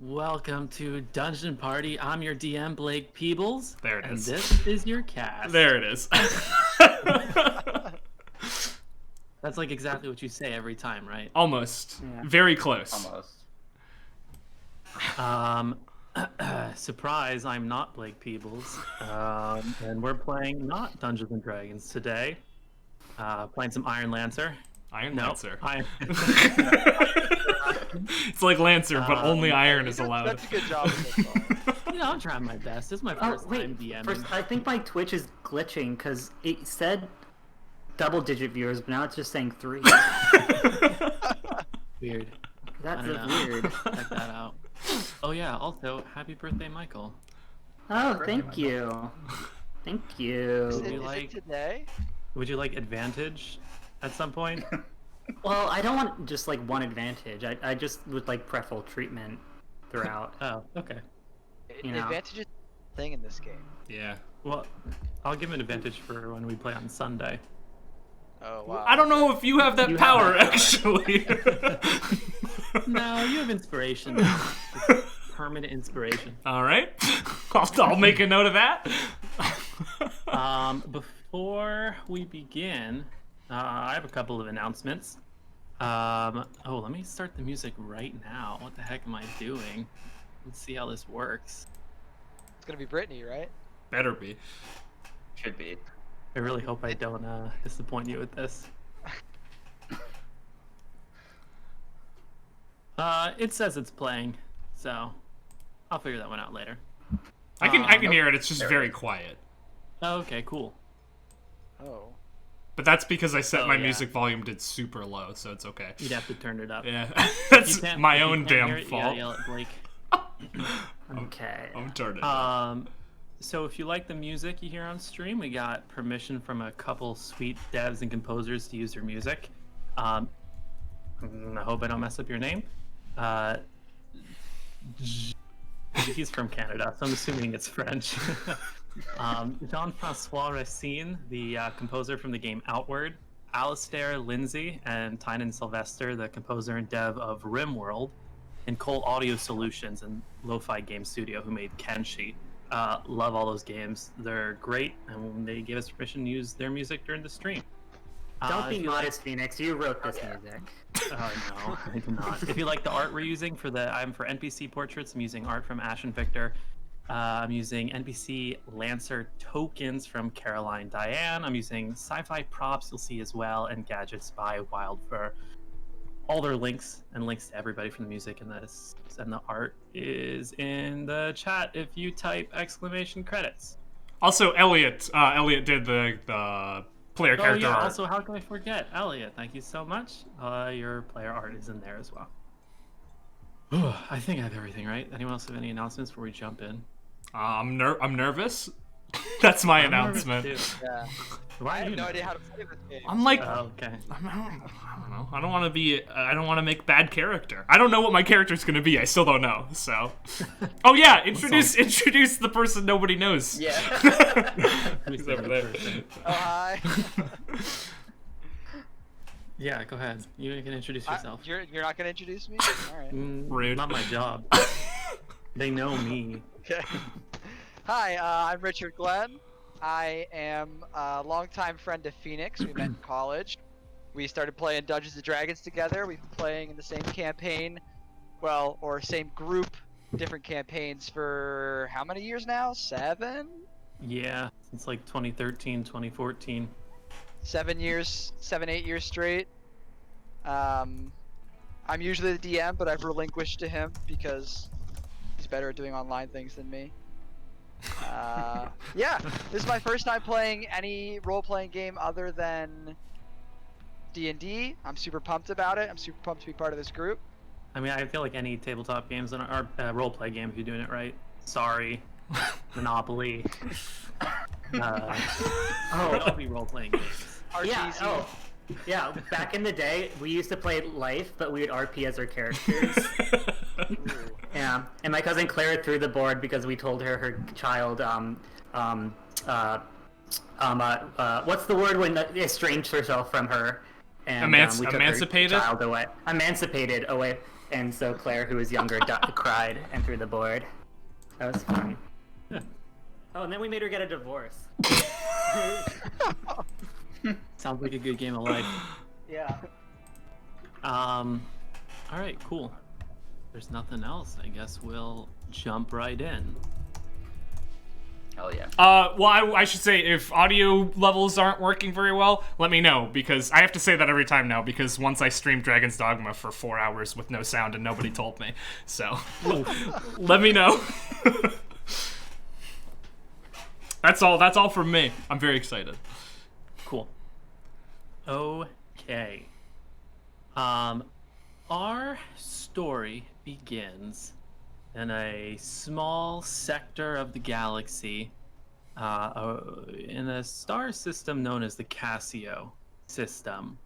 Welcome to Dungeon Party. I'm your DM, Blake Peebles. There it is. And this is your cast. There it is. That's like exactly what you say every time, right? Almost. Yeah. Very close. Almost. Surprise, I'm not Blake Peebles. And we're playing not Dungeons and Dragons today. Playing some Iron Lancer. Lancer. Iron... It's like Lancer, but only iron is allowed. That's a good job. I'm trying my best. This is my first time DMing. First, I think my Twitch is glitching because it said double-digit viewers, but now it's just saying 3. Weird. That's I don't know. weird. Check that out. Oh yeah, also, happy birthday, Michael. Oh, thank you. Thank you. Is you it like- today? Would you like advantage at some point? Well, I don't want just like one advantage. I just would like preferable treatment throughout. Oh, okay. You know. Advantage is a thing in this game. Yeah. Well, I'll give an advantage for when we play on Sunday. Oh wow. I don't know if you have that You have power, that power. actually. No, you have inspiration now. It's permanent inspiration. All right. I'll make a note of that. Before we begin, I have a couple of announcements. Let me start the music right now. What the heck am I doing? Let's see how this works. It's gonna be Brittany, right? Better be. Should be. I really hope I don't disappoint you with this. It says it's playing, so I'll figure that one out later. I can hear it. It's just very quiet. Oh, okay, cool. Oh. But that's because I set Oh, my yeah. music volume to super low, so it's okay. You'd have to turn it up. Yeah. If That's you can't- my if you own can't hear damn it, you gotta fault. yell at Blake. Okay. I'm turning. So if you like the music you hear on stream, we got permission from a couple sweet devs and composers to use their music. I hope I don't mess up your name. He's from Canada, so I'm assuming it's French. Jean-Francois Racine, the composer from the game Outward, Alistair Lindsay, and Tynan Sylvester, the composer and dev of RimWorld, and Cole Audio Solutions and Lo-Fi Game Studio, who made Kenshi. Love all those games. They're great, and they gave us permission to use their music during the stream. Don't If be you like- modest, Phoenix. You wrote this music. Oh no, I do not. If you like the art we're using for NPC portraits, I'm using art from Ash and Victor. I'm using NPC Lancer tokens from Caroline Diane. I'm using sci-fi props you'll see as well, and gadgets by Wildfur. All their links and links to everybody from the music and the art is in the chat if you type !credits. Also, Elliot did the player Oh character yeah, art. also how can I forget? Elliot, thank you so much. Your player art is in there as well. I think I have everything right. Anyone else have any announcements before we jump in? I'm nervous. That's my I'm nervous announcement. too. Yeah. Why I are have you no idea how to nervous? play this game. I'm like, Oh, okay. I don't know. I don't want to be. I don't want to make bad character. I don't know what my character's gonna be. I still don't know. So. Oh yeah, introduce the person nobody knows. Yeah. Who's He's the over other there. person? Oh hi. Yeah, go ahead. You can introduce yourself. You're not gonna introduce me? All right. Rude. Not my job. They know me. Okay. Hi, I'm Richard Glenn. I am a longtime friend of Phoenix. We met in college. We started playing Dungeons and Dragons together. We've been playing in the same campaign, or same group, different campaigns for how many years now? 7? Yeah, since like 2013, 2014. 7 years, 8 years straight. I'm usually the DM, but I've relinquished to him because he's better at doing online things than me. Yeah, this is my first time playing any role-playing game other than D&D. I'm super pumped about it. I'm super pumped to be part of this group. I mean, I feel like any tabletop games are role-play game if you're doing it right. Sorry, Monopoly. They all be role-playing games. Yeah. RTZ. Oh. Yeah. Back in the day, we used to play Life, but we would RP as our characters. Yeah. And my cousin Claire threw the board because we told her child what's the word when estranged herself from her and we took Emancipated? her child away. Emancipated away. and so Claire, who was younger, cried and threw the board. That was fun. Oh, and then we made her get a divorce. Sounds like a good game of life. Yeah. All right, cool. There's nothing else. I guess we'll jump right in. Hell yeah. Well, I should say, if audio levels aren't working very well, let me know, because I have to say that every time now, because once I streamed Dragon's Dogma for 4 hours with no sound and nobody told me. So, let me know. That's all from me. I'm very excited. Cool. Okay. Our story begins in a small sector of the galaxy, in a star system known as the Cassio System.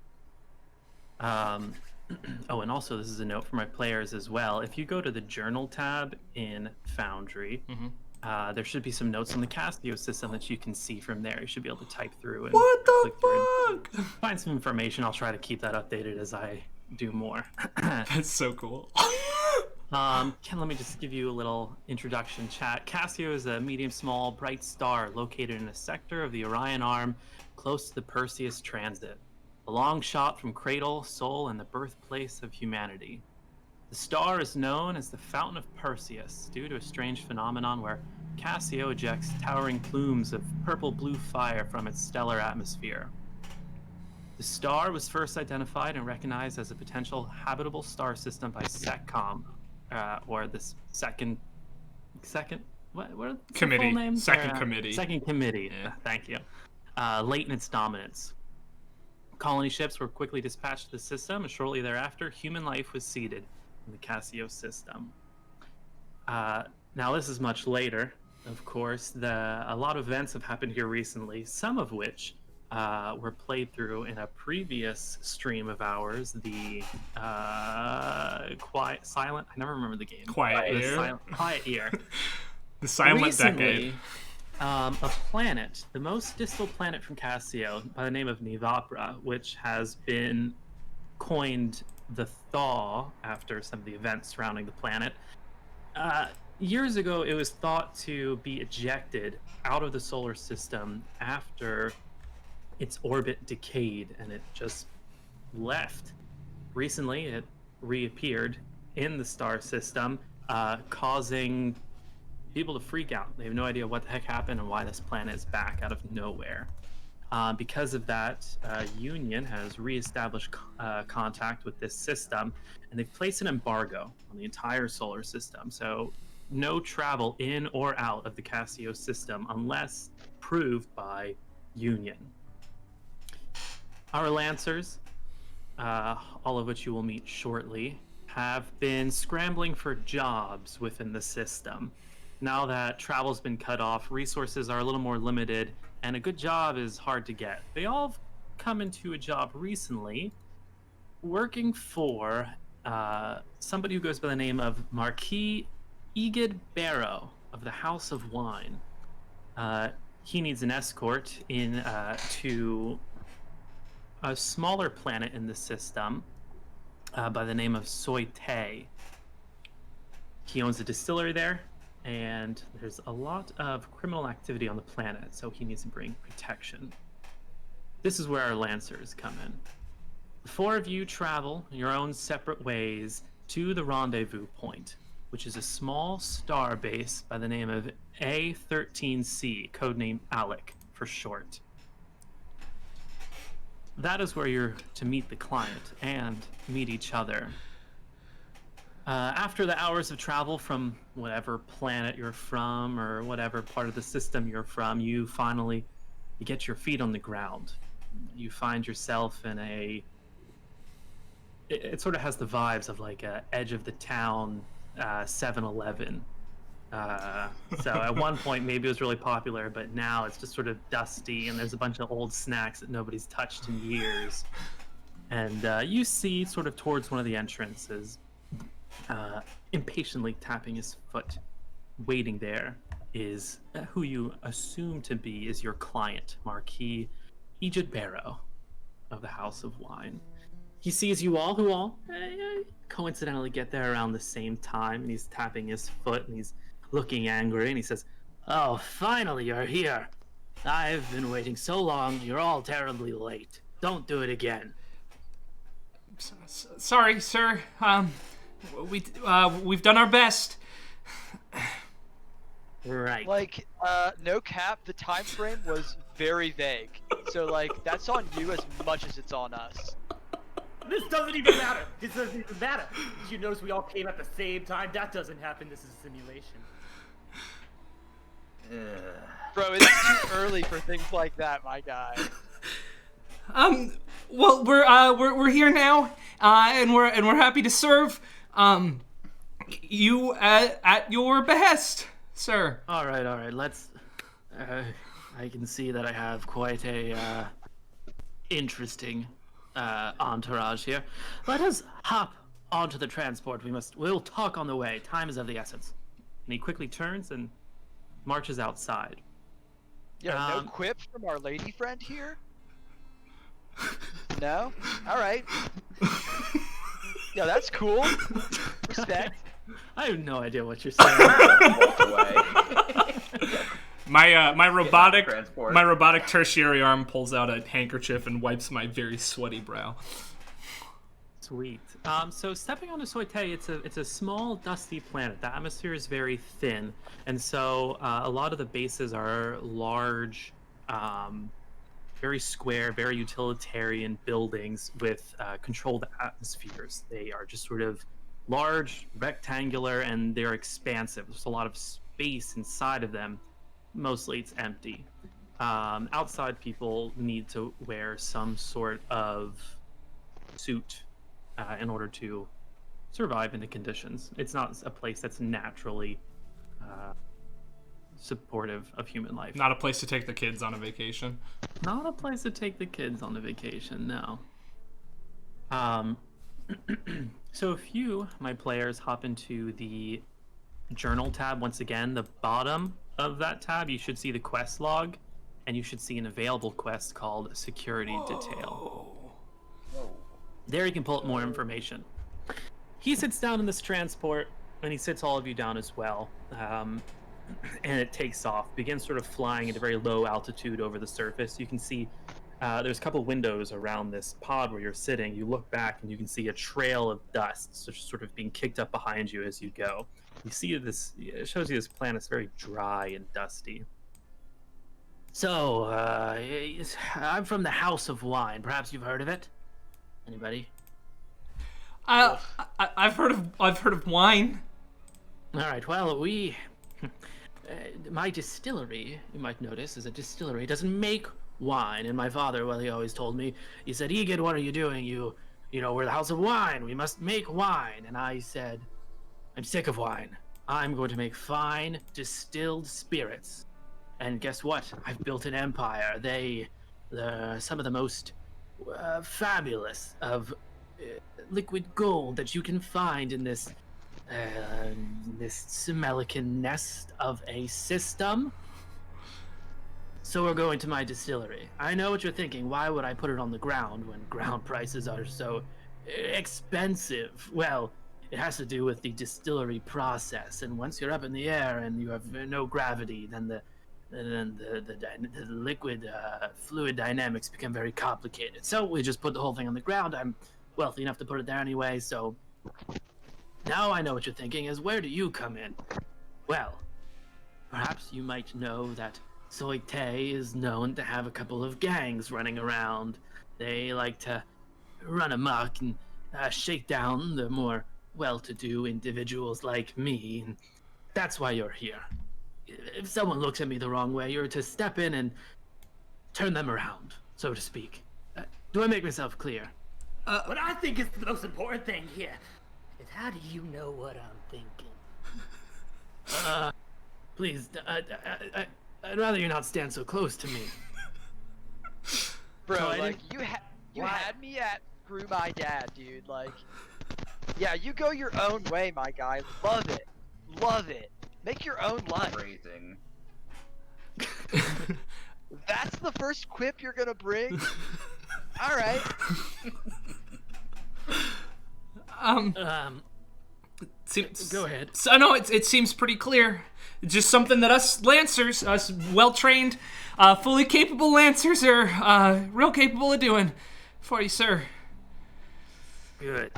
Oh, and also this is a note for my players as well. If you go to the Journal tab in Foundry, there should be some notes on the Cassio System that you can see from there. You should be able to type through and What the click through and fuck? find some information. I'll try to keep that updated as I do more. That's so cool. Ken, let me just give you a little introduction chat. Cassio is a medium small bright star located in a sector of the Orion Arm close to the Perseus transit, a long shot from cradle, soul, and the birthplace of humanity. The star is known as the Fountain of Perseus due to a strange phenomenon where Cassio ejects towering plumes of purple-blue fire from its stellar atmosphere. The star was first identified and recognized as a potential habitable star system by SECCOM, or the second what are the Committee. full names? Second committee. Second committee. Yeah. Thank you. Late in its dominance. Colony ships were quickly dispatched to the system, and shortly thereafter, human life was seeded in the Cassio System. Now, this is much later, of course. A lot of events have happened here recently, some of which were played through in a previous stream of ours, the Silent. I never remember the game. Quiet Ear. The Silent Recently, Decade. A planet, the most distal planet from Cassio, by the name of Nivapra, which has been coined the Thaw after some of the events surrounding the planet. Years ago, it was thought to be ejected out of the solar system after its orbit decayed, and it just left. Recently, it reappeared in the star system, causing people to freak out. They have no idea what the heck happened and why this planet is back out of nowhere. Because of that, Union has reestablished contact with this system, and they've placed an embargo on the entire solar system. So no travel in or out of the Cassio system unless proved by Union. Our Lancers, all of which you will meet shortly, have been scrambling for jobs within the system. Now that travel's been cut off, resources are a little more limited, and a good job is hard to get. They all have come into a job recently working for somebody who goes by the name of Marquis Egid Barrow of the House of Wine. He needs an escort to a smaller planet in the system by the name of Soiter. He owns a distillery there, and there's a lot of criminal activity on the planet, so he needs to bring protection. This is where our Lancers come in. The four of you travel your own separate ways to the rendezvous point, which is a small star base by the name of A13C, codename Alec for short. That is where you're to meet the client and meet each other. After the hours of travel from whatever planet you're from or whatever part of the system you're from, you get your feet on the ground. You find yourself in it sort of has the vibes of like a edge of the town 7-Eleven. So at one point maybe it was really popular, but now it's just sort of dusty and there's a bunch of old snacks that nobody's touched in years. And you see sort of towards one of the entrances, impatiently tapping his foot, waiting there, is who you assume to be is your client, Marquis Egid Barrow of the House of Wine. he sees you all, who all coincidentally get there around the same time, and he's tapping his foot, and he's looking angry, and he says, "Oh, finally you're here. I've been waiting so long. You're all terribly late. Don't do it again." Sorry, sir. We've done our best. Right. Like, no cap, the time frame was very vague. So, like, that's on you as much as it's on us. This doesn't even matter. This doesn't even matter. Did you notice we all came at the same time? That doesn't happen. This is a simulation. Bro, it's too early for things like that, my guy. Well, we're here now, and we're happy to serve, you at your behest, sir. All right. Let's. I can see that I have quite a interesting entourage here. Let us hop onto the transport. We'll talk on the way. Time is of the essence. And he quickly turns and marches outside. Yeah, no quip from our lady friend here? No? Alright. Yeah, that's cool. Respect. I have no idea what you're saying. Walk away. My robotic Transport. tertiary arm pulls out a handkerchief and wipes my very sweaty brow. Sweet. So stepping onto Soiter, it's a small, dusty planet. The atmosphere is very thin, and so a lot of the bases are large, very square, very utilitarian buildings with controlled atmospheres. They are just sort of large, rectangular, and they're expansive. There's a lot of space inside of them. Mostly it's empty. Outside, people need to wear some sort of suit in order to survive in the conditions. It's not a place that's naturally supportive of human life. Not a place to take the kids on a vacation. Not a place to take the kids on a vacation, no. So if you, my players, hop into the journal tab once again, the bottom of that tab, you should see the quest log, and you should see an available quest called Security Detail. There you can pull up more information. He sits down in this transport, and he sits all of you down as well. And it takes off, begins sort of flying at a very low altitude over the surface. You can see there's a couple windows around this pod where you're sitting. You look back, and you can see a trail of dust sort of being kicked up behind you as you go. You see this, it shows you this planet's very dry and dusty. So, I'm from the House of Wine. Perhaps you've heard of it? Anybody? I've heard of wine. All right. Well, my distillery, you might notice, is a distillery. It doesn't make wine. And my father, well, he always told me, he said, "Egid, what are you doing? You know, we're the House of Wine. We must make wine." And I said, "I'm sick of wine. I'm going to make fine distilled spirits." And guess what? I've built an empire. They're some of the most fabulous of liquid gold that you can find in this Semelican nest of a system. So we're going to my distillery. I know what you're thinking. Why would I put it on the ground when ground prices are so expensive? Well, it has to do with the distillery process. And once you're up in the air and you have no gravity, then the liquid fluid dynamics become very complicated. So we just put the whole thing on the ground. I'm wealthy enough to put it there anyway, so now I know what you're thinking is, where do you come in? Well, perhaps you might know that Soiter is known to have a couple of gangs running around. They like to run amok and shake down the more well-to-do individuals like me, and that's why you're here. If someone looks at me the wrong way, you're to step in and turn them around, so to speak. Do I make myself clear? What I think is the most important thing here is, how do you know what I'm thinking? Please, I'd rather you not stand so close to me. Bro, So I like, you had me at screw my dad, dude. Like, yeah, you go your own way, my guy. Love it. Love it. Make your own life. Phrasing. That's the first quip you're gonna bring? Alright. Seems, Go ahead. So no, it seems pretty clear. It's just something that us Lancers, us well-trained, fully capable Lancers are real capable of doing for you, sir. Good.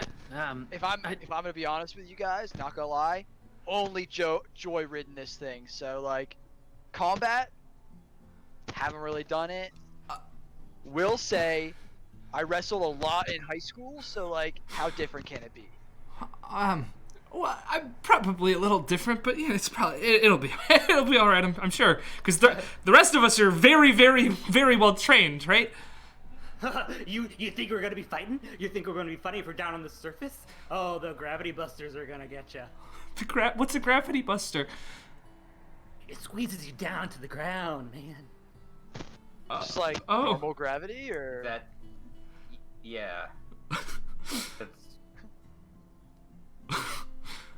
If I'm gonna be honest with you guys, not gonna lie, only joy-ridden this thing. So like, combat, haven't really done it. Will say, I wrestled a lot in high school. So like, how different can it be? Well, I'm probably a little different, but yeah, it's probably it'll be all right. I'm sure, because the rest of us are very, very, very well trained, right? You think we're gonna be fighting? You think we're gonna be fighting if we're down on the surface? Oh, the gravity busters are gonna get you. What's a gravity buster? It squeezes you down to the ground, man. Just like normal gravity, or That, yeah. That's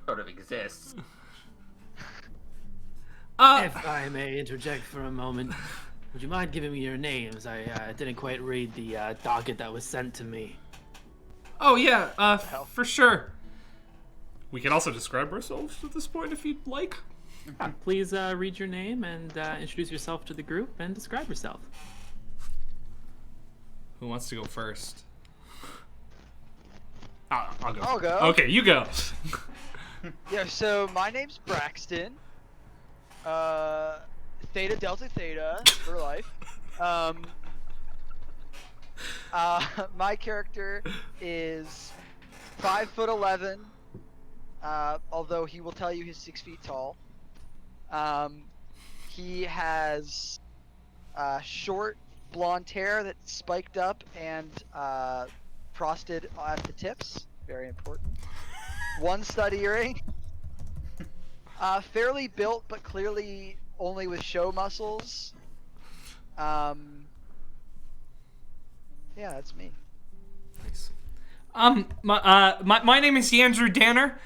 sort of exists. If I may interject for a moment, would you mind giving me your names? I didn't quite read the docket that was sent to me. Oh yeah, for sure. We can also describe ourselves at this point if you'd like. Please read your name and introduce yourself to the group and describe yourself. Who wants to go first? I'll go. I'll go. Okay, you go. Yeah, so my name's Braxton. Theta Delta Theta for life. My character is 5'11", although he will tell you he's 6 feet tall. He has short blonde hair that's spiked up and frosted at the tips. Very important. One stud earring. Fairly built, but clearly only with show muscles. Yeah, that's me. Nice. My name is Yandrew Danner.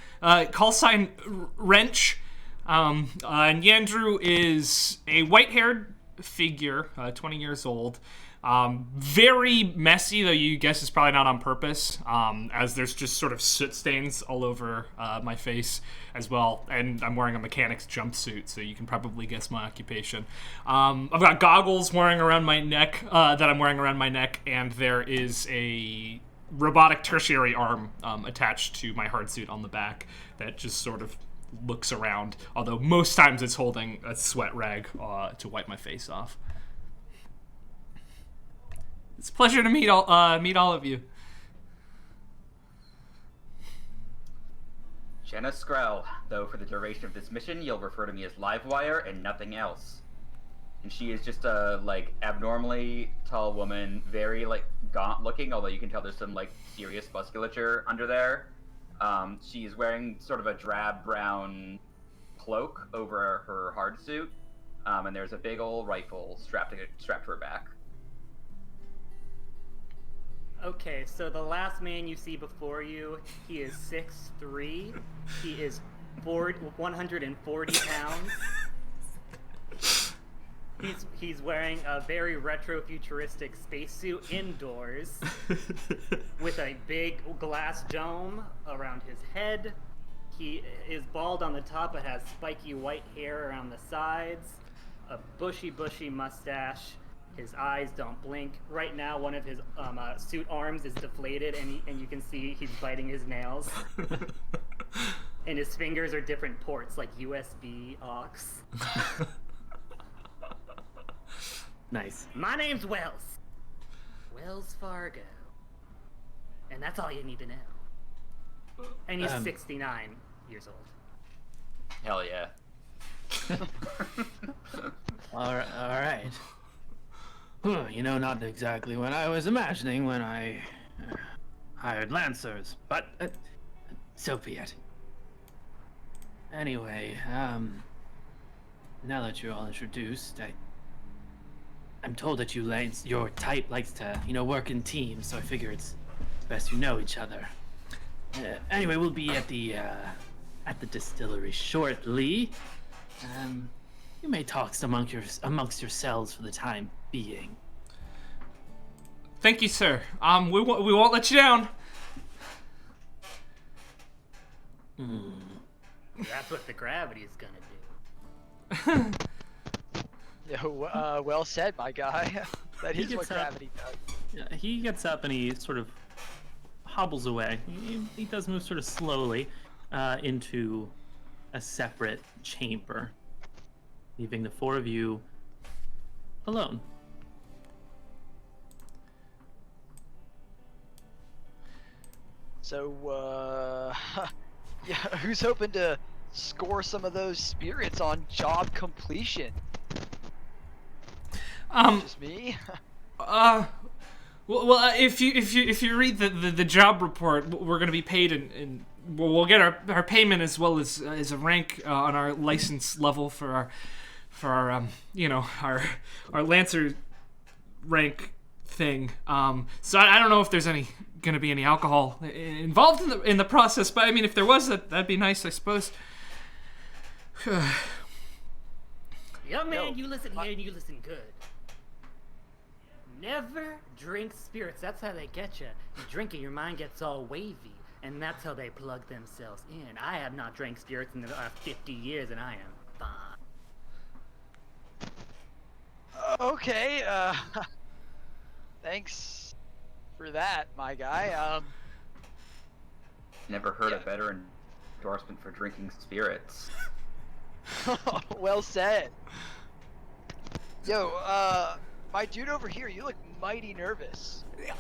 Call sign Wrench. And Yandrew is a white-haired figure, 20 years old. Very messy, though you guess it's probably not on purpose, as there's just sort of soot stains all over my face as well, and I'm wearing a mechanic's jumpsuit, so you can probably guess my occupation. I've got goggles wearing around my neck, that I'm wearing around my neck, and there is a robotic tertiary arm attached to my hard suit on the back that just sort of looks around, although most times it's holding a sweat rag to wipe my face off. It's a pleasure to meet all of you. Jenna Skrell, though for the duration of this mission, you'll refer to me as Livewire and nothing else. And she is just a, abnormally tall woman, very, gaunt looking, although you can tell there's some, serious musculature under there. She's wearing sort of a drab brown cloak over her hard suit, and there's a big old rifle strapped to her back. Okay, so the last man you see before you, he is 6'3". He is 140 pounds. He's wearing a very retro-futuristic spacesuit indoors with a big glass dome around his head. He is bald on the top but has spiky white hair around the sides, a bushy mustache. His eyes don't blink. Right now, one of his suit arms is deflated, and you can see he's biting his nails. And his fingers are different ports, like USB aux. Nice. My name's Wells. Wells Fargo. And that's all you need to know. And he's 69 years old. Hell yeah. All right. Not exactly what I was imagining when I hired Lancers, but so be it. Anyway, now that you're all introduced, I'm told that your type likes to, work in teams, so I figure it's best you know each other. Anyway, we'll be at the distillery shortly. You may talk amongst yourselves for the time being. Thank you, sir. We won't let you down. That's what the gravity is gonna do. Yo, well said, my guy. That He is what gets up. gravity does. Yeah, he gets up and he sort of hobbles away. He does move sort of slowly into a separate chamber, leaving the four of you alone. So, yeah, who's hoping to score some of those spirits on job completion? Just me? Well, if you read the job report, we're gonna be paid in we'll get our payment as well as a rank on our license level for our our Lancer rank thing. So I don't know if there's gonna be any alcohol involved in the process, but I mean, if there was, that'd be nice, I suppose. Young man, you listen here and you listen good. Never drink spirits. That's how they get you. You drink it, your mind gets all wavy, and that's how they plug themselves in. I have not drank spirits in the last 50 years, and I am fine. Okay, thanks for that, my guy. Never heard a better endorsement for drinking spirits. Well said. Yo, my dude over here, you look mighty nervous. No,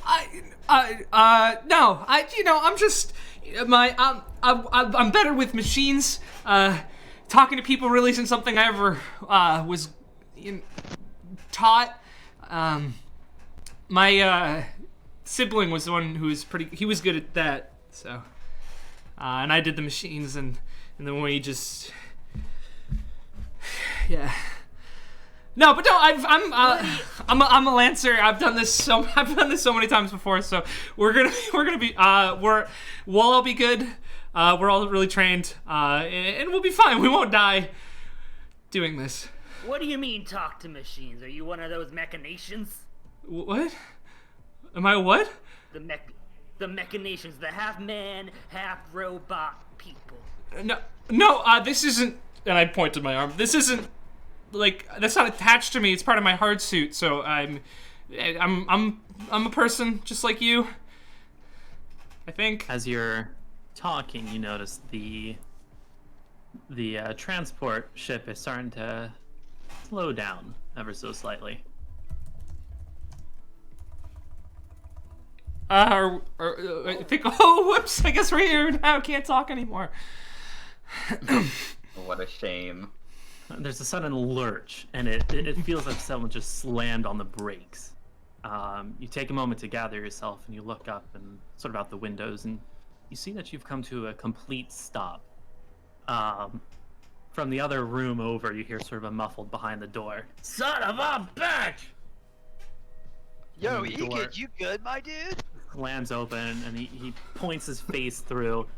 I'm just I'm better with machines. Talking to people really isn't something I ever was taught. My sibling was the one who was he was good at that. So, and I did the machines, and then we just, yeah. No, but no, I'm a Lancer. I've done this so many times before. So we'll all be good. We're all really trained, and we'll be fine. We won't die doing this. What do you mean, talk to machines? Are you one of those machinations? What? Am I what? The machinations, the half man, half robot people. No, this isn't. And I point to my arm. This isn't. Like, that's not attached to me. It's part of my hard suit. So I'm a person just like you, I think. As you're talking, you notice the transport ship is starting to slow down ever so slightly. I think. Oh, whoops! I guess we're here now. Can't talk anymore. What a shame. There's a sudden lurch, and it feels like someone just slammed on the brakes. You take a moment to gather yourself, and you look up and sort of out the windows, and you see that you've come to a complete stop. From the other room over, you hear sort of a muffled behind the door, "Son of a bitch!" Yo, And the door Egan, you good, my dude? slams open, and he points his face through,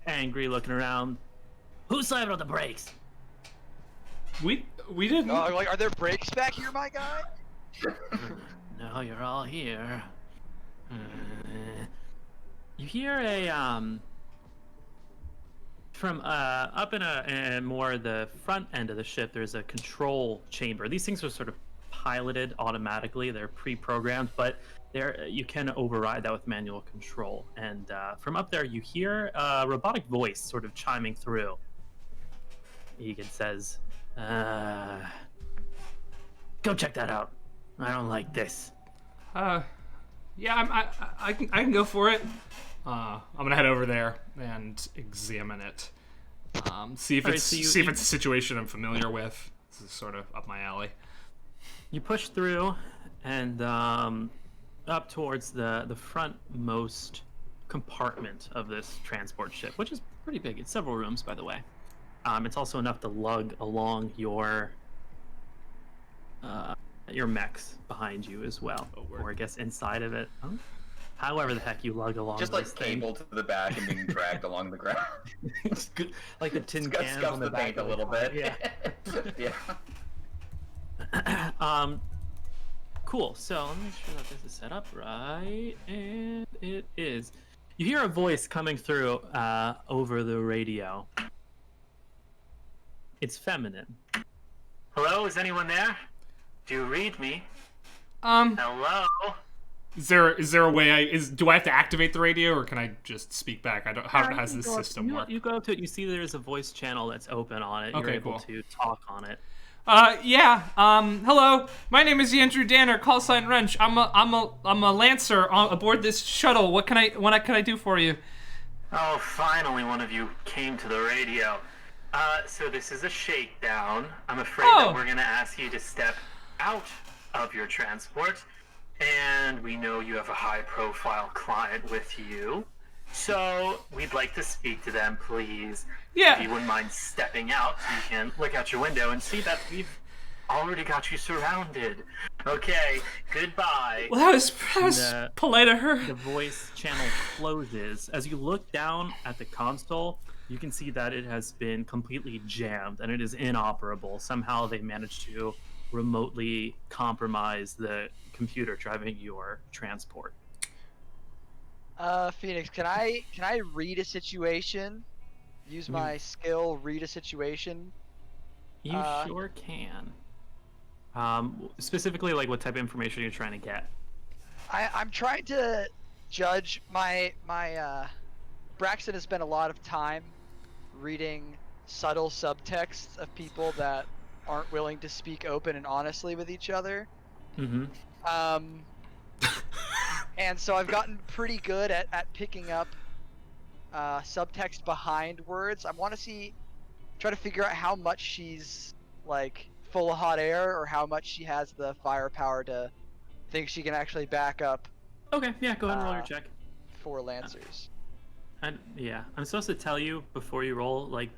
angry, looking around. "Who's slamming on the brakes?" We didn't. Are there brakes back here, my guy? No, you're all here. You hear a from up in more the front end of the ship. There's a control chamber. These things are sort of piloted automatically. They're pre-programmed, but you can override that with manual control. And from up there, you hear a robotic voice sort of chiming through. Egan says, "Go check that out. I don't like this." Yeah, I can go for it. I'm gonna head over there and examine it. See if it's a situation I'm familiar with. This is sort of up my alley. You push through, and up towards the frontmost compartment of this transport ship, which is pretty big. It's several rooms, by the way. It's also enough to lug along your mechs behind you as well, or I guess inside of it. However the heck you lug along. Just like cable to the back and being dragged along the ground. Like the tin can Scuffs on the back paint a of the little car. bit. Yeah. Yeah. Cool. So let me make sure that this is set up right, and it is. You hear a voice coming through over the radio. It's feminine. Hello, is anyone there? Do you read me? Hello? Is there a way do I have to activate the radio, or can I just speak back? I don't. How does this system work? You go up to it. You see there's a voice channel that's open on it. You're Okay, able cool. to talk on it. Yeah. Hello. My name is Andrew Danner. Call sign Wrench. I'm a Lancer aboard this shuttle. What can I do for you? Oh, finally one of you came to the radio. So this is a shakedown. I'm afraid that we're gonna ask you to step out of your transport. And we know you have a high-profile client with you. So we'd like to speak to them, please. Yeah. If you wouldn't mind stepping out, so you can look out your window and see that we've already got you surrounded. Okay, goodbye. Well, that was polite of her. The voice channel closes. As you look down at the console, you can see that it has been completely jammed and it is inoperable. Somehow they managed to remotely compromise the computer driving your transport. Phoenix, can I read a situation? Use my skill, read a situation. You sure can. Specifically, like, what type of information you're trying to get? I'm trying to judge my Braxton has spent a lot of time reading subtle subtexts of people that aren't willing to speak open and honestly with each other. Mm-hmm. And so I've gotten pretty good at picking up subtext behind words. I want to try to figure out how much she's like full of hot air, or how much she has the firepower to think she can actually back up. Okay, yeah, go ahead and roll your check. 4 Lancers. Yeah, I'm supposed to tell you before you roll, like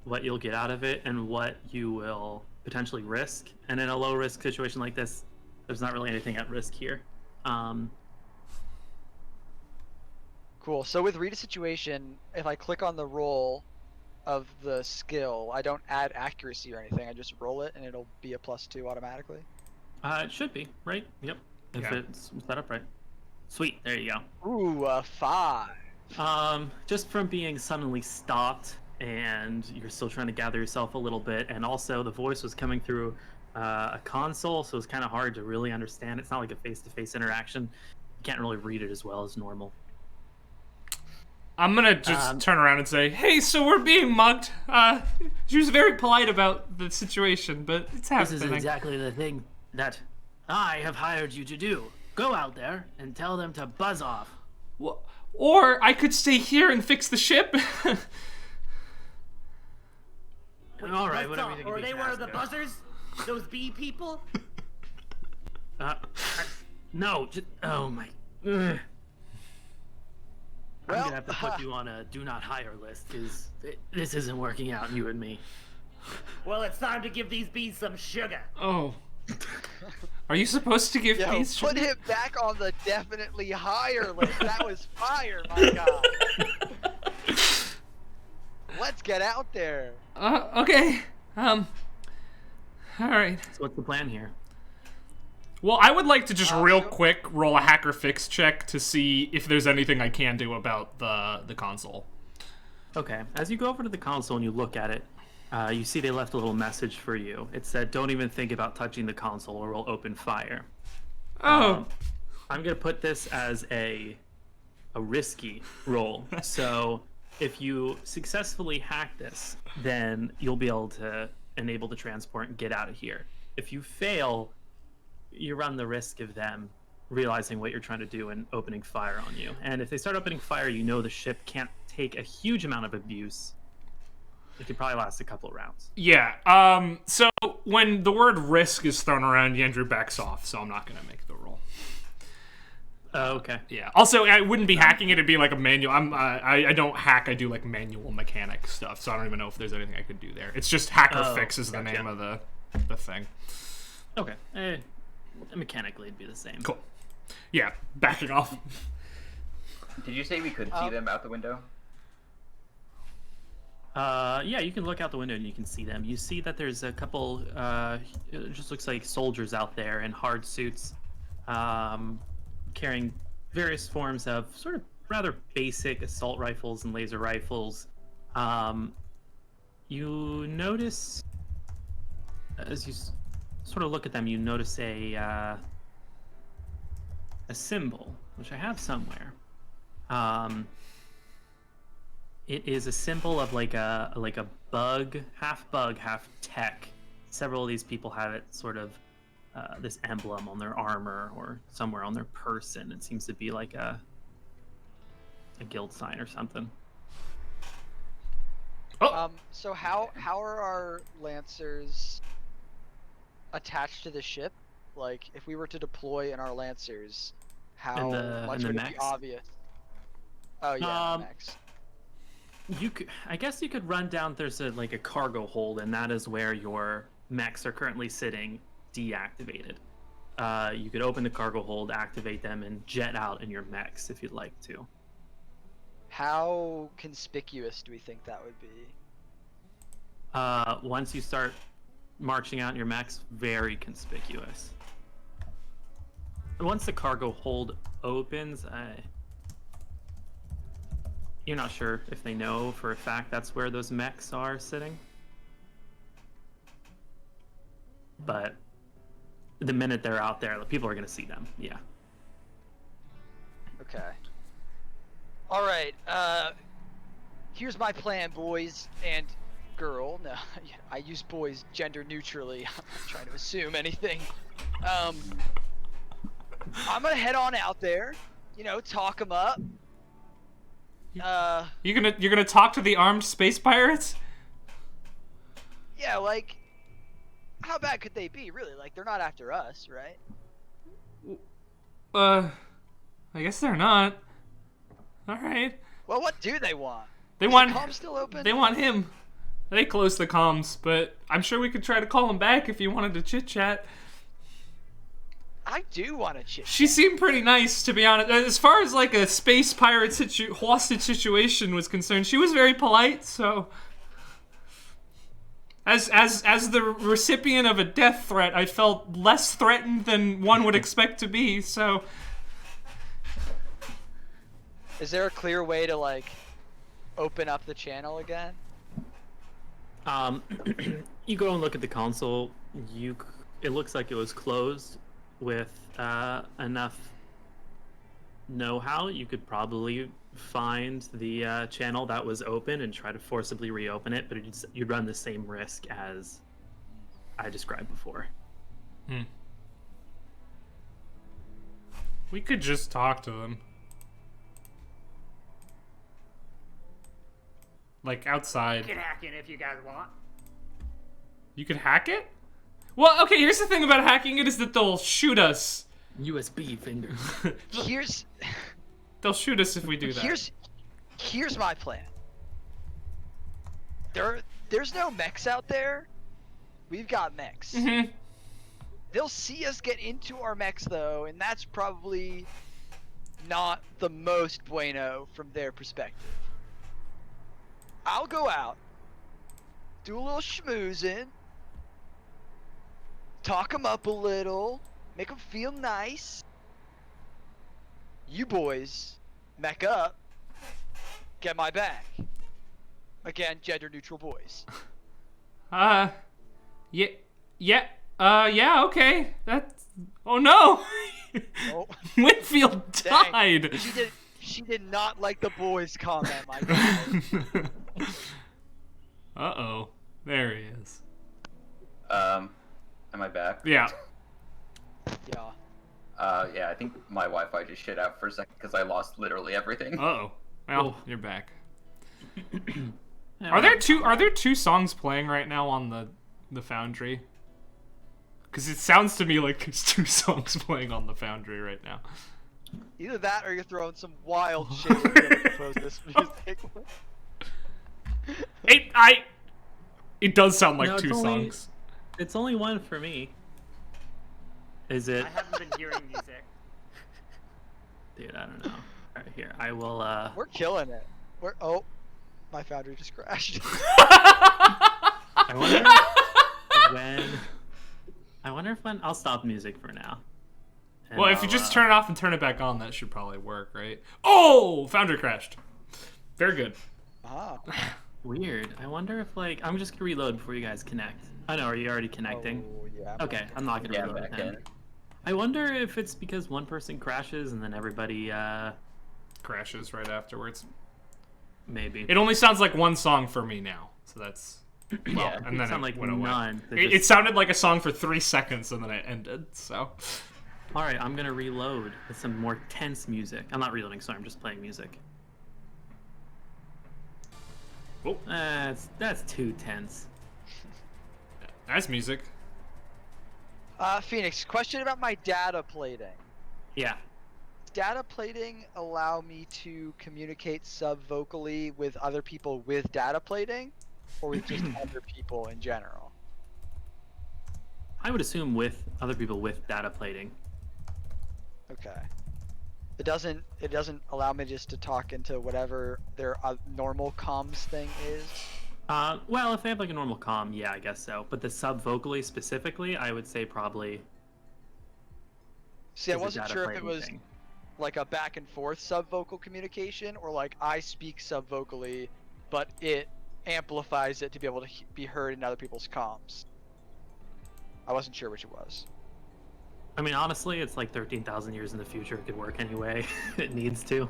what you'll get out of it and what you will potentially risk. And in a low risk situation like this, there's not really anything at risk here. Cool. So with read a situation, if I click on the roll of the skill, I don't add accuracy or anything. I just roll it and it'll be a +2 automatically. It should be, right? Yep. If it's set up right. Sweet, there you go. Ooh, a 5. Just from being suddenly stopped, and you're still trying to gather yourself a little bit, and also the voice was coming through a console, so it's kind of hard to really understand. It's not like a face-to-face interaction. You can't really read it as well as normal. I'm gonna just turn around and say, "Hey, so we're being mugged." She was very polite about the situation, but it's happening. This is exactly the thing that I have hired you to do. Go out there and tell them to buzz off. Or I could stay here and fix the ship. All right, whatever you think. Or they were the buzzers? Those bee people? No, just, oh my. I'm Well, gonna have to put you on a do not hire list, because this isn't working out, you and me. Well, it's time to give these bees some sugar. Oh. Are you supposed to give Yo, these? put him back on the definitely higher list. That was fire, my god. Let's get out there. Okay. All right. So what's the plan here? Well, I would like to just real quick roll a hacker fix check to see if there's anything I can do about the console. Okay, as you go over to the console and you look at it, you see they left a little message for you. It said, "Don't even think about touching the console or we'll open fire." Oh. I'm gonna put this as a risky roll. So if you successfully hack this, then you'll be able to enable the transport and get out of here. If you fail, you run the risk of them realizing what you're trying to do and opening fire on you. And if they start opening fire, you know the ship can't take a huge amount of abuse. It could probably last a couple of rounds. Yeah. So when the word risk is thrown around, Andrew backs off, so I'm not gonna make the roll. Okay. Yeah. Also, I wouldn't be hacking it. It'd be like a manual. I don't hack. I do like manual mechanic stuff, so I don't even know if there's anything I could do there. It's just hacker fix is the name of the thing. Okay. Mechanically, it'd be the same. Cool. Yeah. Backing off. Did you say we could see them out the window? Yeah, you can look out the window and you can see them. You see that there's a couple, it just looks like soldiers out there in hard suits, carrying various forms of sort of rather basic assault rifles and laser rifles. You notice, as you sort of look at them, you notice a symbol, which I have somewhere. It is a symbol of like a bug, half tech. Several of these people have it sort of this emblem on their armor or somewhere on their person. It seems to be like a guild sign or something. So how are our Lancers attached to the ship? Like, if we were to deploy in our Lancers, how much would it be obvious? Oh yeah, mechs. I guess you could run down. There's a cargo hold, and that is where your mechs are currently sitting, deactivated. You could open the cargo hold, activate them, and jet out in your mechs if you'd like to. How conspicuous do we think that would be? Once you start marching out in your mechs, very conspicuous. Once the cargo hold opens, you're not sure if they know for a fact that's where those mechs are sitting. But the minute they're out there, people are going to see them. Yeah. Okay. All right. Here's my plan, boys and girl. No, I use boys gender neutrally. I'm not trying to assume anything. I'm gonna head on out there. You know, talk them up. You're gonna talk to the armed space pirates? Yeah, like, how bad could they be, really? Like, they're not after us, right? I guess they're not. All right. Well, what do they want? They Is want. the comm still open? They want him. They closed the comms, but I'm sure we could try to call him back if you wanted to chit chat. I do want to chit. She seemed pretty nice, to be honest. As far as like a space pirate hostage situation was concerned, she was very polite. So, as the recipient of a death threat, I felt less threatened than one would expect to be. So, is there a clear way to like open up the channel again? You go and look at the console. It looks like it was closed. With enough know-how, you could probably find the channel that was open and try to forcibly reopen it, but you'd run the same risk as I described before. We could just talk to them. Like, outside. You can hack it if you guys want. You could hack it? Well, okay, here's the thing about hacking it is that they'll shoot us. USB fingers. They'll shoot us if we do that. Here's my plan. There's no mechs out there. We've got mechs. Mm-hmm. They'll see us get into our mechs though, and that's probably not the most bueno from their perspective. I'll go out, do a little schmoozing, talk them up a little, make them feel nice. You boys, mech up, get my back. Again, gender neutral boys. Yeah, okay. Oh no! Oh. Winfield Dang. died! She did not like the boys comment, my God. Uh-oh. There he is. Am I back? Yeah. Yeah. Yeah, I think my Wi-Fi just shit out for a second because I lost literally everything. Uh-oh. Well, you're back. Are there two songs playing right now on the Foundry? Because it sounds to me like there's two songs playing on the Foundry right now. Either that or you're throwing some wild shit when you're gonna compose this music. It does sound like No, two songs. It's only one for me. Is it? I haven't been hearing music. Dude, I don't know. Alright, here. I will, We're killing it. Oh, my Foundry just crashed. I wonder when... I'll stop music for now. And Well, if you I'll, just turn it off and turn it back on, that should probably work, right? Oh, Foundry crashed. Very good. Ah. Weird. I wonder if I'm just gonna reload before you guys connect. I know. Are you already connecting? Oh, yeah. Okay, I'm not gonna Yeah, reload back then. in. I wonder if it's because one person crashes and then everybody Crashes right afterwards. maybe. It only sounds like one song for me now, so that's. Yeah. And then sound it like went away. none. It sounded like a song for 3 seconds and then it ended. So. All right, I'm gonna reload with some more tense music. I'm not reloading, sorry. I'm just playing music. Oh, That's too tense. that's music. Phoenix, question about my data plating. Yeah. Data plating allow me to communicate sub-vocally with other people with data plating, or with just other people in general? I would assume with other people with data plating. Okay. It doesn't allow me just to talk into whatever their normal comms thing is. Well, if they have like a normal comm, yeah, I guess so. But the sub vocally specifically, I would say probably. See, I is a wasn't data sure if it plating was thing. like a back and forth sub-vocal communication, or like I speak sub-vocally, but it amplifies it to be able to be heard in other people's comms. I wasn't sure which it was. I mean, honestly, it's like 13,000 years in the future. It could work anyway. It needs to.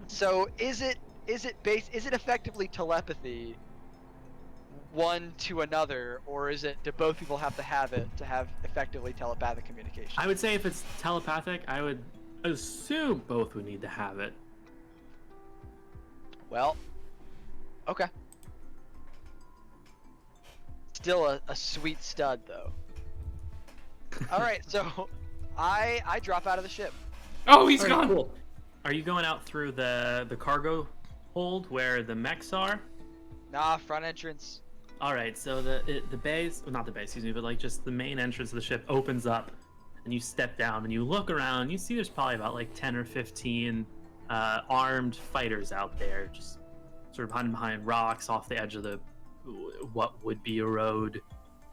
So is it effectively telepathy one to another, or do both people have to have it to have effectively telepathic communication? I would say if it's telepathic, I would assume both would need to have it. Well, okay. Still a sweet stud though. All right, so I drop out of the ship. Oh, he's Alright, gone. cool. Are you going out through the cargo hold where the mechs are? Nah, front entrance. All right, so the base, well, not the base, excuse me, but like just the main entrance of the ship opens up, and you step down and you look around. And you see there's probably about like 10 or 15 armed fighters out there, just sort of hiding behind rocks off the edge of the what would be a road.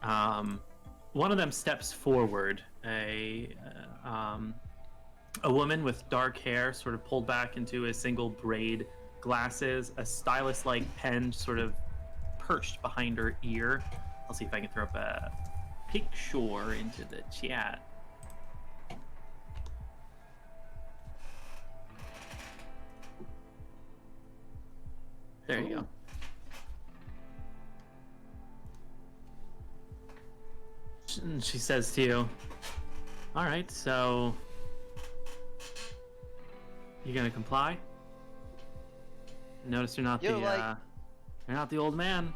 One of them steps forward, a woman with dark hair, sort of pulled back into a single braid, glasses, a stylus-like pen, sort of perched behind her ear. I'll see if I can throw up a picture into the chat. There you go. She says to you, all right, so you gonna comply? Notice you're not Yo, you're not the old man.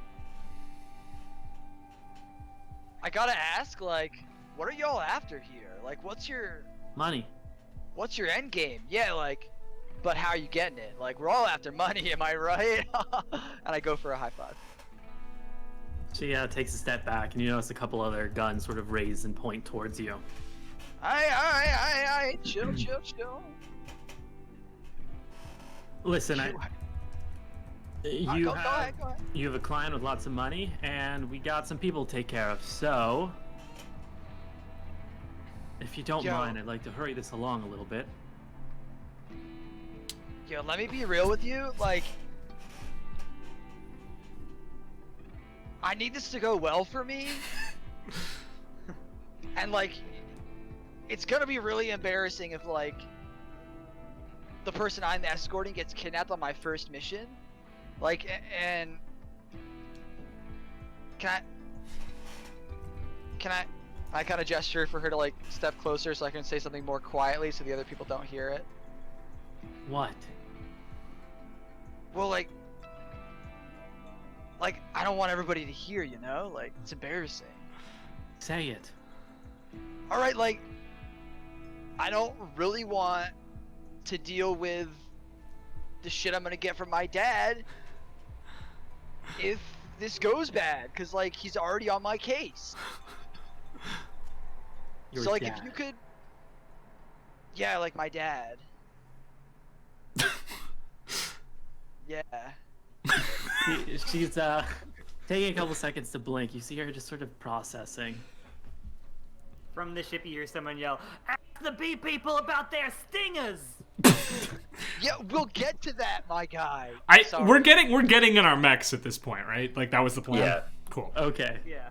I gotta ask, like, what are y'all after here? Like, what's your Money. end game? Yeah, like, but how are you getting it? Like, we're all after money, am I right? And I go for a high five. She takes a step back, and you notice a couple other guns sort of raise and point towards you. Aye, chill. Listen, Go ahead. you have a client with lots of money, and we got some people to take care of. So, if you don't Yo. mind, I'd like to hurry this along a little bit. Yo, let me be real with you, like, I need this to go well for me. And like, it's gonna be really embarrassing if like the person I'm escorting gets kidnapped on my first mission. Like, and can I kind of gesture for her to like step closer so I can say something more quietly so the other people don't hear it? What? Well, like I don't want everybody to hear, you know? Like, it's embarrassing. Say it. Alright, like, I don't really want to deal with the shit I'm gonna get from my dad if this goes bad, because, like, he's already on my case. Your So, like, dad. if you could... Yeah, like, my dad. Yeah. She's taking a couple seconds to blink. You see her just sort of processing. From the ship, you hear someone yell, "Ask the bee people about their stingers!" Yeah, we'll get to that, my guy. Sorry. We're getting in our mechs at this point, right? Like that was the plan. Yeah. Cool. Okay. Yeah.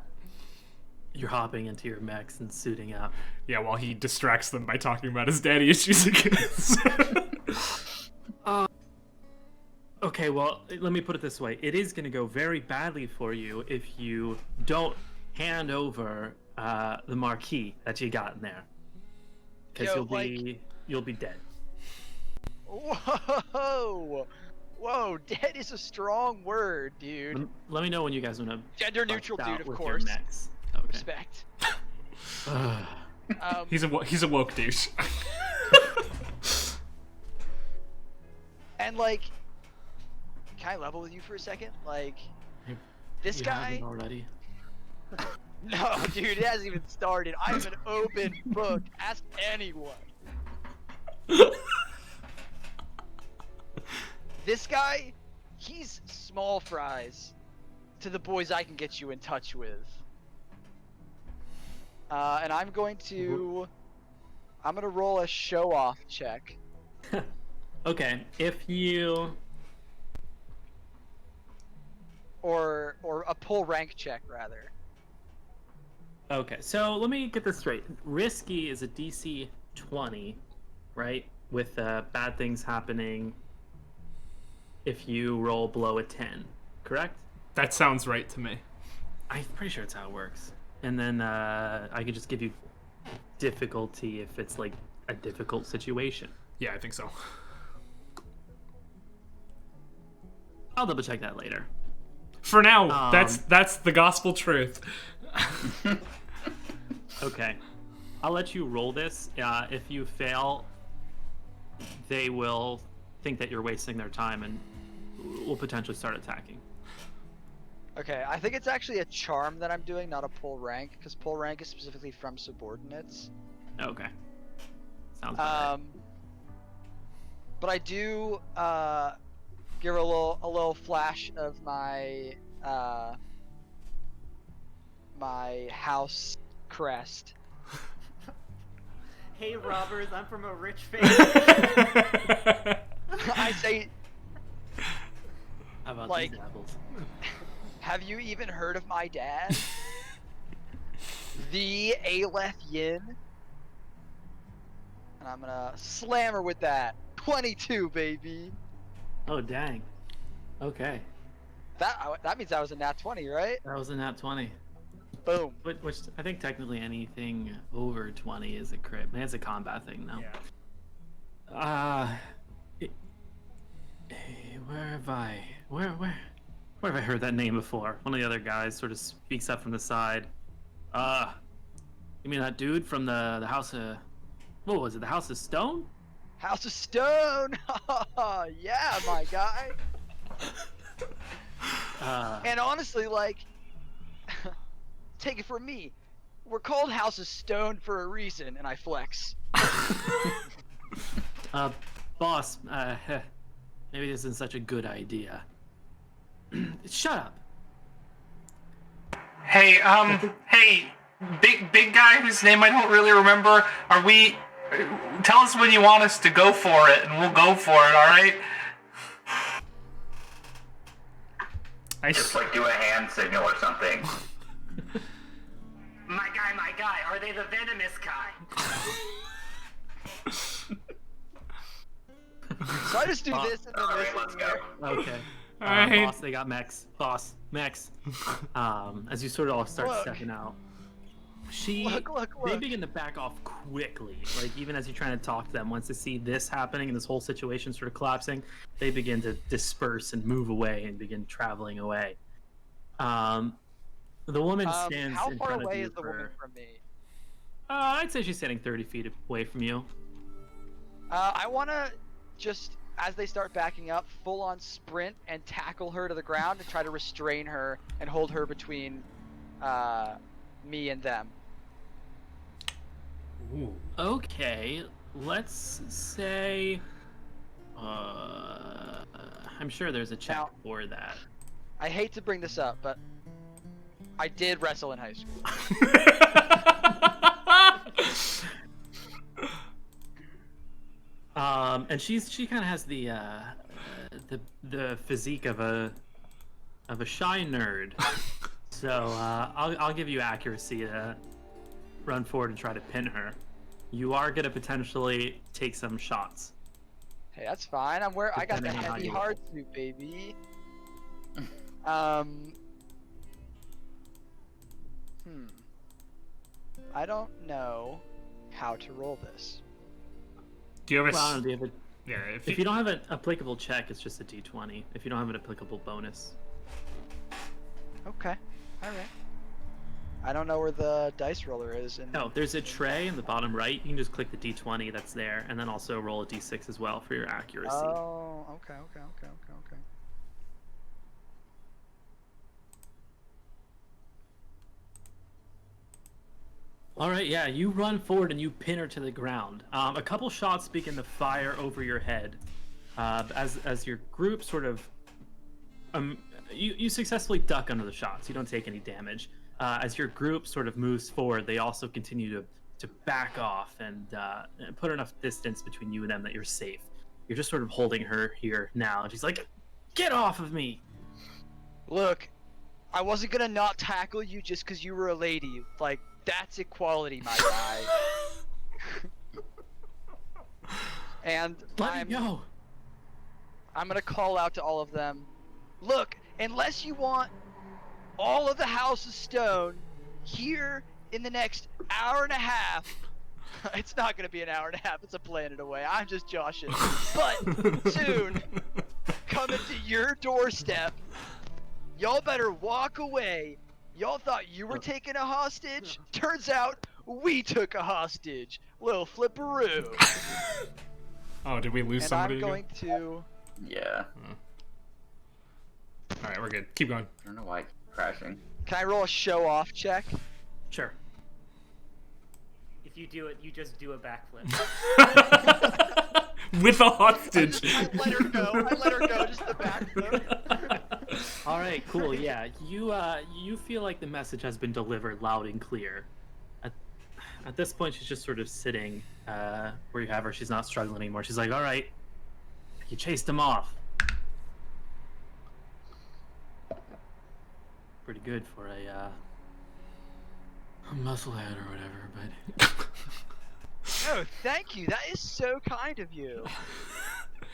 You're hopping into your mechs and suiting up. Yeah, while he distracts them by talking about his daddy issues again. Okay, well, let me put it this way. It is going to go very badly for you if you don't hand over the marquee that you got in there. Because you'll be dead. Whoa! Whoa, dead is a strong word, dude. Let me know when you guys want to Gender neutral, dude, of course. Okay. Respect. He's a woke douche. And like, can I level with you for a second? Like, this You guy. haven't already. No, dude, it hasn't even started. I am an open book. Ask anyone. This guy, he's small fries to the boys I can get you in touch with. And I'm gonna roll a show-off check. Okay, if you... Or a pull rank check, rather. Okay, so let me get this straight. Risky is a DC 20, right? With bad things happening if you roll below a 10, correct? That sounds right to me. I'm pretty sure it's how it works. And then I could just give you difficulty if it's like a difficult situation. Yeah, I think so. I'll double check that later. For now, that's the gospel truth. Okay, I'll let you roll this. If you fail, they will think that you're wasting their time and will potentially start attacking. Okay, I think it's actually a charm that I'm doing, not a pull rank, because pull rank is specifically from subordinates. Okay, sounds good. But I do give her a little flash of my my house crest. Hey robbers, I'm from a rich family. I say, How about like, these apples? have you even heard of my dad? The Aleph Yin? And I'm gonna slam her with that. 22, baby. Oh dang. Okay, That means that was a nat 20, right? that was a nat 20. Boom. Which I think technically anything over 20 is a crit. I mean, it's a combat thing now. Yeah. Where have I heard that name before? One of the other guys sort of speaks up from the side. You mean that dude from the house of... What was it? The House of Stone? House of Stone! Yeah, my guy. And honestly, like, take it from me. We're called House of Stone for a reason, and I flex. Boss, maybe this isn't such a good idea. Shut up. Hey, hey, big guy whose name I don't really remember. Tell us when you want us to go for it, and we'll go for it. All right? Just like do a hand signal or something. My guy, are they the venomous kind? So I just do this and then Alright, this. let's and go. Okay. Alright. Boss, they got mechs. Boss, mechs. As you sort of all start Look. stepping out. Look. They begin to back off quickly. Like, even as you're trying to talk to them, once they see this happening and this whole situation sort of collapsing, they begin to disperse and move away and begin traveling away. The woman stands How in far front away of you is the woman from me? I'd say she's standing 30 feet away from you. I want to just, as they start backing up, full on sprint and tackle her to the ground and try to restrain her and hold her between me and them. Ooh. Okay, let's say... I'm sure there's a check Now- for that. I hate to bring this up, but I did wrestle in high school. And she kind of has the physique of a shy nerd. So I'll give you accuracy to run forward and try to pin her. You are gonna potentially take some shots. Hey, that's fine. I got the Depending on how heavy you hard suit, baby. I don't know how to roll this. Do you have a? Well, do you have a Yeah. if you don't have an applicable check, it's just a d20. If you don't have an applicable bonus. Okay. All right. I don't know where the dice roller is. And No, there's a tray in the bottom right. You can just click the d20 that's there, and then also roll a d6 as well for your accuracy. Oh, okay. All right, yeah, you run forward and you pin her to the ground. A couple shots begin to fire over your head as your group sort of you successfully duck under the shots. You don't take any damage. As your group sort of moves forward, they also continue to back off and put enough distance between you and them that you're safe. You're just sort of holding her here now, and she's like, "Get off of me!" Look, I wasn't gonna not tackle you just because you were a lady. Like, that's equality, my guy. And Let me go. I'm gonna call out to all of them. Look, unless you want all of the House of Stone here in the next hour and a half, it's not gonna be an hour and a half, it's a planet away, I'm just joshing. But soon, coming to your doorstep, y'all better walk away. Y'all thought you were taking a hostage? Turns out we took a hostage. Little flipperoo. Oh, did we lose And somebody? I'm going to... Yeah. All right, we're good. Keep going. I don't know why it's crashing. Can I roll a show-off check? Sure. If you do it, you just do a backflip. With a hostage. I let her go. I let her go. Just the backflip. All right, cool. Yeah, you feel like the message has been delivered loud and clear. At this point, she's just sort of sitting where you have her. She's not struggling anymore. She's like, "All right, you chased him off. Pretty good for a musclehead or whatever." But Oh, thank you. That is so kind of you.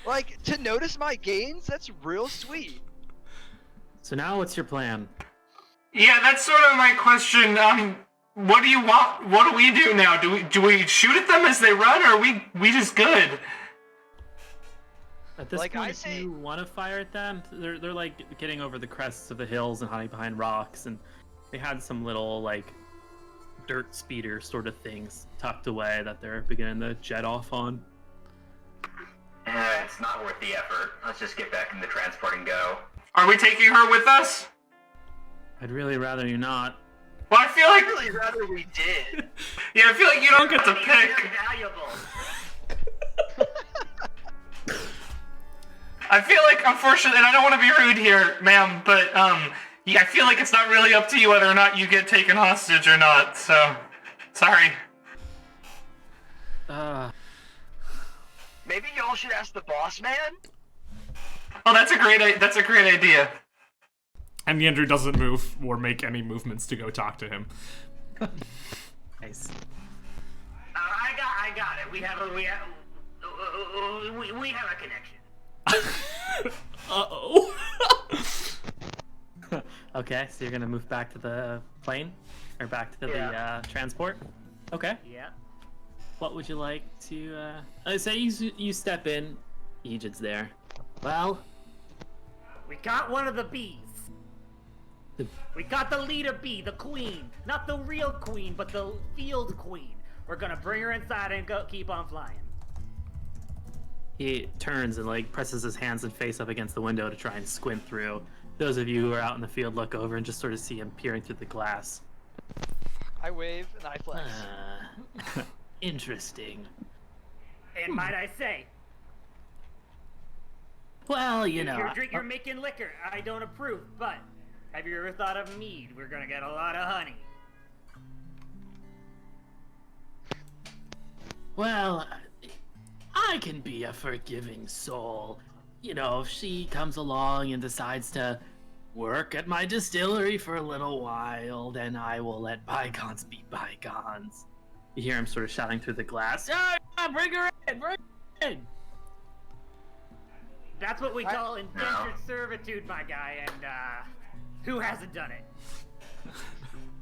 Like, to notice my gains, that's real sweet. so now, what's your plan? Yeah, that's sort of my question. What do you want? What do we do now? Do we shoot at them as they run, or are we just good? At this Like, point, I if say- you want to fire at them, they're like getting over the crests of the hills and hiding behind rocks, and they had some little like dirt speeder sort of things tucked away that they're beginning to jet off on. It's not worth the effort. Let's just get back in the transport and go. Are we taking her with us? I'd really rather you not. Well, I feel like Really rather we did. yeah, I feel like you don't get to pick. You're valuable. I feel like, unfortunately, and I don't want to be rude here, ma'am, but yeah, I feel like it's not really up to you whether or not you get taken hostage or not. So, sorry. Maybe y'all should ask the boss man? Oh, that's a great idea. And Yandru doesn't move or make any movements to go talk to him. Nice. I got it. We have a connection. Uh-oh. Okay, so you're gonna move back to the plane, or back to the transport. Okay. Yeah. What would you like to? Say you step in. Aegid's there. Well, We got one of the bees. The- We got the leader bee, the queen. Not the real queen, but the field queen. We're gonna bring her inside and go keep on flying. he turns and like presses his hands and face up against the window to try and squint through. Those of you who are out in the field look over and just sort of see him peering through the glass. I wave and I flex. Interesting. And might I say, Well, you know. you're making liquor. I don't approve, but have you ever thought of mead? We're gonna get a lot of honey. Well, I can be a forgiving soul. You know, if she comes along and decides to work at my distillery for a little while, then I will let bygones be bygones. You hear him sort of shouting through the glass. Yeah, bring her in, bring her in. That's what we call indentured servitude, my guy, and who hasn't done it?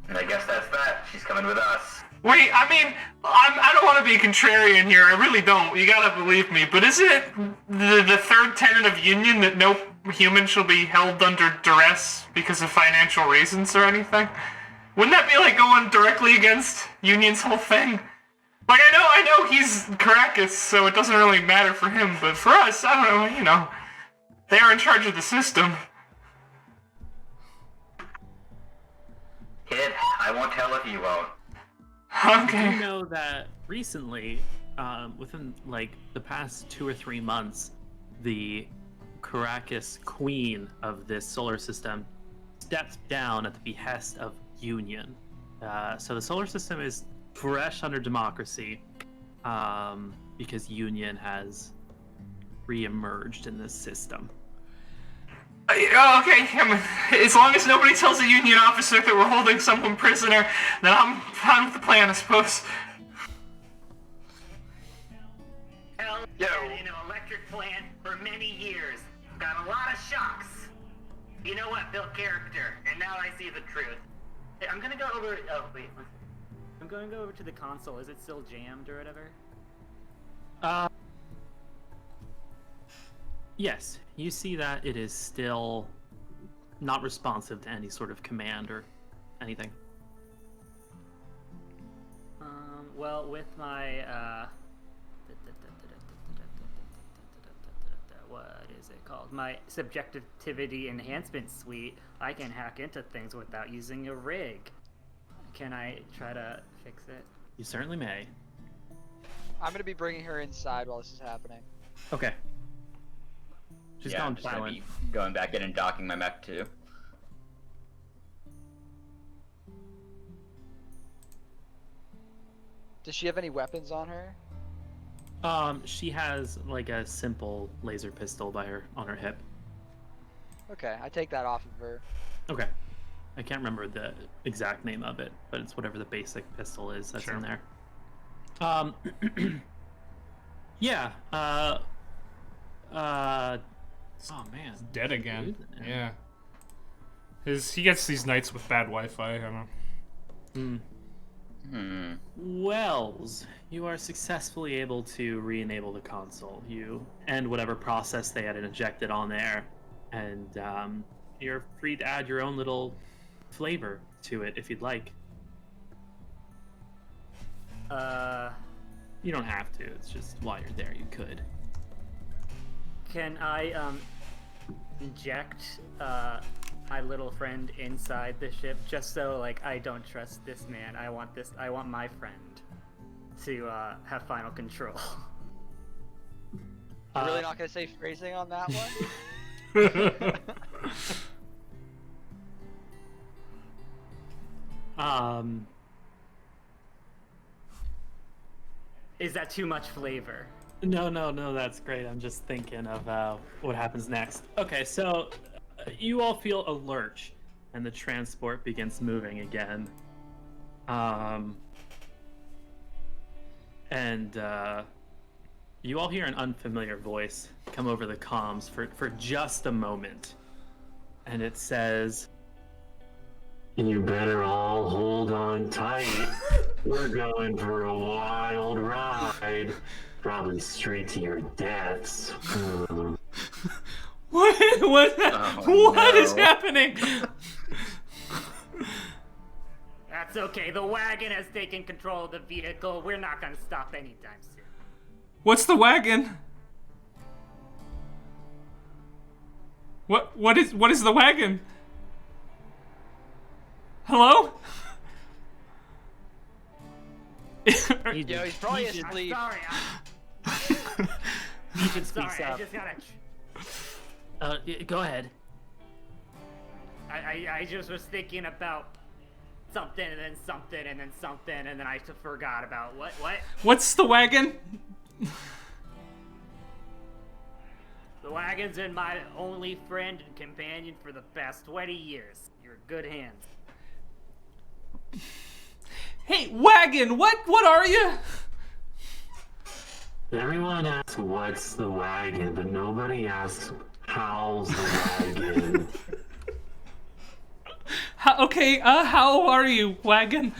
And I guess that's that. She's coming with us. Wait, I mean, I don't want to be contrarian here. I really don't. You gotta believe me. But isn't it the third tenet of union that no human shall be held under duress because of financial reasons or anything? Wouldn't that be like going directly against union's whole thing? Like, I know he's Caracas, so it doesn't really matter for him. But for us, I don't know, you know, they are in charge of the system. Kid, I won't tell if you won't. You know that recently, within like the past 2 or 3 months, the Caracas queen of this solar system stepped down at the behest of Union. So the solar system is fresh under democracy, because Union has re-emerged in this system. Okay, as long as nobody tells a Union officer that we're holding someone prisoner, then I'm fine with the plan, I suppose. Hell, been in an electric plant for many years. Got a lot of shocks. You know what? Built character, and now I see the truth. Hey, I'm gonna go over. Oh wait, I'm going to go over to the console. Is it still jammed or whatever? Yes, you see that it is still not responsive to any sort of command or anything. Well, with my what is it called? My subjectivity enhancement suite, I can hack into things without using a rig. Can I try to fix it? You certainly may. I'm gonna be bringing her inside while this is happening. Okay. She's Yeah, gone I'm just gonna silent. be going back in and docking my mech too. Does she have any weapons on her? She has like a simple laser pistol on her hip. Okay, I take that off of her. Okay. I can't remember the exact name of it, but it's whatever the basic pistol is that's in there. Yeah, oh man. Dead again. Dude. Yeah. He gets these nights with bad Wi-Fi, I don't know. Wells, you are successfully able to re-enable the console. You end whatever process they had injected on there, and you're free to add your own little flavor to it if you'd like. You don't have to. It's just while you're there, you could. Can I inject my little friend inside the ship just so like I don't trust this man? I want my friend to have final control. You're really not gonna say phrasing on that one? Is that too much flavor? No, that's great. I'm just thinking of what happens next. Okay, so you all feel a lurch, and the transport begins moving again. And you all hear an unfamiliar voice come over the comms for just a moment. And it says, "You better all hold on tight. We're going for a wild ride. Probably straight to your deaths." What is happening? That's okay. The wagon has taken control of the vehicle. We're not gonna stop anytime soon. What's the wagon? What is the wagon? Hello? Yo, he's probably asleep. I'm sorry. Egypt speaks Sorry, I up. just gotta. Go ahead. I just was thinking about something and then something and then something and then I forgot about what? What's the wagon? The wagon's been my only friend and companion for the past 20 years. You're in good hands. Hey, wagon, what are you? Everyone asks what's the wagon, but nobody asks how's the wagon. Okay, how are you, wagon?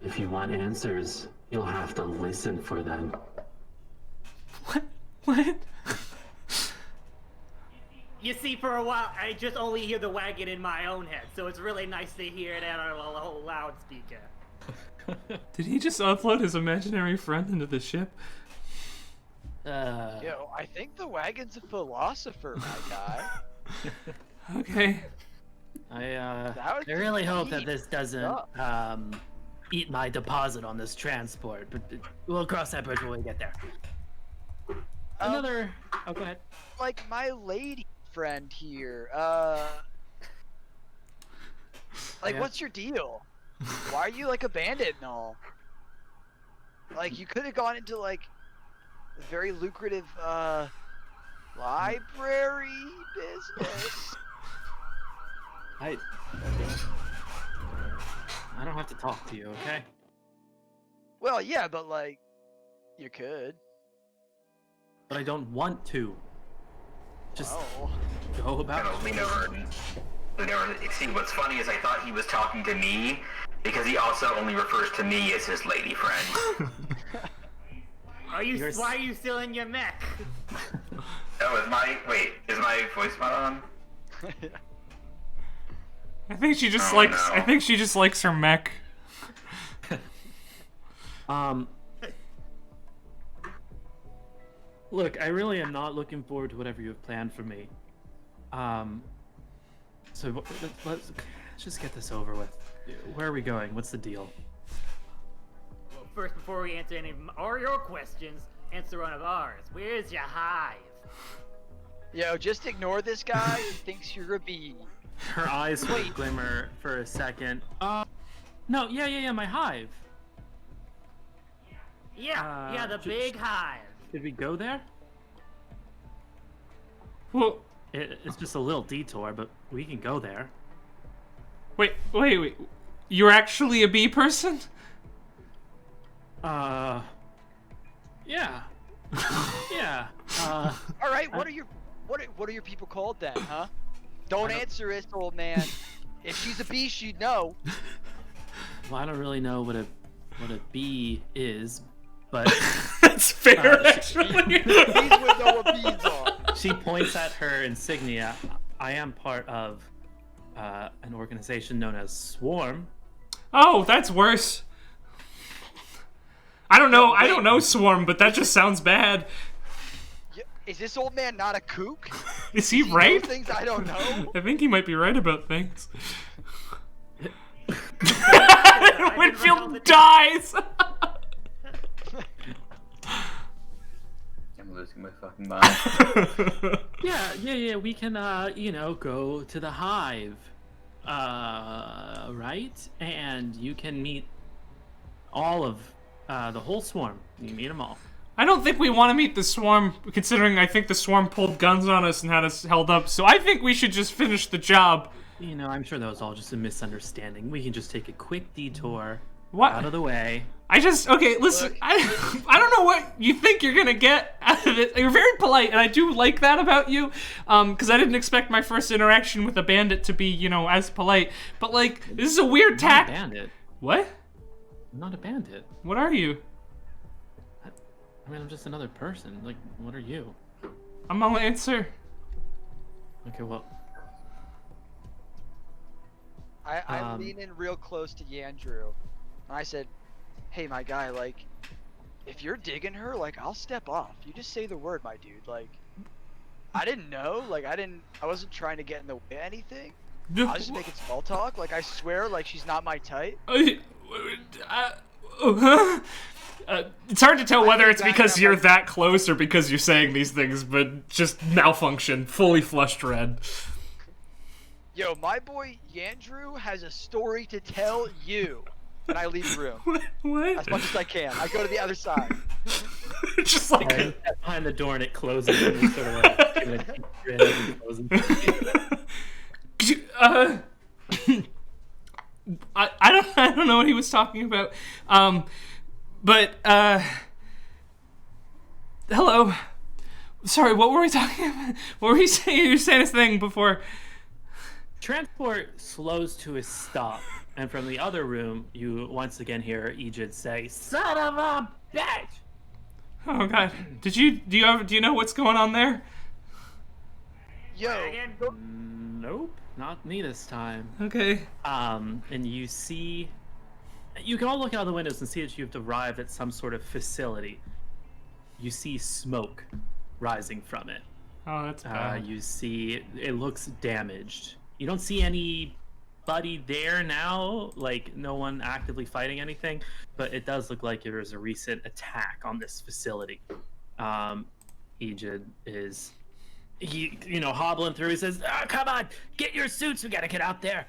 If you want answers, you'll have to listen for them. What? You see, for a while, I just only hear the wagon in my own head, so it's really nice to hear it on a whole loudspeaker. Did he just upload his imaginary friend into the ship? Yo, I think the wagon's a philosopher, my guy. Okay. I That was really hope that deep this doesn't eat my deposit on this transport, but we'll cross that bridge when we get there. Another. Oh, go ahead. Like my lady friend here. Like, Yeah. what's your deal? Why are you like a bandit and all? Like, you could have gone into like a very lucrative library business. I don't have to talk to you, okay? Well, yeah, but like, you could. But I don't want to. Just Oh. go about We never. See, what's funny is I thought he was talking to me because he also only refers to me as his lady friend. Why are you still in your mech? Oh, is my voice not on? I think she just Oh, likes. no. I think she just likes her mech. Look, I really am not looking forward to whatever you have planned for me. So let's just get this over with. Where are we going? What's the deal? Well, first, before we answer any of your questions, answer one of ours. Where's your hive? Yo, just ignore this guy. He thinks you're a bee. Her eyes sort of glimmer for a second. No, yeah, my hive. Yeah, the big hive. Did we go there? Well, It's just a little detour, but we can go there. wait. You're actually a bee person? Yeah. Yeah. All right, what are your people called then, huh? Don't answer it, old man. If she's a bee, she'd know. Well, I don't really know what a bee is, but That's fair, actually. Bees would know what bees are. she points at her insignia. I am part of an organization known as Swarm. Oh, that's worse. I don't know Swarm, but that just sounds bad. Is this old man not a kook? Is he Does know right? things I don't know. I think he might be right about things. Winfield Winfield dies! I'm losing my fucking mind. Yeah. We can, go to the hive, right? And you can meet all of the whole swarm. You meet them all. I don't think we want to meet the Swarm, considering I think the Swarm pulled guns on us and had us held up, so I think we should just finish the job. I'm sure that was all just a misunderstanding. We can just take a quick detour What? out of the way. Okay, listen, Look. I don't know what you think you're gonna get out of it. You're very polite, and I do like that about you, because I didn't expect my first interaction with a bandit to be, as polite. But, this is a weird I'm not a tack. bandit. What? I'm not a bandit. What are you? I'm just another person. What are you? I'm a Lancer. Okay, well, I lean in real close to Yandrew. And I said, hey, my guy, if you're digging her, I'll step off. You just say the word, my dude. I didn't know. I wasn't trying to get in the way of anything. I was just making small talk. I swear, she's not my type. It's hard to tell whether think it's that because I'm you're like- that close or because you're saying these things, but just malfunction, fully flushed red. Yo, my boy Yandrew has a story to tell you. And I leave the room What? as much as I can. I go to the other side. Just like You step behind the door and it closes and you sort of like give it a grin as it closes. I don't know what he was talking about. But hello. Sorry, what were we talking about? What were you saying? You were saying this thing before. Transport slows to a stop, and from the other room, you once again hear Ejid say, "Son of a bitch!" Oh God, do you know what's going on there? Yo, Nope, not me this time. Okay. And you see, you can all look out the windows and see that you've arrived at some sort of facility. You see smoke rising from it. Oh, that's bad. You see it looks damaged. You don't see anybody there now, like no one actively fighting anything, but it does look like there was a recent attack on this facility. Ejid is, hobbling through. He says, "Come on, get your suits. We gotta get out there."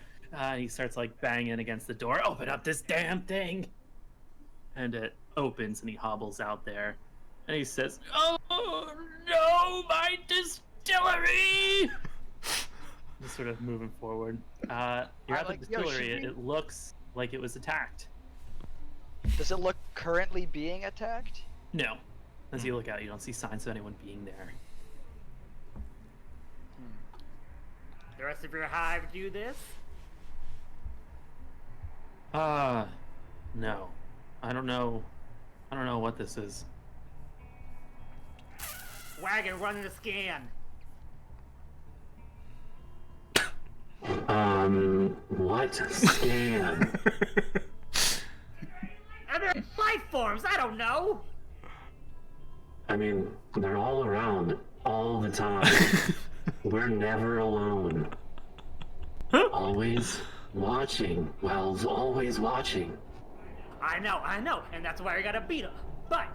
He starts like banging against the door. "Open up this damn thing!" And it opens, and he hobbles out there, and he says, "Oh no, my distillery!" Just sort of moving forward. You're at the distillery. It looks like it was attacked. Does it look currently being attacked? No. As you look out, you don't see signs of anyone being there. The rest of your hive do this? No. I don't know what this is. Wagon, run the scan. What scan? Are there life forms? I don't know. I mean, they're all around all the time. We're never alone. Always watching. Wells always watching. I know, and that's why I gotta beat him. But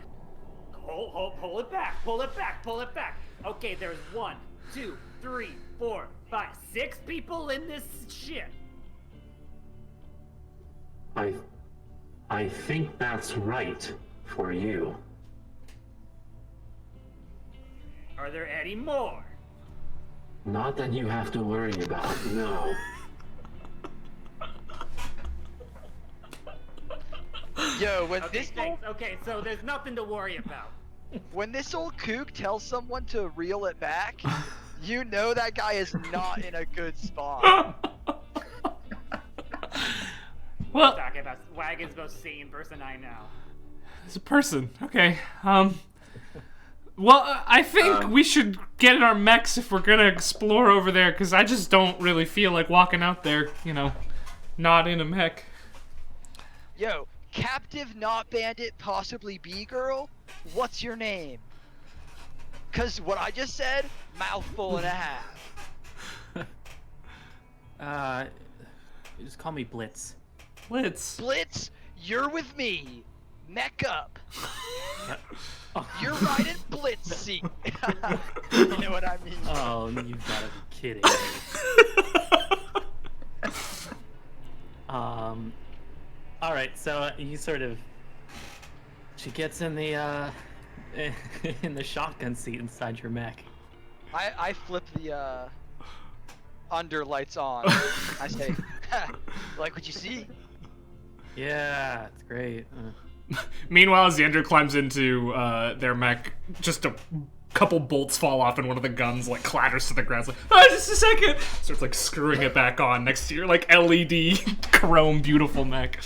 pull it back. Okay, there's 1, 2, 3, 4, 5, 6 people in this shit. I think that's right for you. Are there any more? Not that you have to worry about, no. Yo, when Okay, this thanks. Okay, so there's nothing to worry about. when this old kook tells someone to reel it back, you know that guy is not in a good spot. Well, Talking about Wagon's most sane person I know. it's a person. Okay. Well, I think we should get in our mechs if we're gonna explore over there, because I just don't really feel like walking out there, not in a mech. Yo, captive, not bandit, possibly B-girl, what's your name? Cause what I just said, mouthful and a half. You just call me Blitz. Blitz, you're with me. Mech up. You're riding Blitz seat. You know what I mean? Oh, you gotta be kidding. All right, so she gets in the in the shotgun seat inside your mech. I flip the under lights on. I say, like what you see? Yeah, it's great. Meanwhile, as Xander climbs into their mech, just a couple bolts fall off and one of the guns clatters to the ground. It's like, just a second! Starts screwing it back on next to your LED chrome beautiful mech.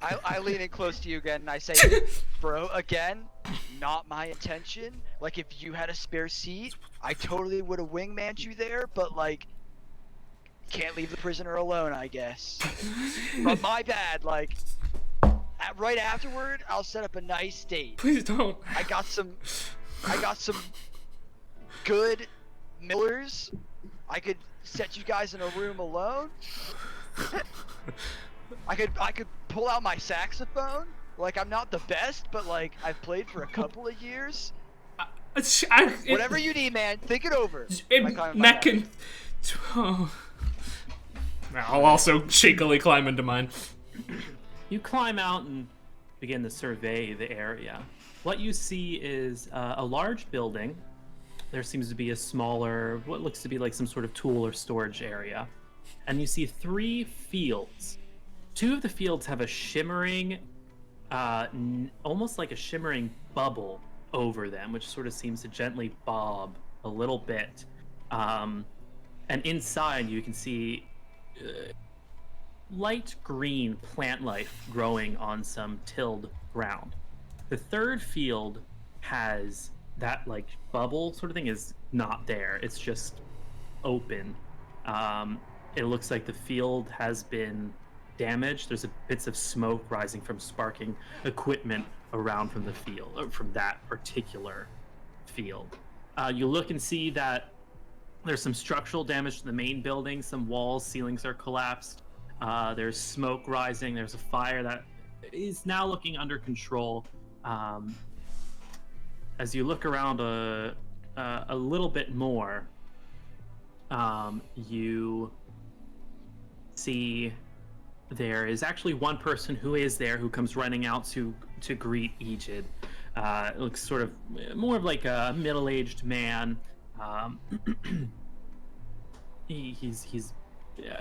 I lean in close to you again and I say, bro, again, not my intention. If you had a spare seat, I totally would have wingmanned you there, but can't leave the prisoner alone, I guess. But my bad, right afterward, I'll set up a nice date. Please don't. I got some good Millers. I could set you guys in a room alone. I could pull out my saxophone. I'm not the best, but I've played for a couple of years. Whatever you need, man. Think it over. Mech and... I'll also shakily climb into mine. You climb out and begin to survey the area. what you see is a large building. There seems to be a smaller, what looks to be like some sort of tool or storage area. And you see 3 fields. 2 of the fields have a shimmering, almost like a shimmering bubble over them, which sort of seems to gently bob a little bit. And inside you can see light green plant life growing on some tilled ground. The 3rd field has that like bubble sort of thing is not there. It's just open. It looks like the field has been damaged. There's bits of smoke rising from sparking equipment around from the field, or from that particular field. You look and see that there's some structural damage to the main building. Some walls, ceilings are collapsed. There's smoke rising. There's a fire that is now looking under control. As you look around a little bit more, you see there is actually one person who is there who comes running out to greet Aegid. It looks sort of more of like a middle-aged man. He's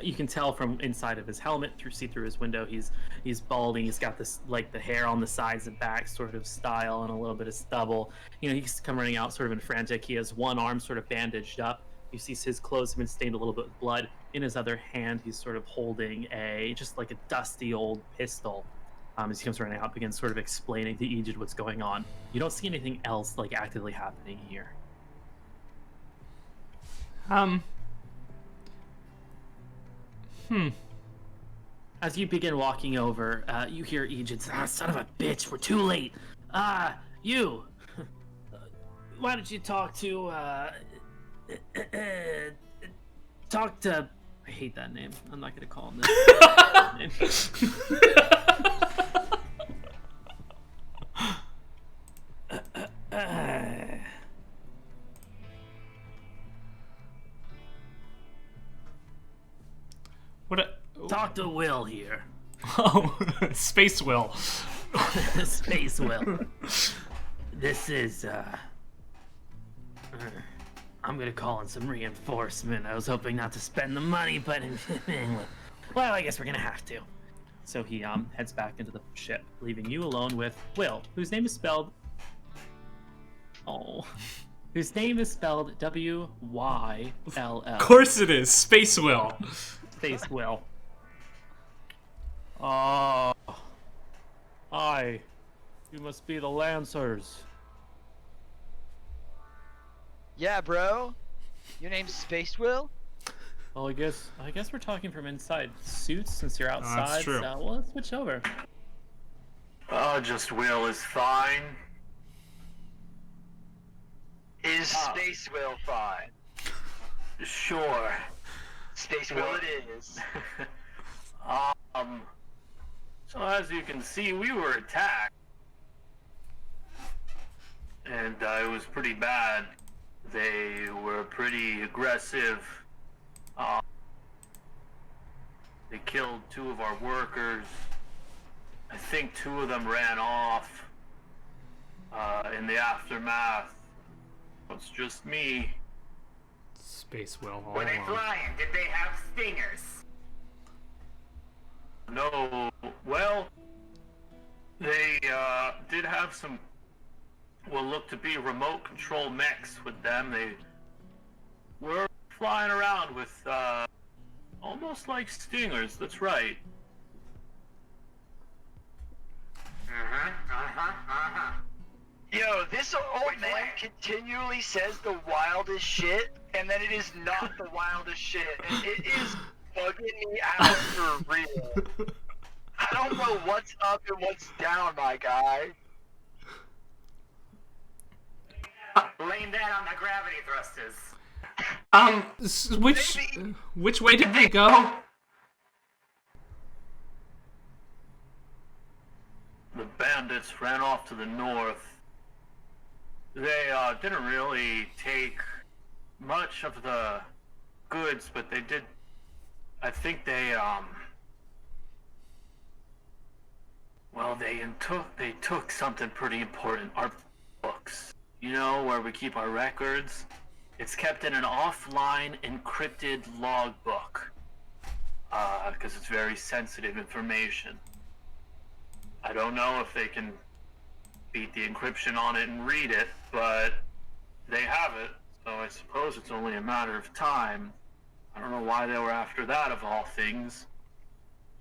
you can tell from inside of his helmet see through his window. He's balding. He's got this like the hair on the sides and back sort of style and a little bit of stubble. He's come running out sort of in frantic. He has one arm sort of bandaged up. You see his clothes have been stained a little bit with blood. In his other hand, he's sort of holding just like a dusty old pistol. As he comes running out, begins sort of explaining to Aegid what's going on. You don't see anything else like actively happening here. As you begin walking over, you hear Aegid's, son of a bitch, we're too late. You! Why don't you talk to, I hate that name. I'm not gonna call him this. Talk to Will here. Oh, Space Will. Space Will. This is, I'm gonna call in some reinforcement. I was hoping not to spend the money, but well, I guess we're gonna have to. So he heads back into the ship, leaving you alone with Will, whose name is spelled W-Y-L-L. Of course it is, Space Will. Space Will. Aye. You must be the Lancers. Yeah, bro. Your name's Space Will? Well, I guess we're talking from inside suits since you're outside. That's true. So let's switch over. Just Will is fine. Is Space Will fine? Sure. Space Will it is. So as you can see, we were attacked. And it was pretty bad. They were pretty aggressive. They killed 2 of our workers. I think 2 of them ran off. In the aftermath, it's just me. Space Will. Were they flying? Did they have stingers? No, well, they did have some what looked to be remote control mechs with them. They were flying around with almost like stingers. That's right. Yo, this old man continually says the wildest shit, and then it is not the wildest shit, and it is bugging me out for real. I don't know what's up and what's down, my guy. Blame that on the gravity thrusters. Which way did they go? The bandits ran off to the north. They didn't really take much of the goods, but they did. I think they Well, they took something pretty important. Our books. You know, where we keep our records. It's kept in an offline encrypted logbook. Because it's very sensitive information. I don't know if they can beat the encryption on it and read it, but they have it, so I suppose it's only a matter of time. I don't know why they were after that, of all things.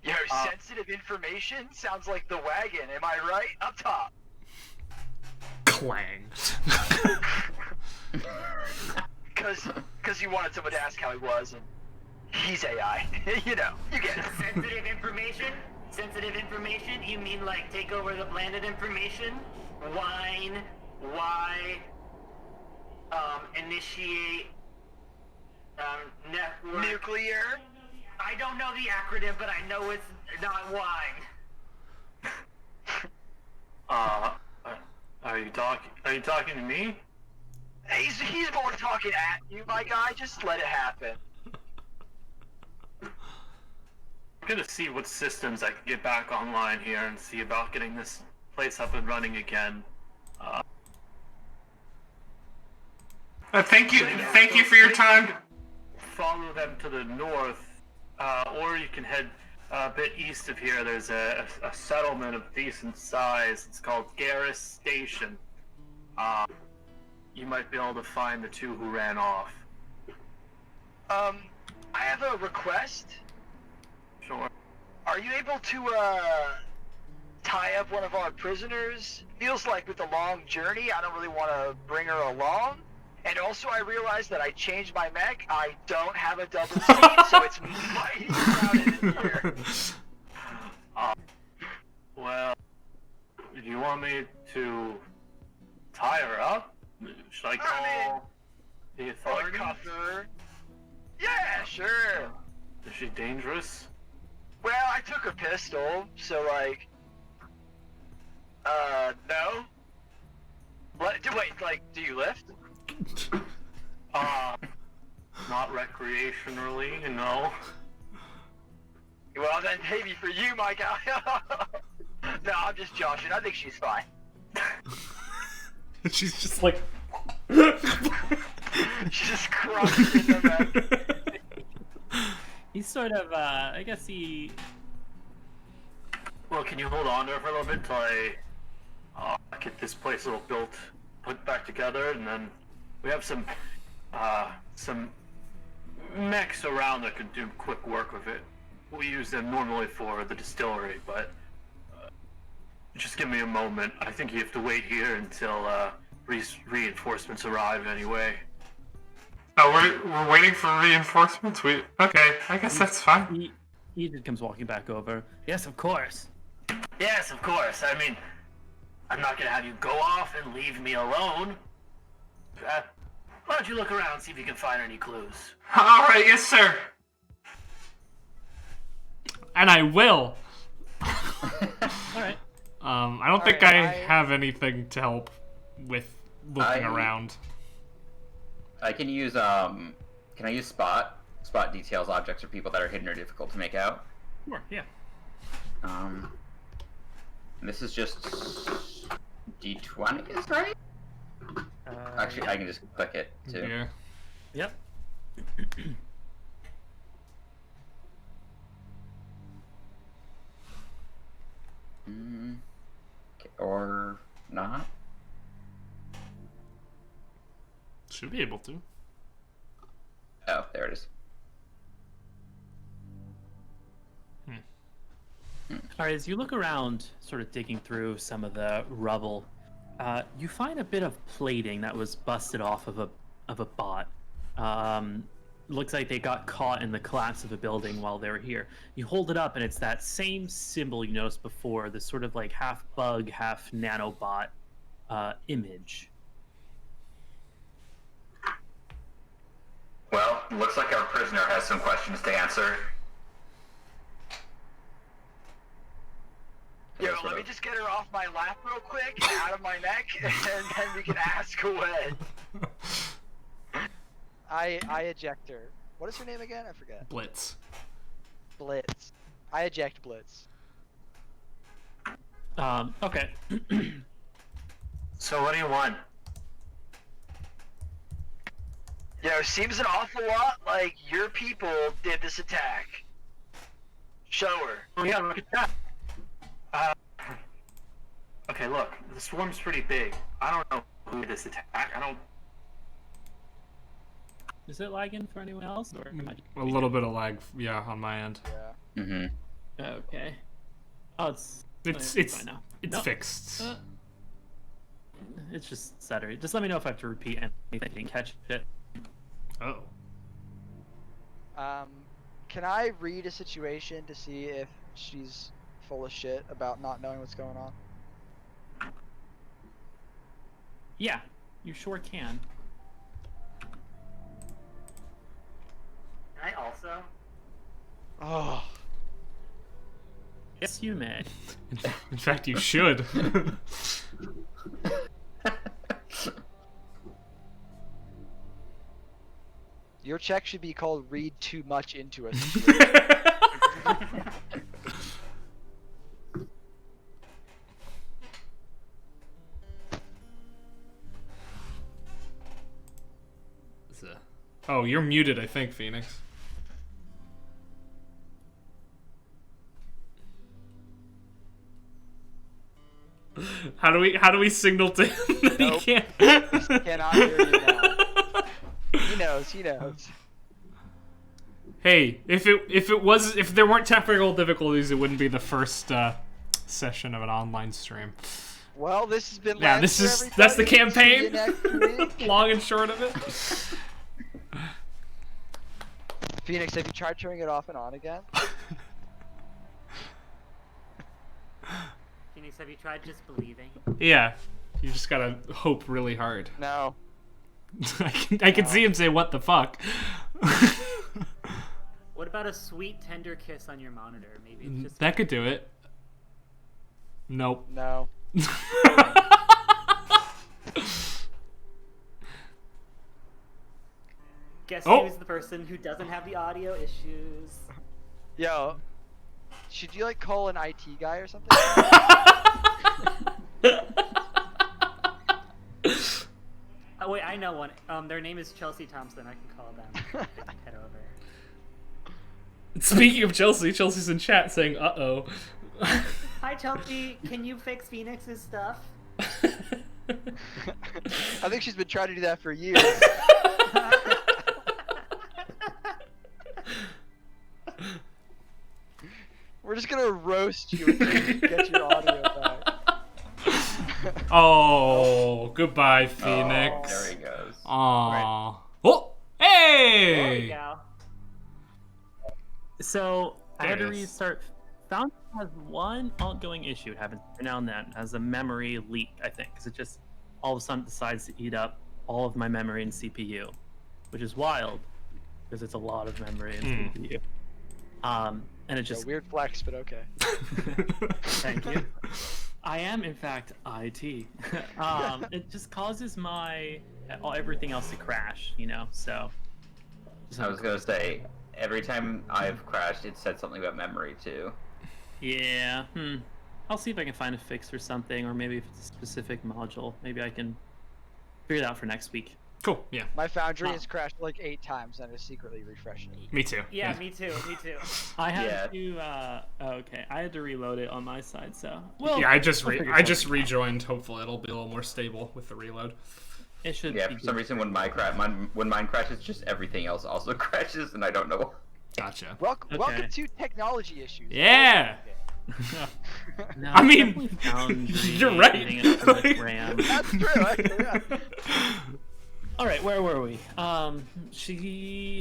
Yo, sensitive information sounds like the wagon, am I right? Up top. Clang. Because you wanted someone to ask how he was, and he's AI. You know, you get it. Sensitive information? Sensitive information? You mean like take over the planet information? Wine? Why? Initiate? Network? Nuclear? I don't know the acronym, but I know it's not wine. Are you talking to me? He's more talking at you, my guy. Just let it happen. I'm gonna see what systems I can get back online here and see about getting this place up and running again. Thank you for your time. Follow them to the north, or you can head a bit east of here. There's a settlement of decent size. It's called Garris Station. You might be able to find the two who ran off. I have a request. Sure. Are you able to, tie up one of our prisoners? Feels like with the long journey, I don't really want to bring her along. And also, I realized that I changed my mech. I don't have a double seat, so it's mighty crowded in here. Well, do you want me to tie her up? Should I call the Or authorities? cuff her. Yeah, sure. Is she dangerous? Well, I took a pistol, so like, no. What? Wait, like, do you lift? Not recreationally, no. Well, then maybe for you, my guy. No, I'm just joshing. I think she's fine. She's just like. She's just crushing in the back. He's sort of, I guess he... Well, can you hold on to her for a little bit till I get this place all built, put back together, and then we have some mechs around that could do quick work with it. We use them normally for the distillery, but just give me a moment. I think you have to wait here until reinforcements arrive anyway. Oh, we're waiting for reinforcements? Okay, I guess that's fine. Edith comes walking back over. Yes, of course. Yes, of course. I mean, I'm not gonna have you go off and leave me alone. Why don't you look around, see if you can find any clues? Alright, yes, sir. And I will. Alright. I don't think I have anything to help with looking around. I can use, can I use spot? Spot details objects or people that are hidden or difficult to make out. Sure, yeah. This is just D20, right? Actually, I can just click it, too. Yeah. Yep. Or not? Should be able to. Oh, there it is. Alright, as you look around, sort of digging through some of the rubble, you find a bit of plating that was busted off of a bot. Looks like they got caught in the collapse of a building while they were here. You hold it up, and it's that same symbol you noticed before, this sort of like half bug, half nanobot image. Well, looks like our prisoner has some questions to answer. Yo, let me just get her off my lap real quick and out of my neck, and then we can ask away. I eject her. What is her name again? I forget. Blitz. Blitz. I eject Blitz. Okay. So what do you want? Seems an awful lot like your people did this attack. Show her. Oh yeah, look at that. Okay, look, the swarm's pretty big. I don't know who did this attack. I don't. Is it lagging for anyone else, or am I... A little bit of lag, yeah, on my end. Yeah. Mm-hmm. Okay. Oh, it's fine now. It's fixed. It's just stuttering. Just let me know if I have to repeat anything. I didn't catch it. Oh. Can I read a situation to see if she's full of shit about not knowing what's going on? Yeah, you sure can. Can I also? Oh. Yes, you may. In fact, you should. Your check should be called "read too much into us." Oh, you're muted, I think, Phoenix. How do we signal to him that Nope. he can't? He cannot hear you now. He knows. Hey, if there weren't technical difficulties, it wouldn't be the first session of an online stream. Well, this has been Yeah, Lancer, that's the everybody. See you campaign. next week. Long and short of it. Phoenix, have you tried turning it off and on again? Phoenix, have you tried just believing? Yeah, you just gotta hope really hard. No. I can see him say, "What the fuck." What about a sweet, tender kiss on your monitor? Maybe it's just... That could do it. Nope. No. Guess Oh. who's the person who doesn't have the audio issues? Yo, should you like call an IT guy or something? Oh wait, I know one. Their name is Chelsea Thompson. I can call them. They can head over. Speaking of Chelsea, Chelsea's in chat saying, "Uh-oh." Hi Chelsea, can you fix Phoenix's stuff? I think she's been trying to do that for years. We're just gonna roast you until you get your audio back. Oh, goodbye, Phoenix. There he goes. Aww. Oh, There we hey! go. So I There had to it is. restart. Found has one ongoing issue. It happens every now and then. It has a memory leak, I think, because it just all of a sudden decides to eat up all of my memory and CPU, which is wild because it's a lot of memory and CPU. And it Just just a weird flex, but okay. thank you. I am in fact IT. It just causes everything else to crash, you know. So I was gonna say, every time I've crashed, it said something about memory too. yeah. I'll see if I can find a fix or something, or maybe if it's a specific module, maybe I can figure it out for next week. Cool, yeah. My Foundry has crashed like 8 times and is secretly refreshing it. Me too. Yeah, me too. Me too. I had Yeah. to. Okay, I had to reload it on my side, so. Well, Yeah, I just we'll figure I just something out. rejoined. Hopefully, it'll be a little more stable with the reload. It should. Yeah, be for some good. reason when mine crashes, just everything else also crashes, and I don't know. Gotcha. Welcome Okay. to technology issues. Yeah. No, I mean, definitely Foundry, you're right. getting it to the RAM. That's true. Actually, yeah. All right, where were we?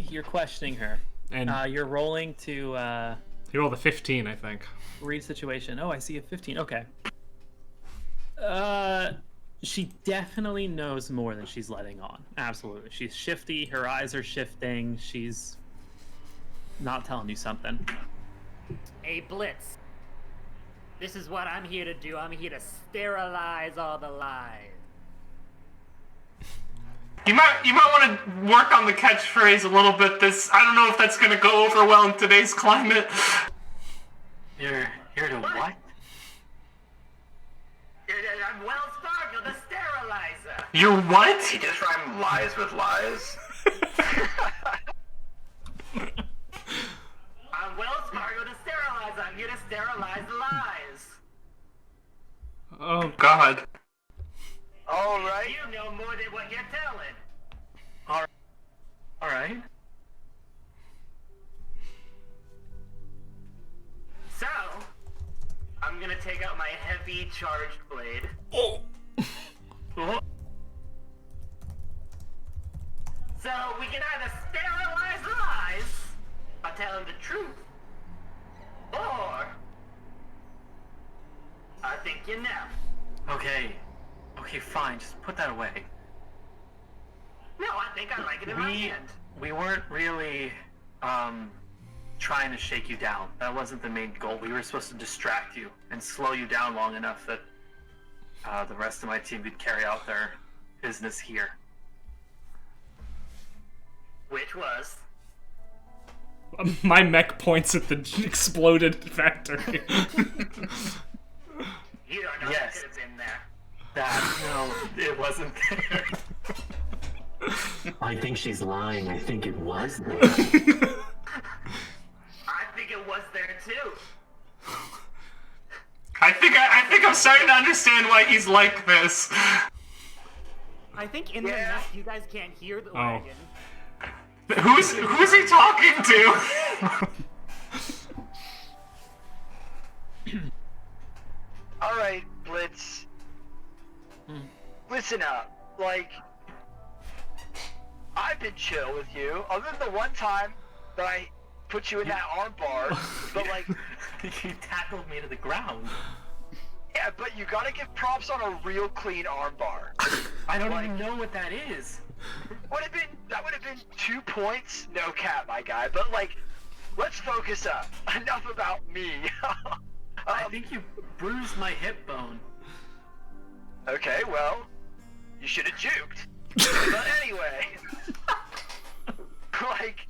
You're questioning her. And You're rolling to he rolled a 15, I think. read situation. Oh, I see a 15. Okay. She definitely knows more than she's letting on. Absolutely. She's shifty. Her eyes are shifting. She's not telling you something. Hey, Blitz. This is what I'm here to do. I'm here to sterilize all the lies. You might want to work on the catchphrase a little bit. I don't know if that's gonna go over well in today's climate. You're here to what? You're what? He just rhymed lies with lies. I'm Wells Fargo to sterilize. I'm here to sterilize the lies. Oh God. All right. You know more than what you're telling. All right. So, I'm gonna take out my heavy charged blade. Oh. So we can either sterilize lies by telling the truth, or I think you know. Okay, fine. Just put that away. No, I think I like it in my hand. We weren't really trying to shake you down. That wasn't the main goal. We were supposed to distract you and slow you down long enough that the rest of my team could carry out their business here. Which was? My mech points at the exploded factory. You don't know Yes. what could have been there. No, it wasn't there. I think she's lying. I think it was there. I think it was there too. I think I'm starting to understand why he's like this. I think in the Yeah. nest you guys can't hear the wagon. Who's he talking to? All right, Blitz. Listen up. Like, I've been chill with you, other than the one time that I put you in that arm bar. But like, You tackled me to the ground. yeah, but you gotta give props on a real clean arm bar. I don't Like- even know what that is. That would have been 2 points, no cap, my guy. But like, let's focus up. Enough about me. I think you bruised my hip bone. Okay, well, you should have juked. But anyway, like,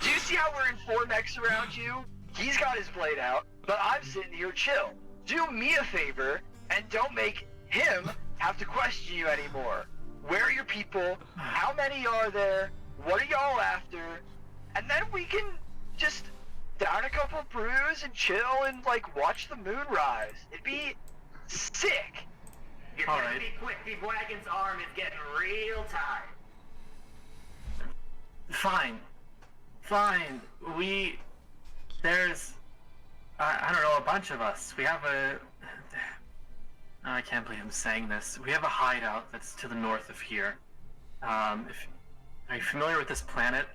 do you see how we're in 4 mechs around you? He's got his blade out, but I'm sitting here chill. Do me a favor and don't make him have to question you anymore. Where are your people? How many are there? What are y'all after? And then we can just down a couple brews and chill and like watch the moon rise. It'd be sick. You All better right. be quick. The wagon's arm is getting real tired. Fine. There's, I don't know, a bunch of us. We have I can't believe I'm saying this. We have a hideout that's to the north of here. Are you familiar with this planet?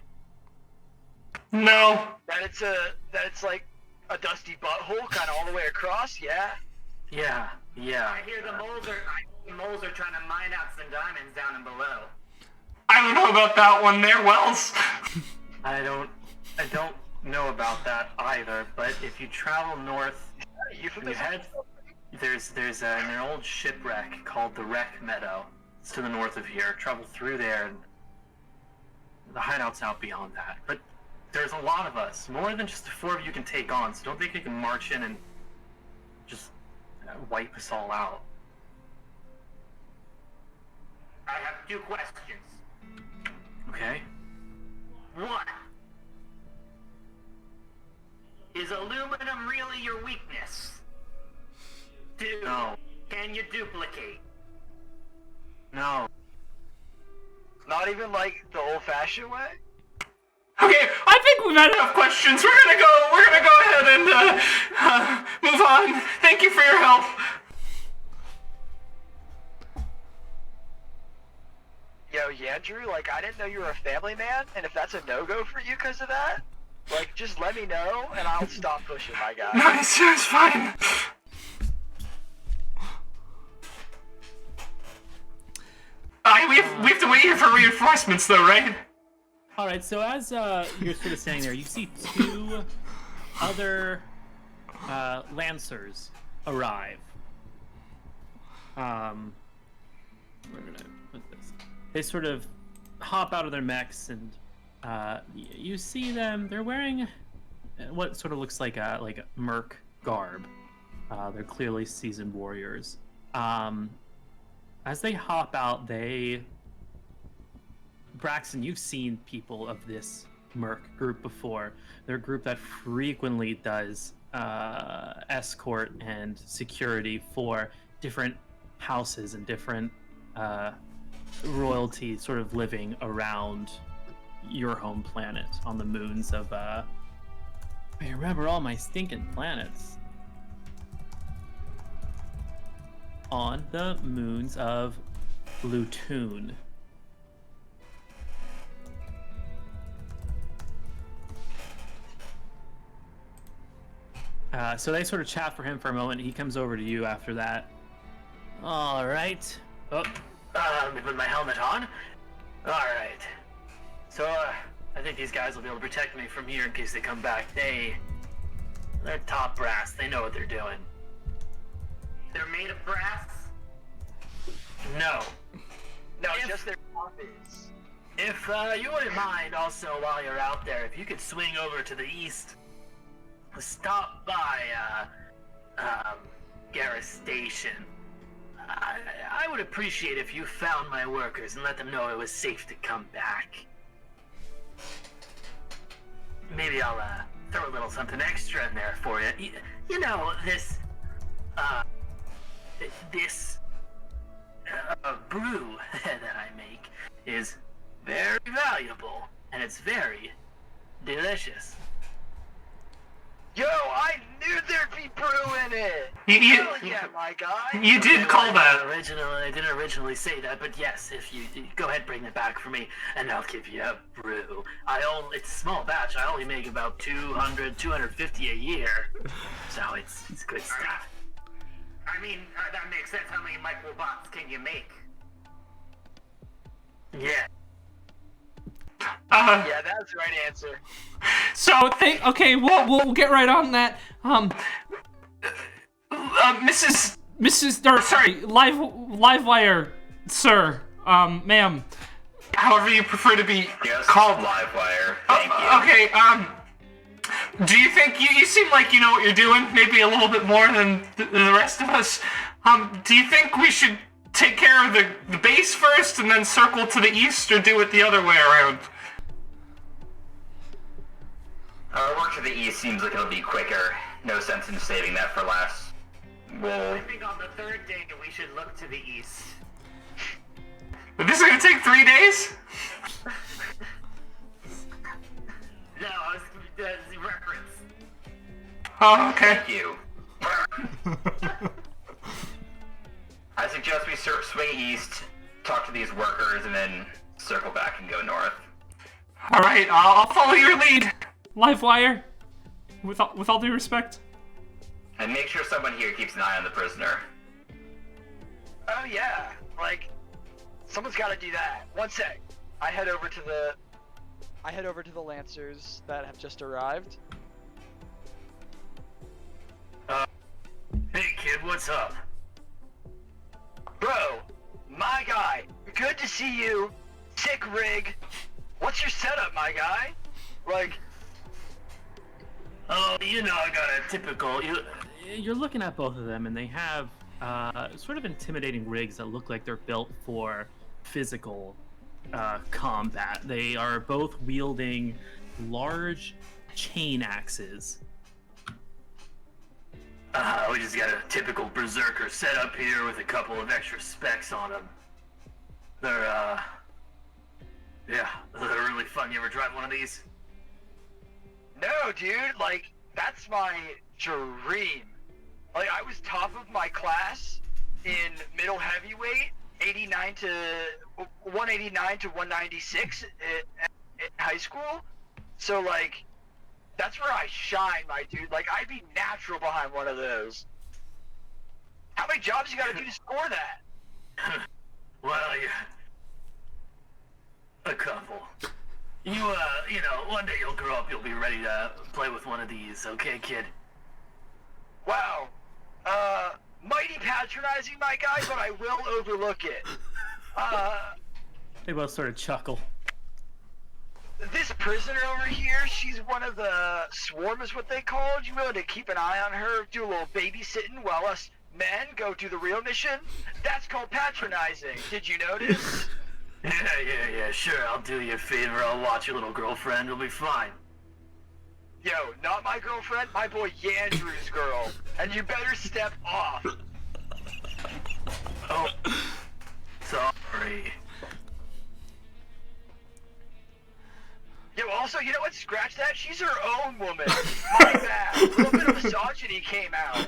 No. That it's like a dusty butthole kind of all the way across, yeah? Yeah. I hear the moles are trying to mine out some diamonds down and below. I don't know about that one there, Wells. I don't know about that either, but if you travel north, You and you head, there's an old shipwreck called the Wreck Meadow. It's to the north of here. Travel through there, and the hideout's out beyond that. But there's a lot of us, more than just the 4 of you can take on, so don't think you can march in and just wipe us all out. I have 2 questions. Okay? 1. Is aluminum really your weakness? 2. No. Can you duplicate? No. Not even like the old-fashioned way? Okay, I think we've had enough questions. We're gonna go ahead and move on. Thank you for your help. Yo, Yandrew, like, I didn't know you were a family man, and if that's a no-go for you because of that, like, just let me know, and I'll stop pushing, my guy. No, it's fine. We have to wait here for reinforcements, though, right? All right. So as you're sort of standing there, you see 2 other Lancers arrive. Where did I put this? They sort of hop out of their mechs, and you see them. They're wearing what sort of looks like a merc garb. They're clearly seasoned warriors. As they hop out, Braxton, you've seen people of this merc group before. They're a group that frequently does escort and security for different houses and different royalty sort of living around your home planet on the moons of I remember all my stinking planets. On the moons of Lutoon. So they sort of chat for him for a moment. He comes over to you after that. All right. Oh, Let me put my helmet on. Alright. So, I think these guys will be able to protect me from here in case they come back. They're top brass. They know what they're doing. They're made of brass? No. No, just their copies. If you wouldn't mind, also, while you're out there, if you could swing over to the east, stop by, Garrus Station. I would appreciate if you found my workers and let them know it was safe to come back. Maybe I'll, throw a little something extra in there for you. You know, this brew that I make is very valuable, and it's very delicious. Yo, I knew there'd be brew in it! Hell yeah, my guy! You did call that. I didn't originally say that, but yes, if you go ahead, bring it back for me, and I'll give you a brew. It's a small batch. I only make about 200, 250 a year, so it's good stuff. I mean, that makes sense. How many microbots can you make? Yeah. Yeah, that's the right answer. So, okay, we'll get right on that. Livewire, sir, ma'am. However you prefer to be Just called. Livewire. Thank you. Okay, do you think you seem like you know what you're doing? Maybe a little bit more than the rest of us. Do you think we should take care of the base first and then circle to the east, or do it the other way around? Our work to the east seems like it'll be quicker. No sense in saving that for last. I think on the third day we should look to the east. But this is gonna take 3 days? No, I was the reference. Oh, okay. Thank you. I suggest we swing east, talk to these workers, and then circle back and go north. Alright, I'll follow your lead. Livewire, with all due respect. And make sure someone here keeps an eye on the prisoner. Oh yeah, like, someone's gotta do that. One sec. I head over to the Lancers that have just arrived. Hey kid, what's up? Bro, my guy, good to see you. Sick rig. What's your setup, my guy? Like, Oh, you know, I got a typical. You're looking at both of them, and they have sort of intimidating rigs that look like they're built for physical combat. They are both wielding large chain axes. We just got a typical berserker set up here with a couple of extra specs on them. They're really fun. You ever drive one of these? no, dude, like, that's my dream. Like, I was top of my class in middle heavyweight, 189 to 196 at high school. So, like, that's where I shine, my dude. Like, I'd be natural behind one of those. How many jobs you gotta do to score that? Well, a couple. You know, one day you'll grow up, you'll be ready to play with one of these, okay, kid? Wow. Mighty patronizing, my guy, but I will overlook it. They both sort of chuckle. This prisoner over here, she's one of the swarm is what they called. You willing to keep an eye on her, do a little babysitting while us men go do the real mission? That's called patronizing. Did you notice? Yeah, sure, I'll do you a favor. I'll watch your little girlfriend. It'll be fine. Yo, not my girlfriend, my boy Yandrew's girl. And you better step off. Oh, sorry. Yo, also, you know what? Scratch that. She's her own woman. My bad. A little bit of misogyny came out.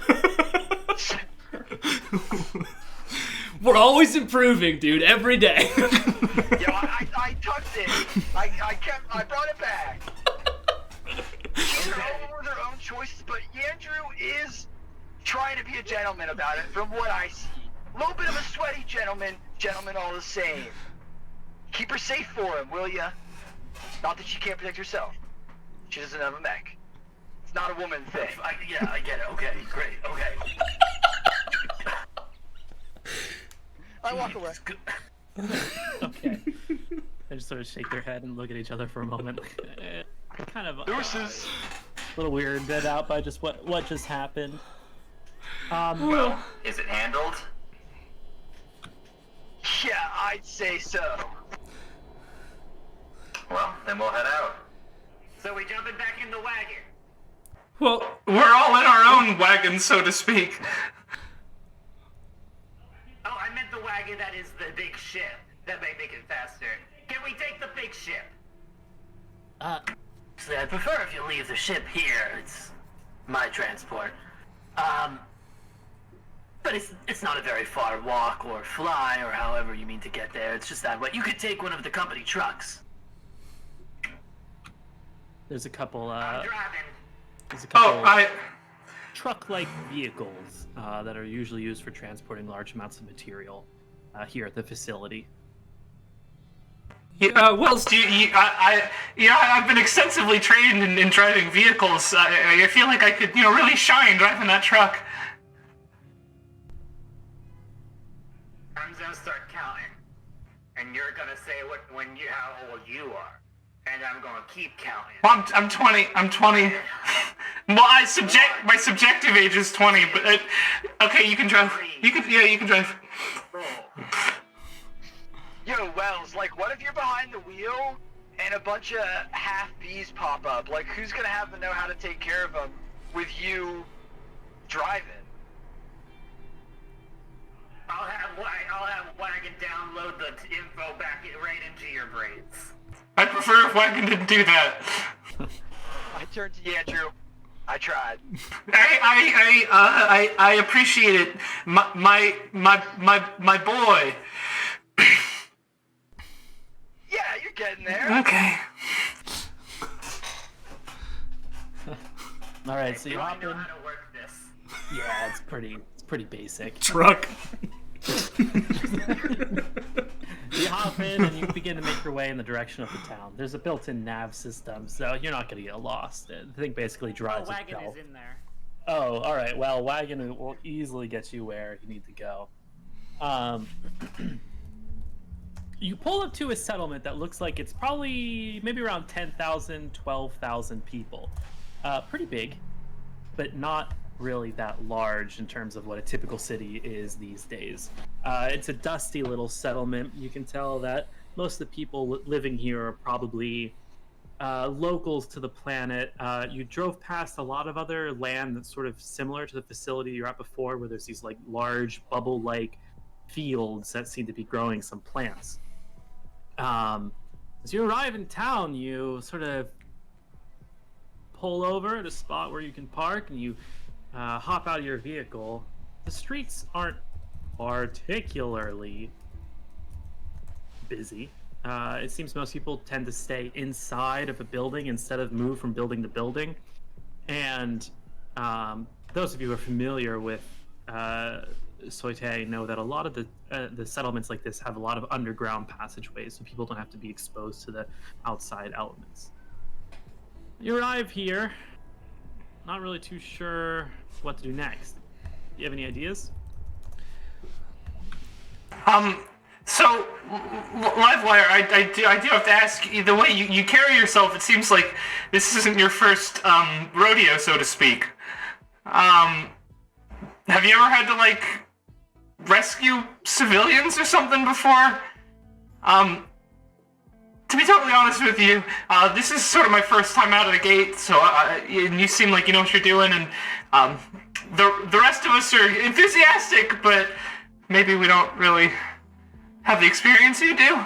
We're always improving, dude, every day. Yo, I tucked it. I brought it back. She's her own woman with her own choices, but Yandrew is trying to be a gentleman about it, from what I see. A little bit of a sweaty gentleman all the same. Keep her safe for him, will ya? Not that she can't protect herself. She doesn't have a mech. It's not a woman thing. Yeah, I get it. Okay, great. Okay. I walk away. Okay. They just sort of shake their head and look at each other for a moment. Kind of Deuces. a little weirded out by just what just happened. Well, is it handled? Yeah, I'd say so. Well, then we'll head out. So we jumping back in the wagon. Well, we're all in our own wagon, so to speak. Oh, I meant the wagon that is the big ship. That may make it faster. Can we take the big ship? So I'd prefer if you leave the ship here. It's my transport. But it's not a very far walk or fly or however you mean to get there. It's just that way. You could take one of the company trucks. There's a couple. I'm driving. There's a couple Oh, truck-like vehicles that are usually used for transporting large amounts of material here at the facility. Yeah, Wells, I've been extensively trained in driving vehicles. I feel like I could, really shine driving that truck. I'm gonna start counting, and you're gonna say how old you are, and I'm gonna keep counting. Well, I'm 20. I'm 20. Well, my subjective age is 20, but okay, you can drive. You can drive. Yo, Wells, like, what if you're behind the wheel and a bunch of half-bees pop up? Like, who's gonna have to know how to take care of them with you driving? I'll have Wagon download the info back right into your brains. I prefer if Wagon didn't do that. I turned to Andrew. I tried. I appreciate it. My boy. Yeah, you're getting there. Okay. All right, so you I hop know in. how to work this. Yeah, it's pretty basic. Truck. You hop in and you begin to make your way in the direction of the town. There's a built-in nav system, so you're not going to get lost. The thing basically drives Wagon itself. is in there. Oh, all right. Well, Wagon will easily get you where you need to go. You pull up to a settlement that looks like it's probably maybe around 10,000, 12,000 people. Pretty big, but not really that large in terms of what a typical city is these days. It's a dusty little settlement. You can tell that most of the people living here are probably locals to the planet. You drove past a lot of other land that's sort of similar to the facility you're at before, where there's these like large bubble-like fields that seem to be growing some plants. As you arrive in town, you sort of pull over at a spot where you can park, and you hop out of your vehicle. The streets aren't particularly busy. It seems most people tend to stay inside of a building instead of move from building to building. And those of you who are familiar with Soiter know that a lot of the settlements like this have a lot of underground passageways, so people don't have to be exposed to the outside elements. You arrive here, not really too sure what to do next. Do you have any ideas? So, Livewire, I do have to ask, the way you carry yourself, it seems like this isn't your first rodeo, so to speak. have you ever had to, like, rescue civilians or something before? To be totally honest with you, this is sort of my first time out of the gate, so and you seem like you know what you're doing, and the rest of us are enthusiastic, but maybe we don't really have the experience you do.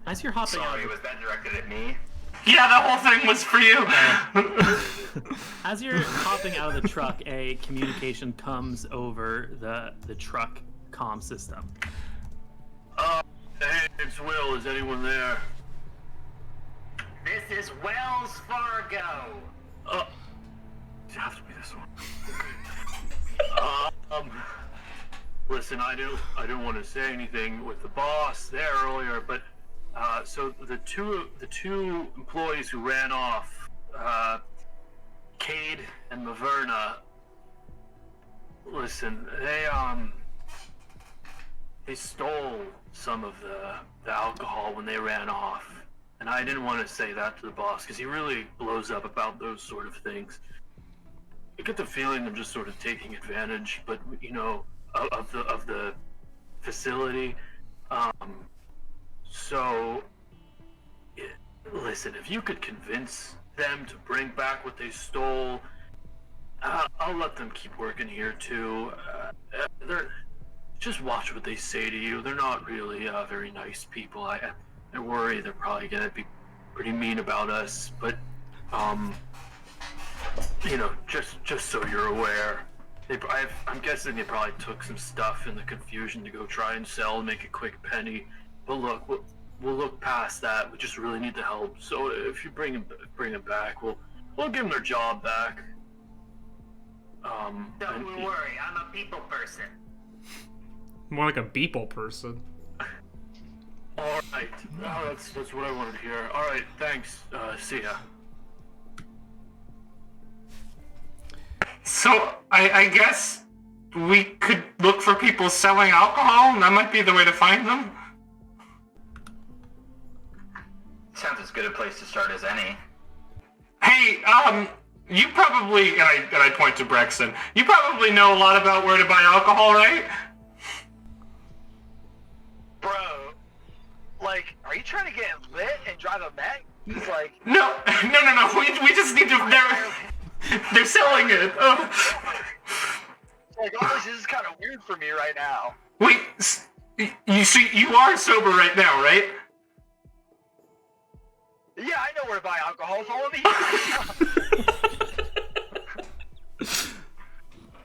As you're hopping out, Sorry, was that directed at me? Yeah, the whole thing was for you. as you're hopping out of the truck, a communication comes over the truck comm system. Hey, it's Will. Is anyone there? This is Wells Fargo. It has to be this one. Listen, I don't want to say anything with the boss there earlier, but so the two employees who ran off, Cade and Maverna. Listen, they stole some of the alcohol when they ran off, and I didn't want to say that to the boss because he really blows up about those sort of things. I get the feeling they're just sort of taking advantage, but you know, of the facility. So, listen, if you could convince them to bring back what they stole, I'll let them keep working here too. Just watch what they say to you. They're not really very nice people. I worry they're probably gonna be pretty mean about us, but you know, just so you're aware, I'm guessing they probably took some stuff in the confusion to go try and sell and make a quick penny. But look, we'll look past that. We just really need the help. So if you bring them back, we'll give them their job back. Don't worry, I'm a people person. More like a beeple person. All right, that's what I wanted to hear. All right, thanks. See ya. So, I guess we could look for people selling alcohol, and that might be the way to find them? Sounds as good a place to start as any. Hey, you probably, and I point to Brexton, you probably know a lot about where to buy alcohol, right? Bro, like, are you trying to get lit and drive a mech? He's like... No, we just need to, they're selling it. Like, honestly, this is kind of weird for me right now. Wait, you are sober right now, right? Yeah, I know where to buy alcohol. Follow me.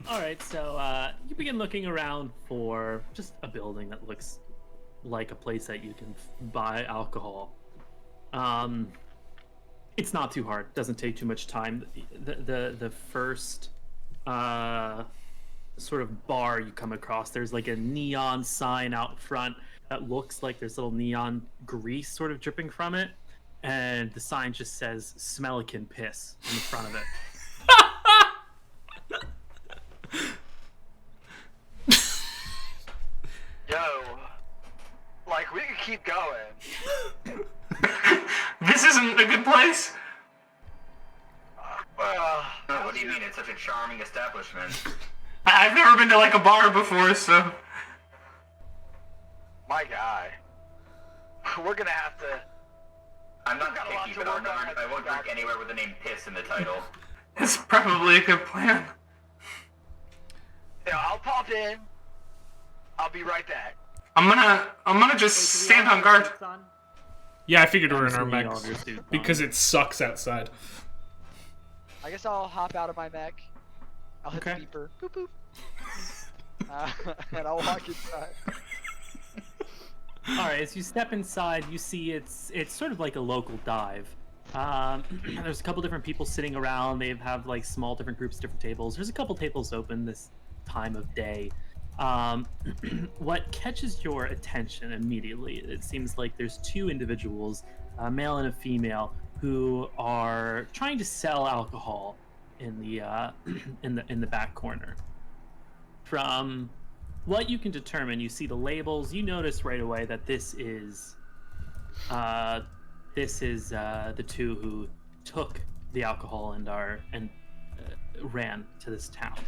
Alright, so you begin looking around for just a building that looks like a place that you can buy alcohol. It's not too hard. Doesn't take too much time. The first sort of bar you come across, there's like a neon sign out front that looks like there's little neon grease sort of dripping from it, and the sign just says "Smellican Piss" in the front of it. Yo, like, we could keep going. This isn't a good place? What do you mean? It's such a charming establishment. I've never been to like a bar before, so... My guy. We're gonna have to... I'm not got a lot picky, to but work on. I won't drink anywhere with the name Piss in the title. It's probably a good plan. Yeah, I'll pop in. I'll be right back. I'm gonna just stand on guard. Yeah, I figured we were in our Absolutely, all mechs. of your suits on. Because it sucks outside. I guess I'll hop out of my mech. I'll hit Okay. the beeper. Boop boop. And I'll walk inside. All right, as you step inside, you see it's sort of like a local dive. There's a couple different people sitting around. They have like small different groups, different tables. There's a couple tables open this time of day. What catches your attention immediately? It seems like there's two individuals, a male and a female, who are trying to sell alcohol in the in the back corner. From what you can determine, you see the labels. You notice right away that this is the two who took the alcohol and ran to this town.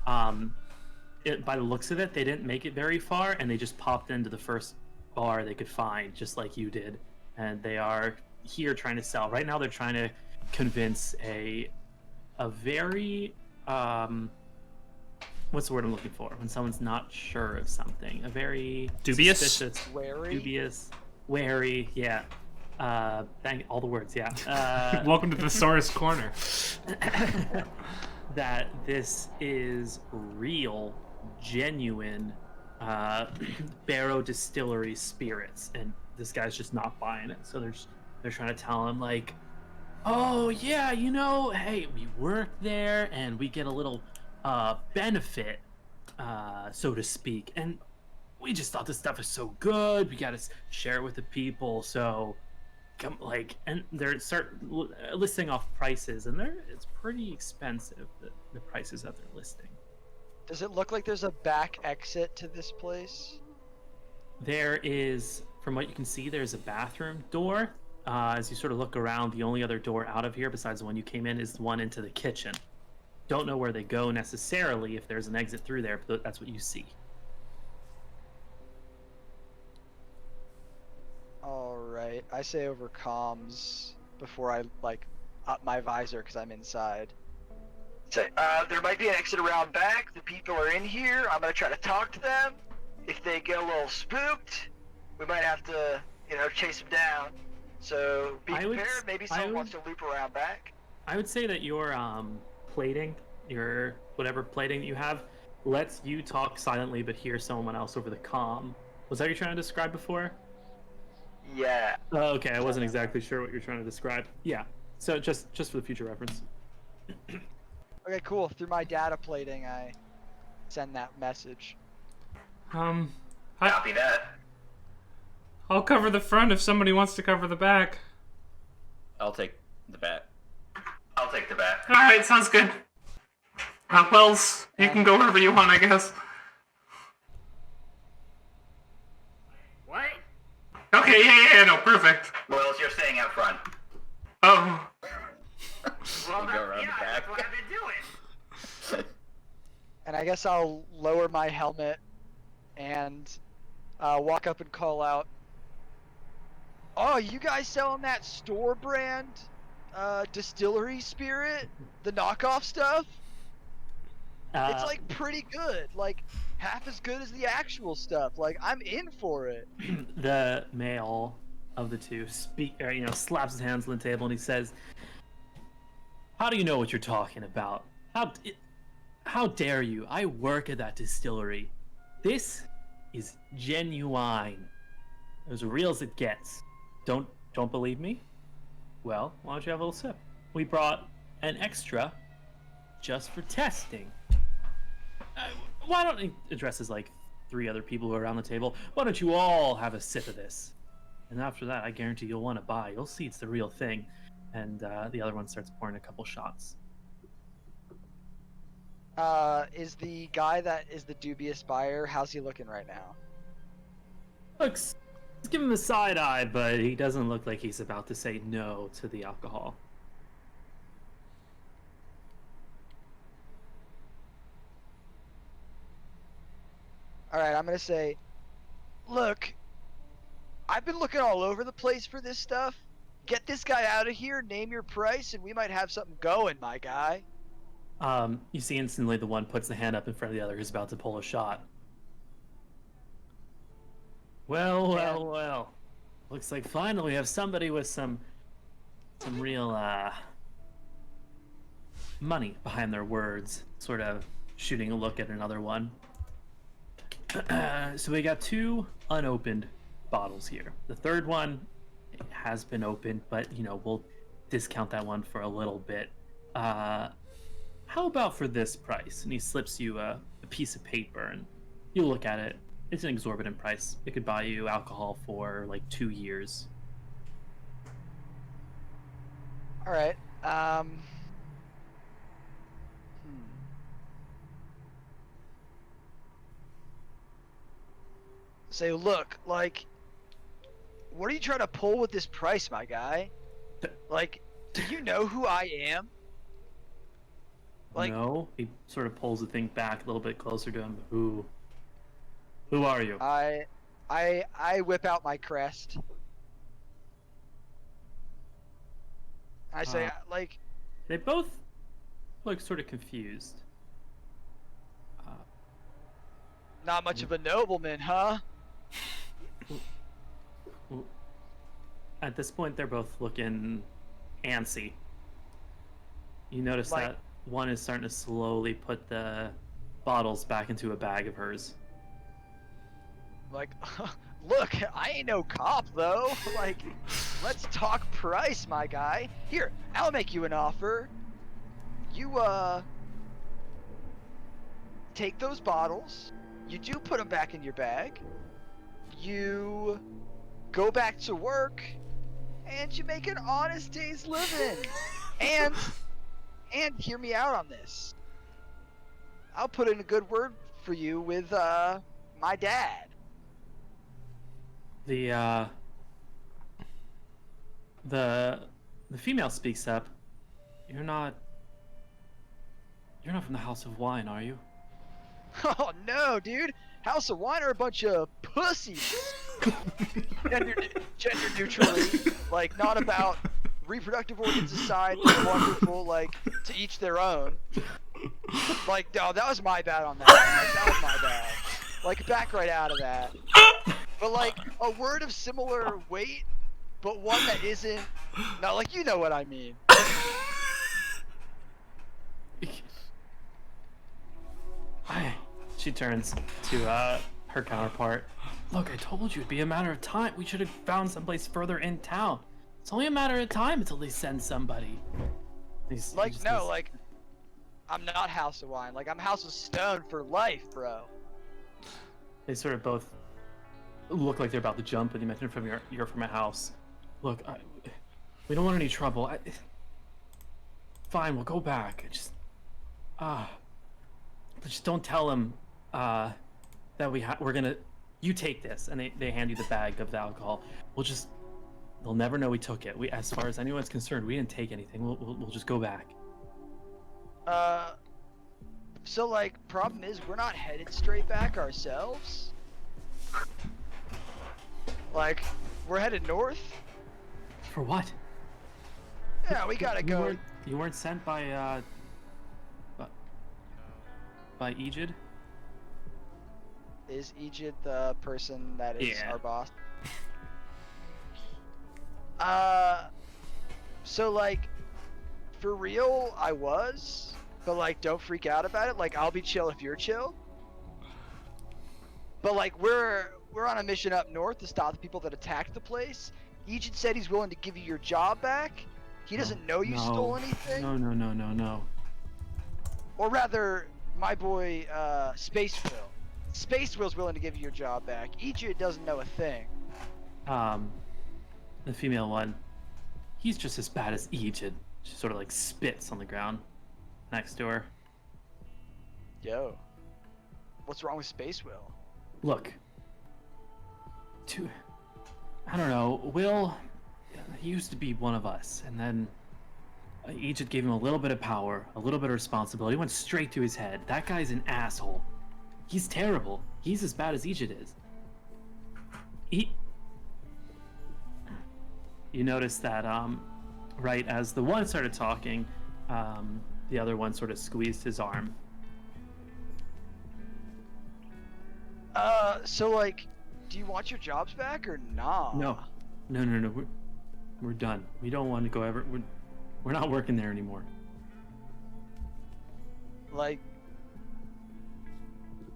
By the looks of it, they didn't make it very far, and they just popped into the first bar they could find, just like you did. And they are here trying to sell. Right now, they're trying to convince a very what's the word I'm looking for when someone's not sure of something? A very dubious, suspicious, Wary? dubious, wary. Yeah. Thank all the words. Yeah. Welcome to the Thesaurus Corner. That this is real, genuine Barrow Distillery spirits, and this guy's just not buying it. So they're trying to tell him like, oh yeah, hey, we work there and we get a little benefit, so to speak, and we just thought this stuff is so good, we gotta share it with the people. So come, and they're listing off prices, and it's pretty expensive, the prices that they're listing. Does it look like there's a back exit to this place? There is, from what you can see, there's a bathroom door. As you sort of look around, the only other door out of here besides the one you came in is the one into the kitchen. Don't know where they go necessarily, if there's an exit through there, but that's what you see. Alright, I say over comms before I, up my visor because I'm inside. Say, there might be an exit around back. The people are in here. I'm gonna try to talk to them. If they get a little spooked, we might have to, chase them down. So be prepared. Maybe someone wants to loop around back. I would say that your plating, your whatever plating you have, lets you talk silently but hear someone else over the comm. Was that what you're trying to describe before? Yeah. Oh, okay, I wasn't exactly sure what you're trying to describe. Yeah. So just for the future reference. Okay, cool. Through my data plating, I send that message. Copy that. I'll cover the front if somebody wants to cover the back. I'll take the back. I'll take the back. All right, sounds good. Wells, you can go wherever you want, I guess. What? Okay, yeah, no, perfect. Wells, you're staying out front. Oh. Well, Go around the back. that's what I've been doing. And I guess I'll lower my helmet and walk up and call out, oh, you guys selling that store brand distillery spirit? The knockoff stuff? It's pretty good. Half as good as the actual stuff. I'm in for it. The male of the two slaps his hands on the table and he says, how do you know what you're talking about? How dare you? I work at that distillery. This is genuine. As real as it gets. Don't believe me? Well, why don't you have a little sip? We brought an extra just for testing. Why don't he addresses 3 other people who are around the table? Why don't you all have a sip of this? And after that, I guarantee you'll want to buy. You'll see it's the real thing. And the other one starts pouring a couple shots. Is the guy that is the dubious buyer, how's he looking right now? Looks, let's give him the side eye, but he doesn't look like he's about to say no to the alcohol. Alright, I'm gonna say, look, I've been looking all over the place for this stuff. Get this guy out of here, name your price, and we might have something going, my guy. You see instantly the one puts the hand up in front of the other who's about to pull a shot. Well. Looks like finally we have somebody with some real, money behind their words. Sort of shooting a look at another one. So we got 2 unopened bottles here. The third one has been opened, but, we'll discount that one for a little bit. How about for this price? And he slips you a piece of paper, and you look at it. It's an exorbitant price. It could buy you alcohol for 2 years. All right. Say, look, what are you trying to pull with this price, my guy? Do you know who I am? Like, No, he sort of pulls the thing back a little bit closer to him. Who are you? I whip out my crest. I say, like, They both look sort of confused. not much of a nobleman, huh? At this point, they're both looking antsy. You notice Like- that one is starting to slowly put the bottles back into a bag of hers. Like, look, I ain't no cop though. Like, let's talk price, my guy. Here, I'll make you an offer. You take those bottles. You do put them back in your bag. You go back to work, and you make an honest day's living. and hear me out on this. I'll put in a good word for you with my dad. The female speaks up. You're not from the House of Wine, are you? Oh no, dude! House of Wine are a bunch of pussies. gender neutrally, like not about reproductive organs aside. Wonderful, like to each their own. Like, no, that was my bad on that. Like, that was my bad. Like, back right out of that. But like a word of similar weight, but one that isn't. No, like you know what I mean. She turns to her counterpart. Look, I told you it'd be a matter of time. We should have found someplace further in town. It's only a matter of time until they send somebody. Like, no, like, I'm not House of Wine. Like, I'm House of Stone for life, bro. They sort of both look like they're about to jump, and you mentioned you're from a house. Look, we don't want any trouble. Fine, we'll go back. Just don't tell him that we're gonna. You take this, and they hand you the bag of the alcohol. They'll never know we took it. As far as anyone's concerned, we didn't take anything. We'll just go back. So like, problem is we're not headed straight back ourselves. Like, we're headed north. For what? Yeah, we gotta go. You weren't sent by Egypt? Is Egypt the person that is our boss? So like, for real, I was, but like, don't freak out about it. Like, I'll be chill if you're chill. But like, we're on a mission up north to stop the people that attacked the place. Egypt said he's willing to give you your job back. He doesn't know you stole anything. No. Or rather, my boy, Space Will. Space Will's willing to give you your job back. Egypt doesn't know a thing. The female one, he's just as bad as Egypt. She sort of like spits on the ground next to her. Yo, what's wrong with Space Will? Look, I don't know, Will, he used to be one of us, and then Egypt gave him a little bit of power, a little bit of responsibility, went straight to his head. That guy's an asshole. He's terrible. He's as bad as Egypt is. You notice that, right as the one started talking, the other one sort of squeezed his arm. So like, do you want your jobs back or not? No. We're done. We don't want to go ever. We're not working there anymore. Like,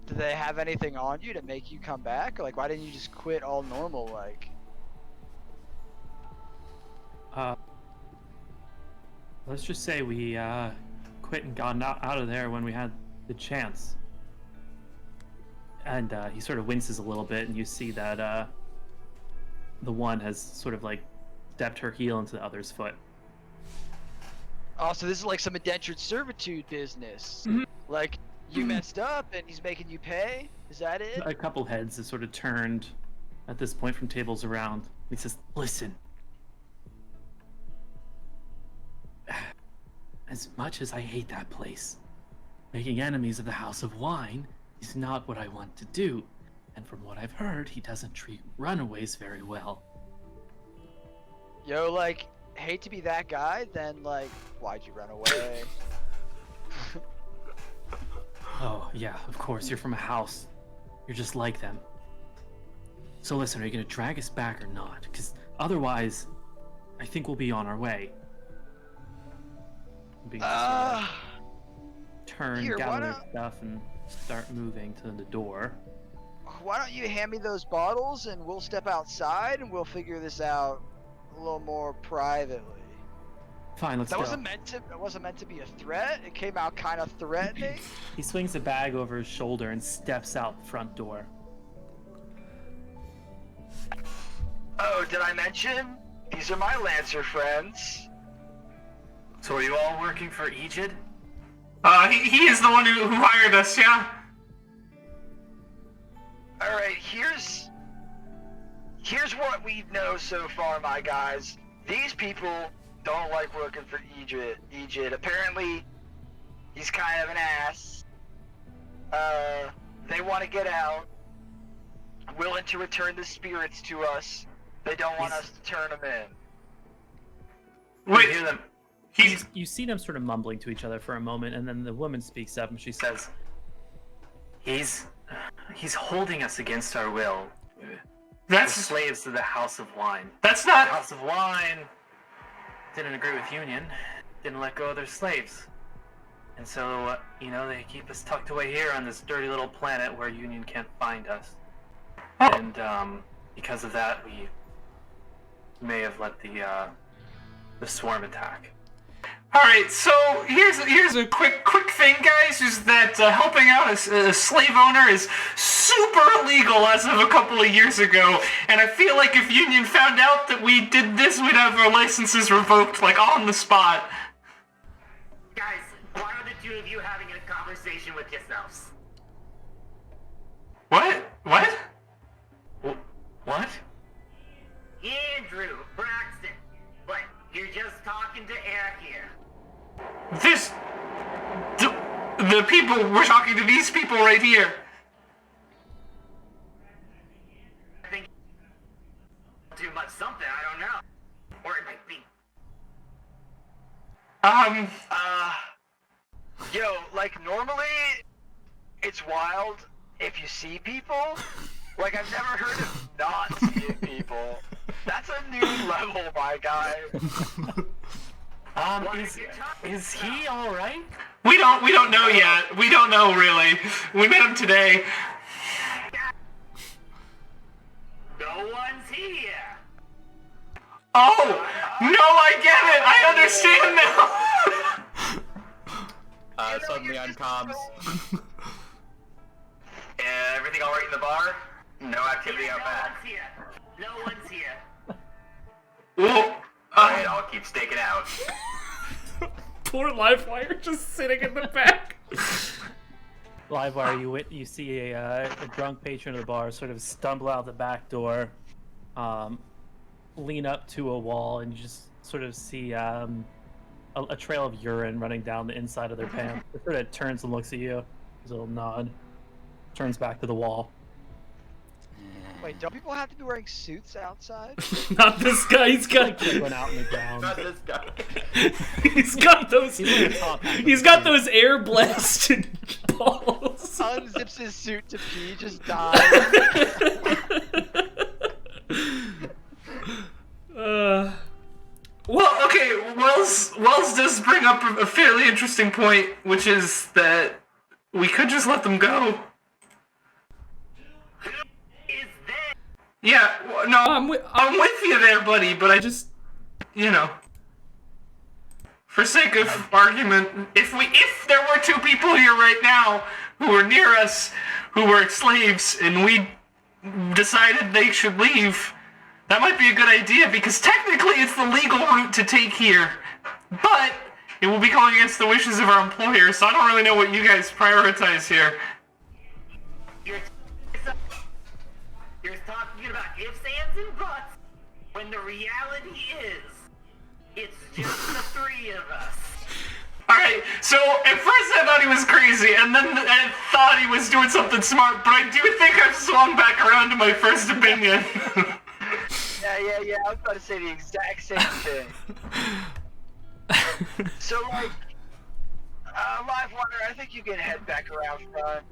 do they have anything on you to make you come back? Or like, why didn't you just quit all normal, like? Let's just say we quit and got out of there when we had the chance. And he sort of winces a little bit, and you see that the one has sort of like stepped her heel into the other's foot. Oh, so this is like some indentured servitude business. Mm-hmm. Like, you messed up and he's making you pay? Is that it? A couple heads have sort of turned at this point from tables around. He says, listen. as much as I hate that place, making enemies of the House of Wine is not what I want to do. And from what I've heard, he doesn't treat runaways very well. Yo, like, hate to be that guy, then, like, why'd you run away? Oh, yeah, of course, you're from a house. You're just like them. So listen, are you gonna drag us back or not? Because otherwise, I think we'll be on our way. Being turn, here, gather their stuff, and start moving to the door. Why don't you hand me those bottles and we'll step outside and we'll figure this out a little more privately. Fine, let's go. That wasn't meant to be a threat. It came out kind of threatening. He swings a bag over his shoulder and steps out the front door. Oh, did I mention? These are my Lancer friends. So are you all working for Egypt? He is the one who hired us, yeah? Alright, here's what we know so far, my guys. These people don't like working for Egypt. Apparently, he's kind of an ass. They want to get out. Willing to return the spirits to us. They don't want us to turn them in. Wait, hear them. You see them sort of mumbling to each other for a moment, and then the woman speaks up and she says, He's holding us against our will. that's We're slaves to the House of Wine. that's The not. House of Wine didn't agree with Union, didn't let go of their slaves. And so, they keep us tucked away here on this dirty little planet where Union can't find us. Oh. And because of that, we may have let the swarm attack. All right, so here's a quick thing, guys. Is that helping out a slave owner is super illegal as of a couple of years ago, and I feel like if Union found out that we did this, we'd have our licenses revoked, like on the spot. Guys, why are the two of you having a conversation with yourselves? What? What? Andrew, Braxton, what? You're just talking to air here. The people, we're talking to these people right here. I think too much something, I don't know. Or it might be. Yo, like normally, it's wild if you see people. Like I've never heard of not seeing people. That's a new level, my guy. Is he all right? We don't know yet. We don't know really. We met him today. No one's here. Oh no, I get it. I understand now. Suddenly on comms. Everything alright in the bar? No activity out back. No one's here. Well, Alright, I'll keep staking out. Poor Livewire just sitting in the back. Livewire, you see a drunk patron of the bar sort of stumble out the back door, lean up to a wall, and you just sort of see a trail of urine running down the inside of their pants. It sort of turns and looks at you, gives a little nod, turns back to the wall. Wait, don't people have to be wearing suits outside? Not this guy. He's got. Went out in the ground. Not this guy. He's got those. He's wearing a top hat. He's got those air blasted balls. Unzips his suit to pee, just dies. well, okay. Wells does bring up a fairly interesting point, which is that we could just let them go. Yeah, no, I'm with you there, buddy, but I just, for sake of argument, if there were two people here right now who were near us, who were slaves, and we decided they should leave, that might be a good idea, because technically it's the legal route to take here, but it will be going against the wishes of our employer, so I don't really know what you guys prioritize here. You're talking about ifs, ands, and buts, when the reality is, it's just the three of us. Alright, so at first I thought he was crazy, and then I thought he was doing something smart, but I do think I've swung back around to my first opinion. Yeah, I was about to say the exact same thing. So, like, Live Wonder, I think you can head back around front.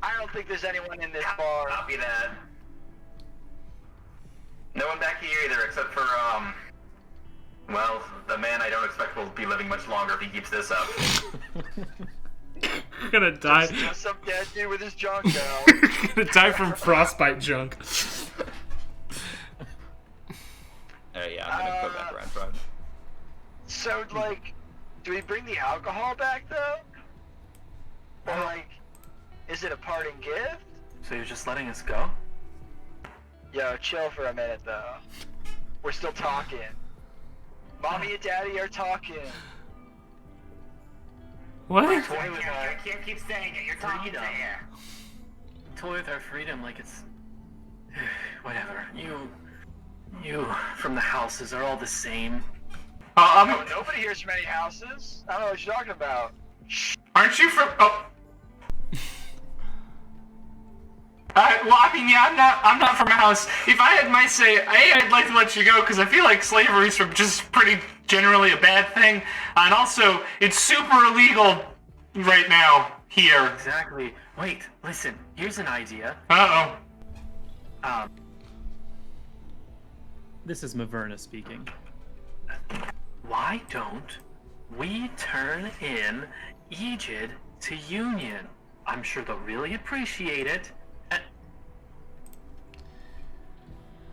I don't think there's anyone in this bar. Copy that. No one back here either, except for, well, the man I don't expect will be living much longer if he keeps this up. I'm gonna die. Just some dead dude with his junk now. Gonna die from frostbite junk. Yeah, I'm gonna go back around front. So, like, do we bring the alcohol back, though? Or, like, is it a parting gift? So you're just letting us go? Yo, chill for a minute, though. We're still talking. Mommy and Daddy are talking. What? Toy with our... You can't keep saying it. You're talking to air. Toy with our freedom like it's... Whatever. You from the houses are all the same. No, nobody here's from any houses. I don't know what you're talking about. Aren't you from? Oh. Well, I mean, yeah, I'm not from a house. If I had my say, I'd like to let you go because I feel like slavery's just pretty generally a bad thing, and also it's super illegal right now here. Exactly. Wait, listen. Here's an idea. Uh-oh. This is Maverna speaking. Why don't we turn in Aegid to Union? I'm sure they'll really appreciate it.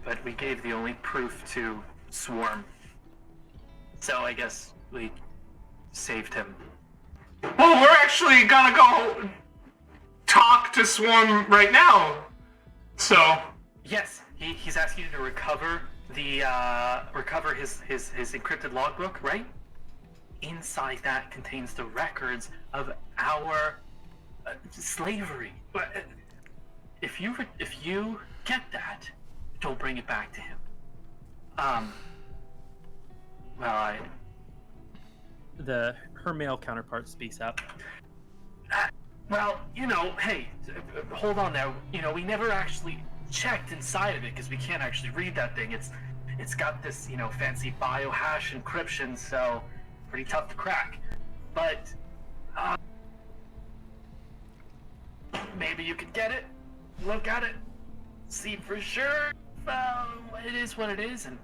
But we gave the only proof to Swarm. So I guess we saved him. Well, we're actually gonna go talk to Swarm right now. So. Yes, he's asking you to recover the recover his encrypted logbook, right? Inside that contains the records of our slavery. But if you get that, don't bring it back to him. Well, her male counterpart speaks up. Well, hey, hold on there. We never actually checked inside of it because we can't actually read that thing. It's got this, fancy biohash encryption, so pretty tough to crack. But maybe you could get it, look at it, see for sure. It is what it is, and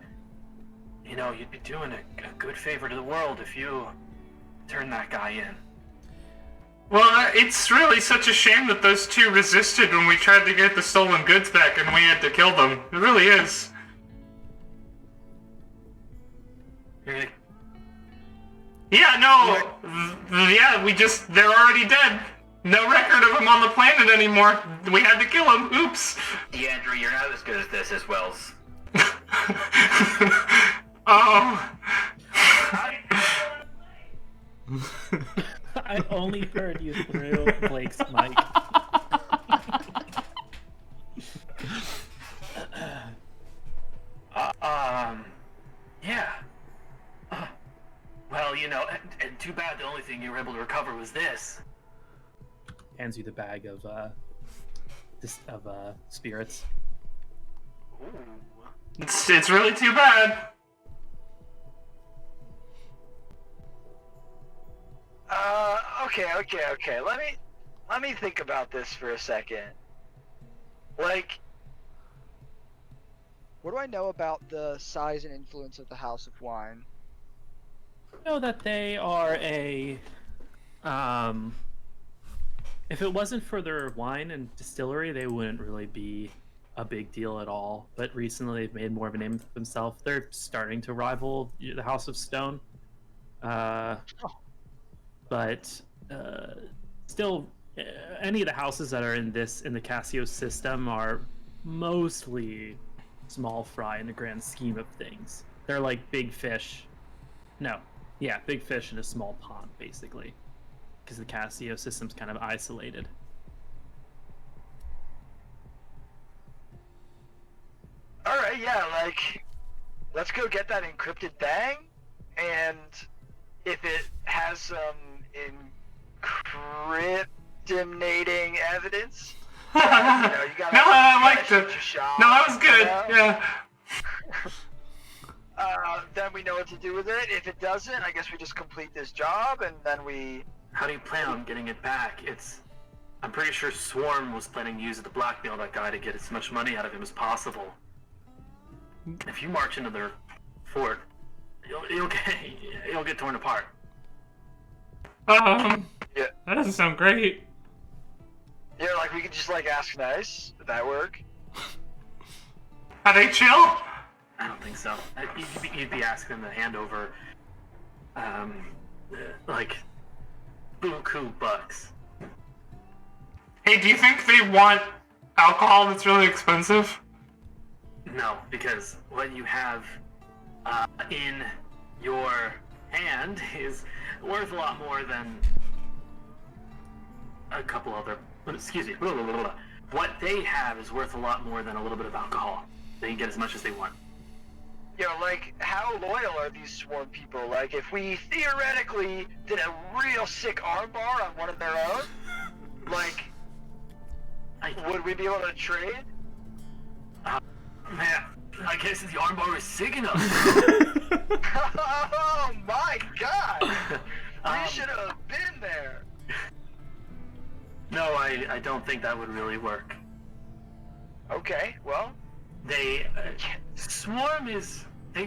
you'd be doing a good favor to the world if you turn that guy in. Well, it's really such a shame that those two resisted when we tried to get the stolen goods back and we had to kill them. It really is. Really? Yeah, no. Yeah, they're already dead. No record of them on the planet anymore. We had to kill them. Oops. Andrew, you're not as good at this as Wells. Oh. I only heard you through Blake's mic. Yeah. Well, and too bad the only thing you were able to recover was this. Hands you the bag of spirits. Ooh. It's really too bad. Okay. Let me think about this for a second. Like, What do I know about the size and influence of the House of Wine? Know that they are a if it wasn't for their wine and distillery, they wouldn't really be a big deal at all. But recently they've made more of a name for themselves. They're starting to rival the House of Stone. But still, any of the houses that are in the Cassio system are mostly small fry in the grand scheme of things. They're like big fish. Big fish in a small pond, basically. Because the Cassio system's kind of isolated. alright, yeah, like, let's go get that encrypted thing, and if it has has some incriminating evidence. You gotta, No, I liked it. shoot your shot, No, that was good. you know? Yeah. Then we know what to do with it. If it doesn't, I guess we just complete this job, and then we... How do you plan on getting it back? I'm pretty sure Swarm was planning to use it to blackmail that guy to get as much money out of him as possible. If you march into their fort, you'll get torn apart. Yeah. That doesn't sound great. Yeah, like we could just like ask nice. Would that work? Are they chill? I don't think so. You'd be asking them to hand over, like, buku bucks. Hey, do you think they want alcohol that's really expensive? No, because what you have in your hand is worth a lot more than a couple other. Excuse me. Blah, blah, blah, blah. What they have is worth a lot more than a little bit of alcohol. They can get as much as they want. Like, how loyal are these Swarm people? Like, if we theoretically did a real sick armbar on one of their own, like, would we be able to trade? Man, I guess the armbar was sick enough. Oh my god! We should have been there. No, I don't think that would really work. Okay, well, They've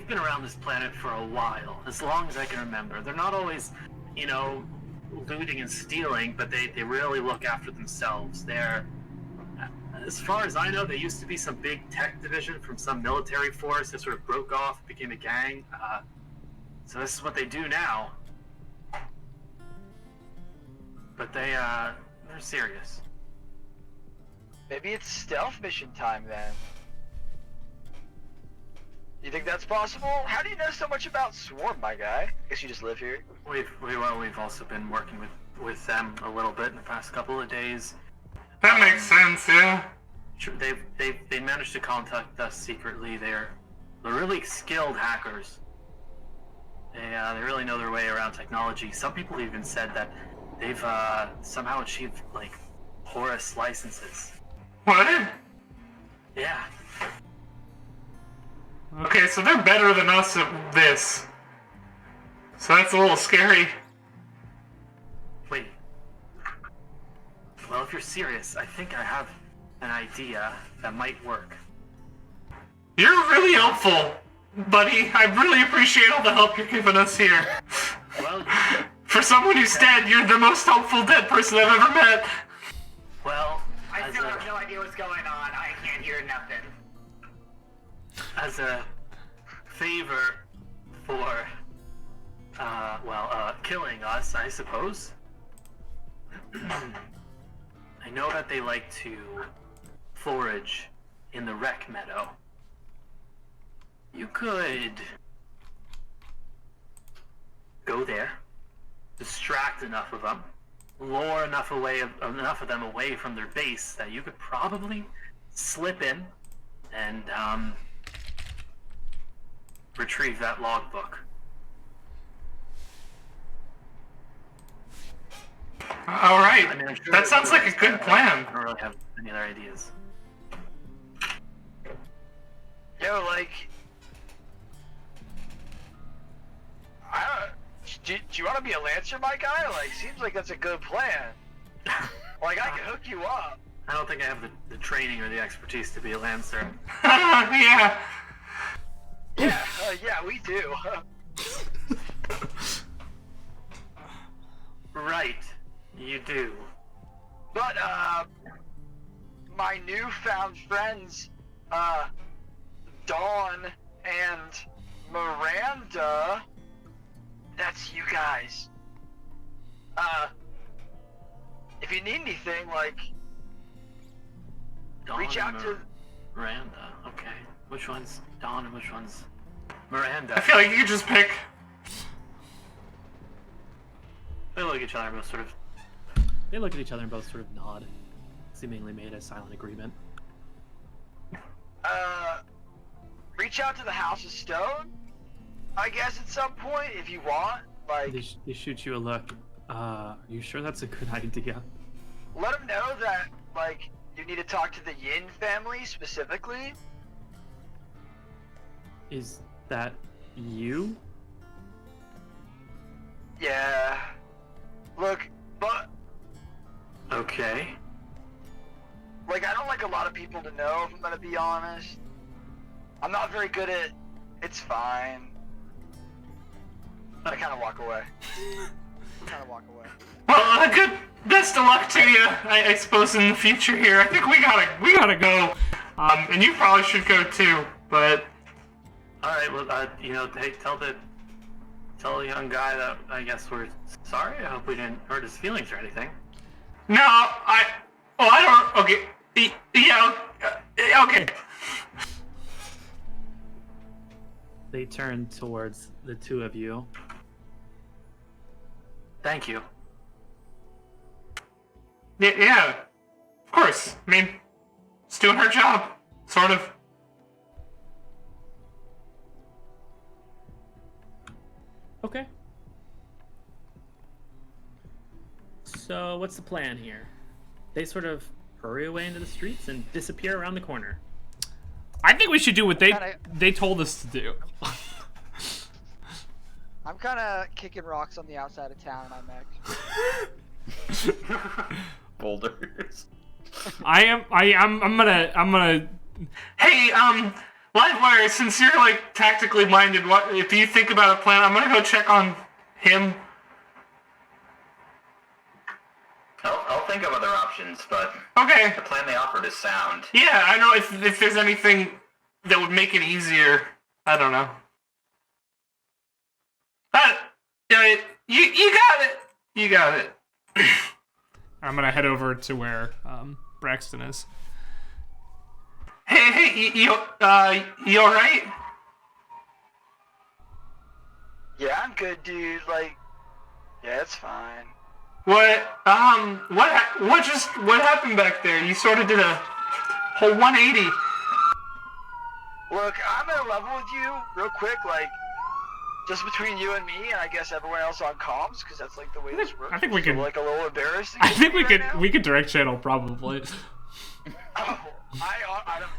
been around this planet for a while, as long as I can remember. They're not always, looting and stealing, but they really look after themselves. As far as I know, there used to be some big tech division from some military force that sort of broke off, became a gang. So this is what they do now. But they're serious. maybe it's stealth mission time then. You think that's possible? How do you know so much about Swarm, my guy? I guess you just live here. We've also been working with them a little bit in the past couple of days. That makes sense, yeah. They managed to contact us secretly. They're really skilled hackers. They really know their way around technology. Some people even said that they've somehow achieved like Horus licenses. What? Yeah. Okay, so they're better than us at this. So that's a little scary. Wait. Well, if you're serious, I think I have an idea that might work. You're really helpful, buddy. I really appreciate all the help you're giving us here. Well, For someone who's dead, you're the most helpful dead person I've ever met. well, I still have no idea what's going on. I can't hear nothing. as a favor for, killing us, I suppose. I know that they like to forage in the Wreck Meadow. You could go there, distract enough of them, lure enough of them away from their base that you could probably slip in and retrieve that logbook. All right, I mean, I'm sure that sounds like a good plan. I don't really have any other ideas. Yo, like, do you want to be a Lancer, my guy? Like, seems like that's a good plan. Like, I can hook you up. I don't think I have the training or the expertise to be a Lancer. Yeah. Yeah, we do. Right, you do. But, my newfound friends, Dawn and Miranda, that's you guys. If you need anything, like, Dawn reach out and to... Miranda. Okay. Which one's Dawn and which one's Miranda? I feel like you could just pick. They look at each other and both sort of. They look at each other and both sort of nod, seemingly made a silent agreement. Reach out to the House of Stone, I guess, at some point, if you want. Like, They shoot you a look. Are you sure that's a good idea? let them know that, like, you need to talk to the Yin family specifically. Is that you? Yeah. Look, but, Okay. like, I don't like a lot of people to know, if I'm gonna be honest. I'm not very good at, it's fine. I kind of walk away. Well, good. Best of luck to you. I suppose in the future here. I think we gotta go. And you probably should go too. But All right. Well, hey, tell the young guy that I guess we're sorry. I hope we didn't hurt his feelings or anything. no, I don't. Okay. Yeah. Okay. They turn towards the two of you. Thank you. Yeah. Of course. I mean, it's doing her job, sort of. Okay. So what's the plan here? They sort of hurry away into the streets and disappear around the corner. I think we should do what they told us to do. I'm kind of kicking rocks on the outside of town in my mech. Boulders. I'm gonna. Hey, Livewire, since you're like tactically minded, what if you think about a plan? I'm gonna go check on him. I'll think of other options, but Okay. the plan they offered is sound. Yeah, I know if there's anything that would make it easier. I don't know. You got it. You got it. I'm gonna head over to where Braxton is. Hey, you alright? Yeah, I'm good, dude. Like, yeah, it's fine. What happened back there? You sort of did a whole 180. Look, I'm at a level with you, real quick, like, just between you and me, and I guess everyone else on comms, because that's like the way this works. I think we So, could. like, a little embarrassing. I think we right could. now? We could direct channel probably. Oh, I don't.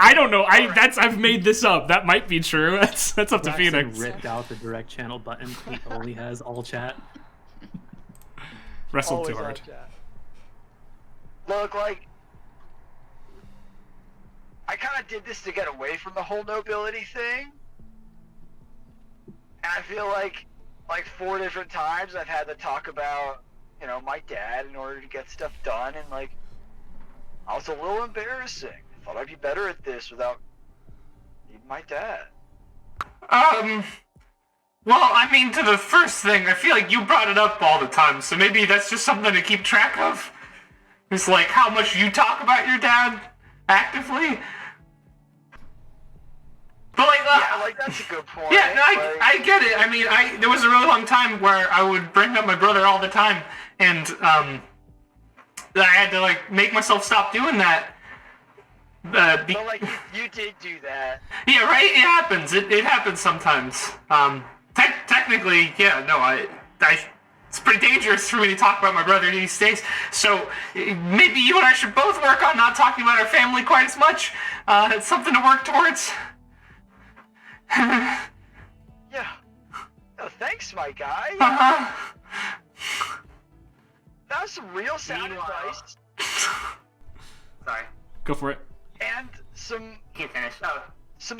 I don't know. I've made this up. That might be true. That's up to Braxton Phoenix. ripped out the direct channel button. He only has all chat. Wrestled too Always hard. on chat. Look, like, I kind of did this to get away from the whole nobility thing. And I feel like 4 different times I've had to talk about, my dad in order to get stuff done, and, like, I was a little embarrassing. I thought I'd be better at this without needing my dad. Well, I mean, to the first thing, I feel like you brought it up all the time, so maybe that's just something to keep track of. It's like how much you talk about your dad actively. But like, Yeah, like, that's a good point. yeah, no, like, I get it. I mean, there was a really long time where I would bring up my brother all the time, and I had to like make myself stop doing that. but, like, you did do that. Yeah, right. It happens. It happens sometimes. Technically, yeah. No, it's pretty dangerous for me to talk about my brother these days. So maybe you and I should both work on not talking about our family quite as much. It's something to work towards. Yeah. Oh, thanks, my guy. That was some real sound advice. Sorry. Go for it. And some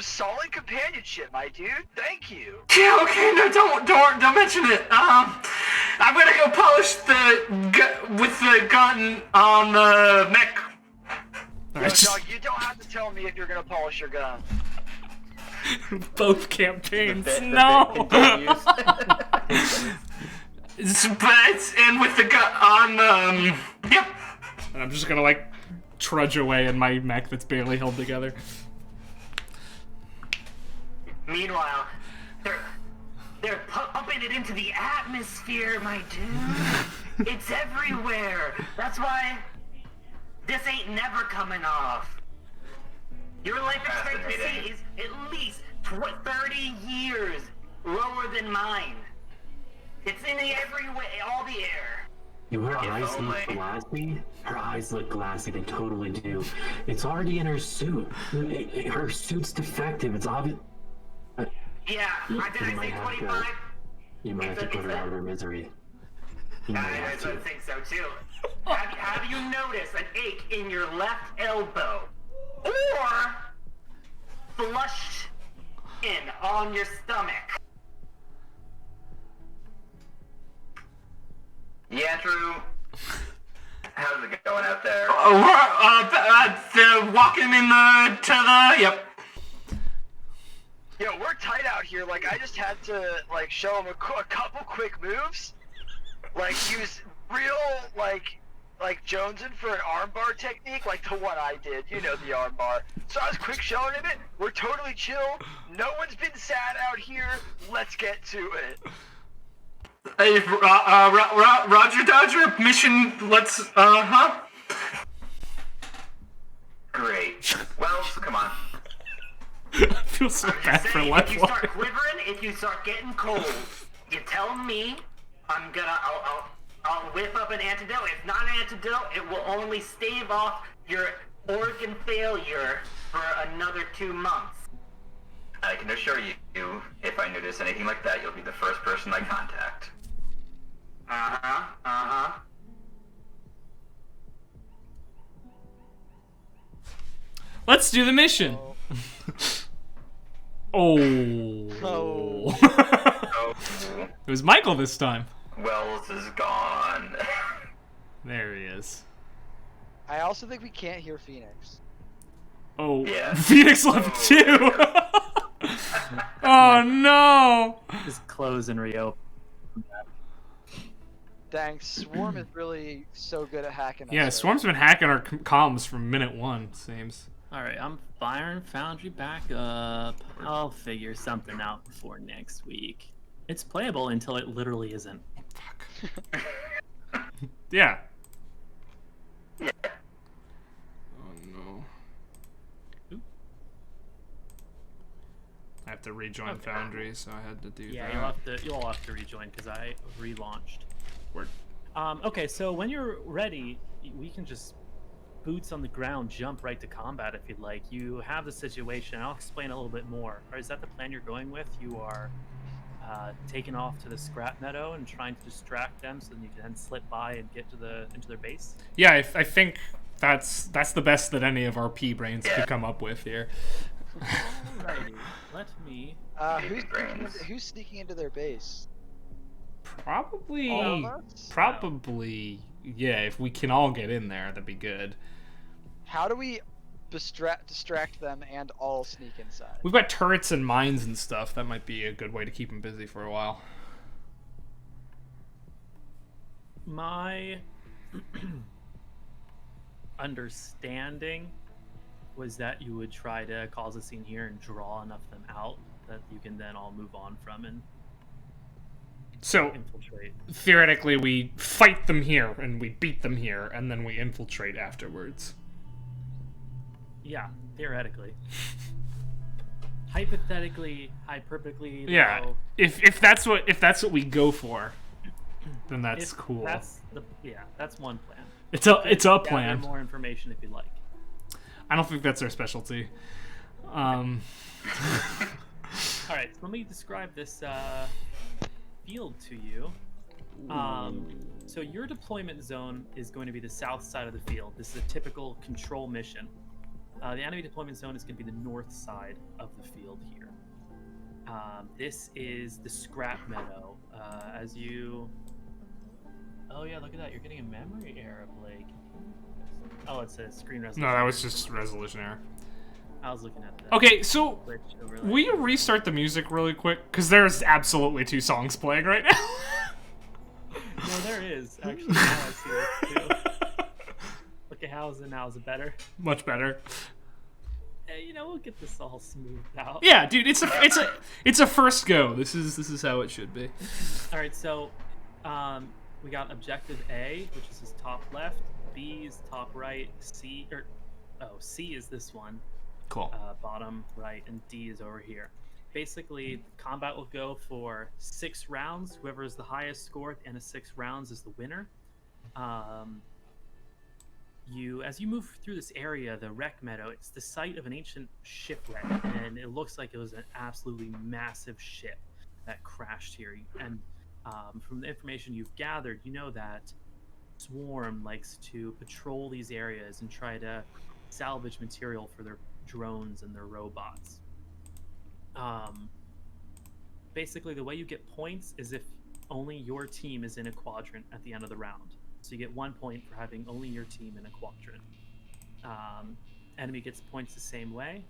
solid companionship, my dude. Thank you. Yeah, okay, no, don't mention it. I'm gonna go polish with the gun on the mech. Yo, dog, you don't have to tell me if you're gonna polish your gun. Both campaigns. The No. bit continues. And with the gun on, yep. And I'm just gonna like trudge away in my mech that's barely held together. Meanwhile, they're pumping it into the atmosphere, my dude. It's everywhere. That's why this ain't never coming off. Your life expectancy is at least 30 years lower than mine. It's in every way, all the air. Her eyes look glassy. Her eyes look glassy. They totally do. It's already in her suit. Her suit's defective. It's obvious. Yeah, did I say 25? You might have to put her out of her misery. I think so too. Have you noticed an ache in your left elbow? Or flushed in on your stomach? Yeah, Drew. How's it going out there? Walking in yep. Yo, we're tight out here. Like, I just had to, like, show him a couple quick moves. Like, use real, like Jonesin for an armbar technique, like the one I did. You know, the armbar. So I was quick showing him it. We're totally chill. No one's been sad out here. Let's get to it. Hey, Roger Dodger, mission, let's, Great. Well, come on. I feel so bad for If left you start quivering, if you start getting cold, you tell me. I'll whip up an antidote. If not an antidote, it will only stave off your organ failure for another 2 months. I can assure you, if I notice anything like that, you'll be the first person I contact. Let's do the mission. Oh. It was Michael this time. Wells is gone. There he is. I also think we can't hear Phoenix. Oh, Yeah. Phoenix left too. Oh no. Just close and reopen. Dang, Swarm is really so good at hacking us. Yeah, right? Swarm's been hacking our comms from minute 1, it seems. Alright, I'm firing Foundry back up. I'll figure something out before next week. It's playable until it literally isn't. Fuck. Yeah. Yeah. Oh no. Oop. I have to rejoin Foundry, so I had to do Yeah, that. you'll have to rejoin because I relaunched. Word. Okay, so when you're ready, we can just boots on the ground, jump right to combat if you'd like. You have the situation. I'll explain a little bit more. Or is that the plan you're going with? You are taking off to the scrap meadow and trying to distract them so that you can then slip by and get to into their base. Yeah, I think that's the best that any of our P brains could come up with here. Alrighty, let me. Who's sneaking into their base? Probably, All of us? probably, yeah. If we can all get in there, that'd be good. How do we distract them and all sneak inside? We've got turrets and mines and stuff. That might be a good way to keep them busy for a while. My understanding was that you would try to cause a scene here and draw enough of them out that you can then all move on from and So infiltrate. theoretically, we fight them here and we beat them here, and then we infiltrate afterwards. Yeah, theoretically. Hypothetically, hyperbolically. Yeah, though, if that's what we go for, then that's if cool. That's one plan. It's a Gather plan. more information if you'd like. I don't think that's our specialty. All right, so let me describe this field to you. So your deployment zone is going to be the south side of the field. This is a typical control mission. The enemy deployment zone is going to be the north side of the field here. This is the scrap meadow. As you... Oh yeah, look at that. You're getting a memory error, Blake. Oh, it says screen resolution. No, that was just resolution error. I was looking at that. Okay, so Glitch overlay. will you restart the music really quick? Because there's absolutely 2 songs playing right now. No, there is. Actually, now I see it too. Look at how's it better? Much better. Hey, you know, we'll get this all smoothed out. Yeah, dude, it's a first go. This is how it should be. All right, so we got objective A, which is his top left. B is top right. C is this one. Cool. Bottom right, and D is over here. basically, combat will go for 6 rounds. Whoever is the highest score at the end of 6 rounds is the winner. As you move through this area, the Wreck Meadow, it's the site of an ancient shipwreck, and it looks like it was an absolutely massive ship that crashed here. And from the information you've gathered, you know that Swarm likes to patrol these areas and try to salvage material for their drones and their robots. Basically, the way you get points is if only your team is in a quadrant at the end of the round. So you get 1 point for having only your team in a quadrant. Enemy gets points the same way.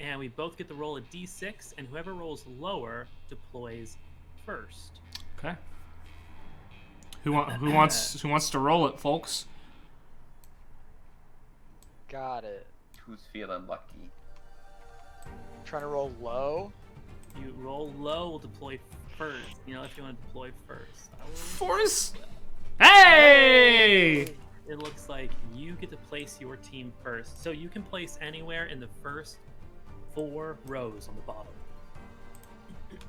And we both get to roll a d6, and whoever rolls lower deploys first. Okay. Who wants to roll it, folks? Got it. Who's feeling lucky? Trying to roll low. You roll low, we'll deploy first. You know, if you want to deploy first. Force. Hey! It looks like you get to place your team first. So you can place anywhere in the first 4 rows on the bottom.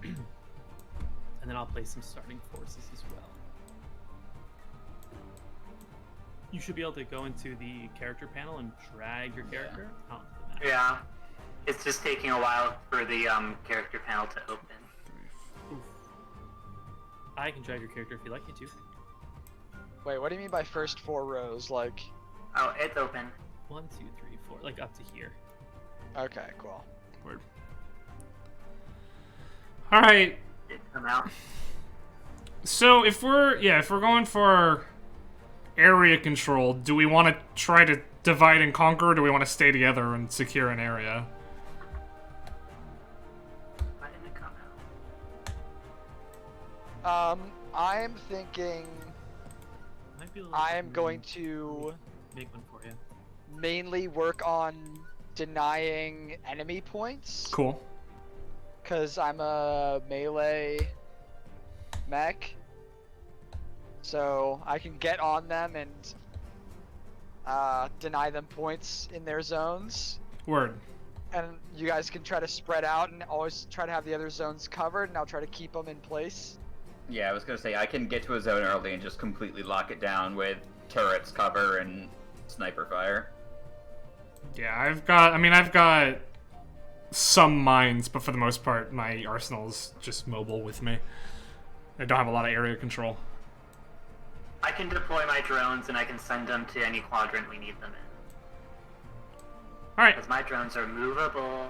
And then I'll place some starting forces as well. You should be able to go into the character panel and drag your character onto the map. Yeah. It's just taking a while for the character panel to open. Oof. I can drag your character if you'd like me to. Wait, what do you mean by first 4 rows? Like... Oh, it's open. 1, 2, 3, 4, like up to here. Okay, cool. Word. All right. It come out. So if we're going for area control, do we want to try to divide and conquer, or do we want to stay together and secure an area? Why didn't it come out? I'm thinking Might be a little I am going to make one for you. mainly work on denying enemy points. Cool. Because I'm a melee mech. So I can get on them and deny them points in their zones. Word. And you guys can try to spread out and always try to have the other zones covered, and I'll try to keep them in place. Yeah, I was gonna say, I can get to a zone early and just completely lock it down with turrets, cover, and sniper fire. Yeah, I've got some mines, but for the most part, my arsenal's just mobile with me. I don't have a lot of area control. I can deploy my drones and I can send them to any quadrant we need them in. Alright. Because my drones are movable.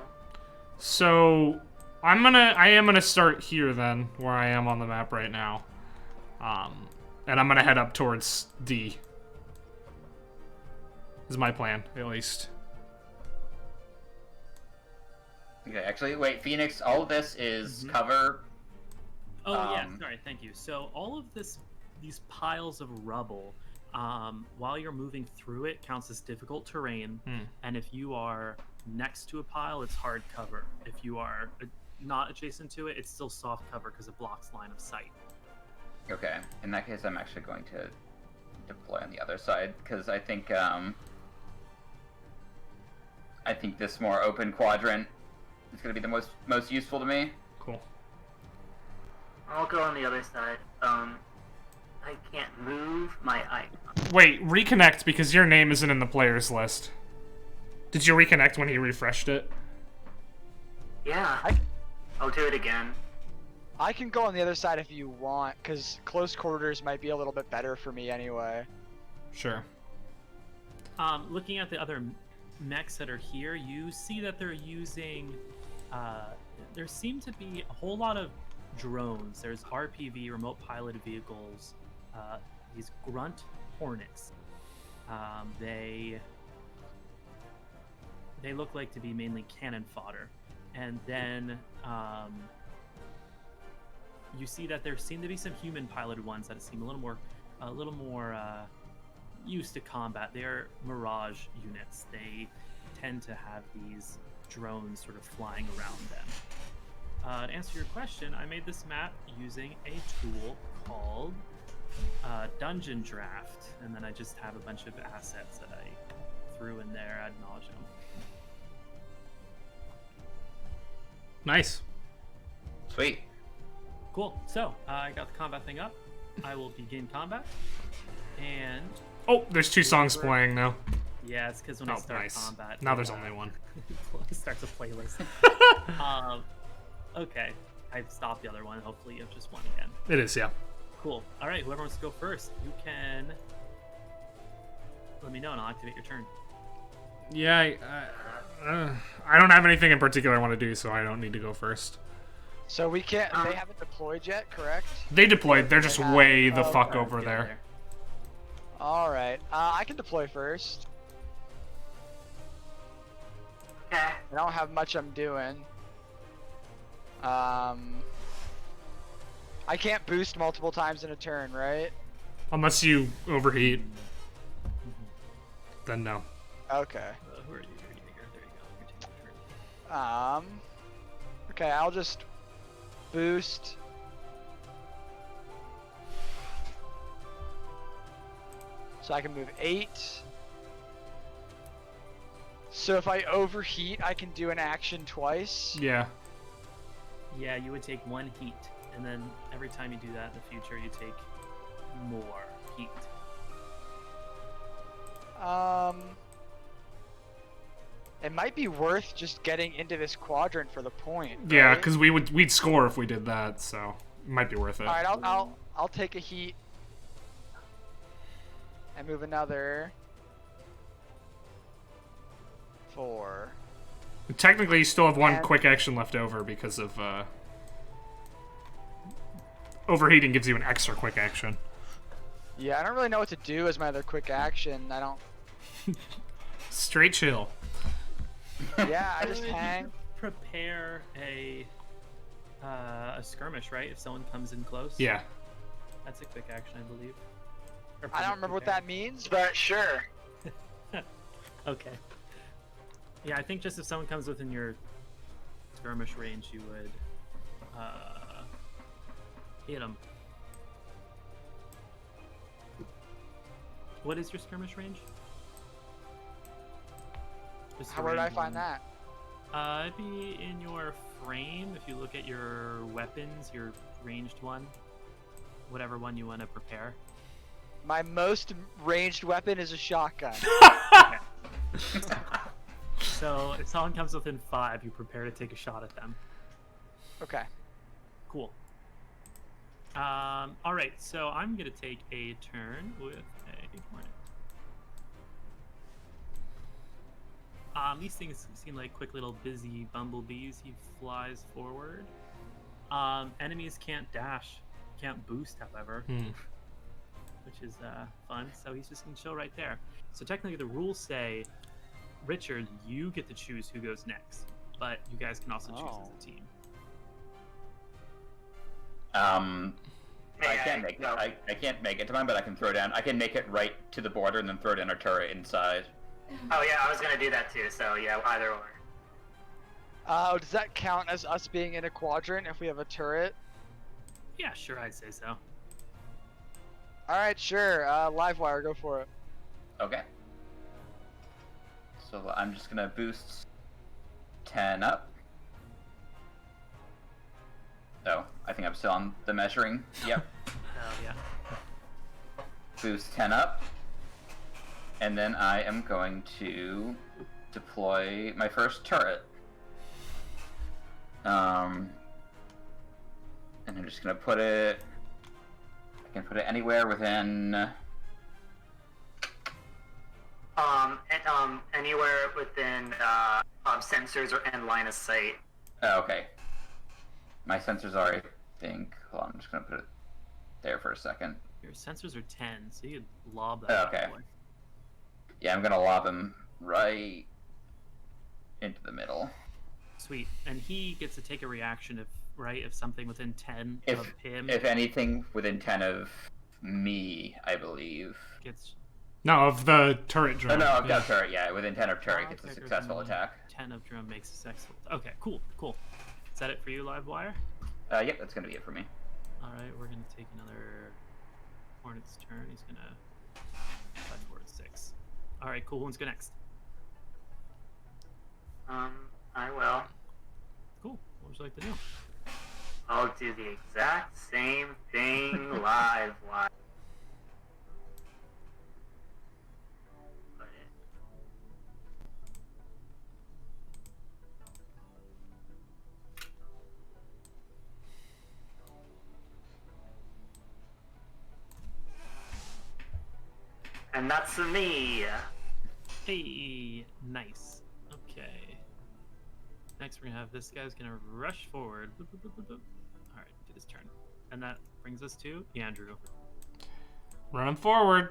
So I am gonna start here then, where I am on the map right now. And I'm gonna head up towards D. Is my plan, at least. Okay, actually, wait, Phoenix, all of this is cover. Oh yeah, sorry, thank you. So all of these piles of rubble, while you're moving through it, counts as difficult terrain. And if you are next to a pile, it's hard cover. If you are not adjacent to it, it's still soft cover because it blocks line of sight. Okay, in that case, I'm actually going to deploy on the other side because I think this more open quadrant is going to be the most useful to me. Cool. I'll go on the other side. I can't move my icon. Wait, reconnect because your name isn't in the players list. Did you reconnect when he refreshed it? Yeah, I'll do it again. I can go on the other side if you want, because close quarters might be a little bit better for me anyway. Sure. Looking at the other mechs that are here, you see that they're using, there seem to be a whole lot of drones. There's RPV, remote piloted vehicles, these grunt hornets. They look like to be mainly cannon fodder. And then you see that there seem to be some human piloted ones that seem a little more used to combat. They're Mirage units. They tend to have these drones sort of flying around them. To answer your question, I made this map using a tool called Dungeon Draft, and then I just have a bunch of assets that I threw in there ad nauseum. Nice. Sweet. Cool. So I got the combat thing up. I will begin combat, and Oh, there's 2 songs playing now. yeah, it's because when I Oh, start nice. combat, Now there's only one. it starts a playlist. Okay, I stopped the other one. Hopefully, you have just one again. It is, yeah. Cool. All right, whoever wants to go first, you can let me know, and I'll activate your turn. Yeah, I don't have anything in particular I want to do, so I don't need to go first. So we can't. They haven't deployed yet, correct? They deployed. They're just way the fuck Okay, over get there. All right. I can deploy first. Okay. I don't have much I'm doing. I can't boost multiple times in a turn, right? Unless you overheat. Then no. Okay. Who are you? There you go. You're taking your turn. Okay, I'll just boost. So I can move 8. So if I overheat, I can do an action twice. Yeah. Yeah, you would take 1 heat, and then every time you do that in the future, you take more heat. It might be worth just getting into this quadrant for the point. Yeah, right? because we'd score if we did that, so it might be worth it. All right, I'll take a heat and move another 4. Technically, you still have 1 And- quick action left over because of overheating gives you an extra quick action. Yeah, I don't really know what to do as my other quick action. I don't. Straight chill. Yeah, I just hang. Prepare a skirmish, right? If someone comes in close. Yeah. That's a quick action, I believe. Or I don't remember what that means, but sure. Okay. Yeah, I think just if someone comes within your skirmish range, you would hit them. What is your skirmish range? Just Where did I range find one. that? It'd be in your frame. If you look at your weapons, your ranged one, whatever one you want to prepare. My most ranged weapon is a shotgun. So if someone comes within 5, you prepare to take a shot at them. Okay. Cool. All right, so I'm gonna take a turn with a hornet. These things seem like quick little busy bumblebees. He flies forward. Enemies can't dash, can't boost, however, which is fun. So he's just gonna chill right there. So technically, the rules say, Richard, you get to choose who goes next, but you guys can also choose as a team. I can't make it. I can't make it to mine, but I can throw down. I can make it right to the border and then throw down a turret inside. Oh yeah, I was gonna do that too. So yeah, either or. Does that count as us being in a quadrant if we have a turret? Yeah, sure, I'd say so. All right, sure. Livewire, go for it. Okay. So I'm just gonna boost 10 up. Oh, I think I'm still on the measuring. Yep. Yeah. Boost 10 up. And then I am going to deploy my first turret. And I'm just gonna put it. I can put it anywhere within. Anywhere within sensors or end line of sight. Oh, okay. My sensors are, I think. Hold on, I'm just gonna put it there for a second. Your sensors are 10, so you could lob that. Okay. Boy. Yeah, I'm gonna lob him right into the middle. Sweet. And he gets to take a reaction if something within 10 If of him if anything within 10 of me, I believe. gets. No, of the turret drone. Oh no, I've got turret. Yeah, within 10 of turret Oh, gets a okay, successful good. attack. 10 of drum makes a successful. Okay, cool. Is that it for you, Livewire? Yep, that's gonna be it for me. Alright, we're gonna take another Hornet's turn. He's gonna fly forward 6. Alright, cool. Who wants to go next? I will. Cool. What would you like to do? I'll do the exact same thing live. And that's me. Hey, nice. Okay. Next, we're gonna have this guy's gonna rush forward. Boop, boop, boop, boop, boop. All right, do this turn, and that brings us to Andrew. Running forward,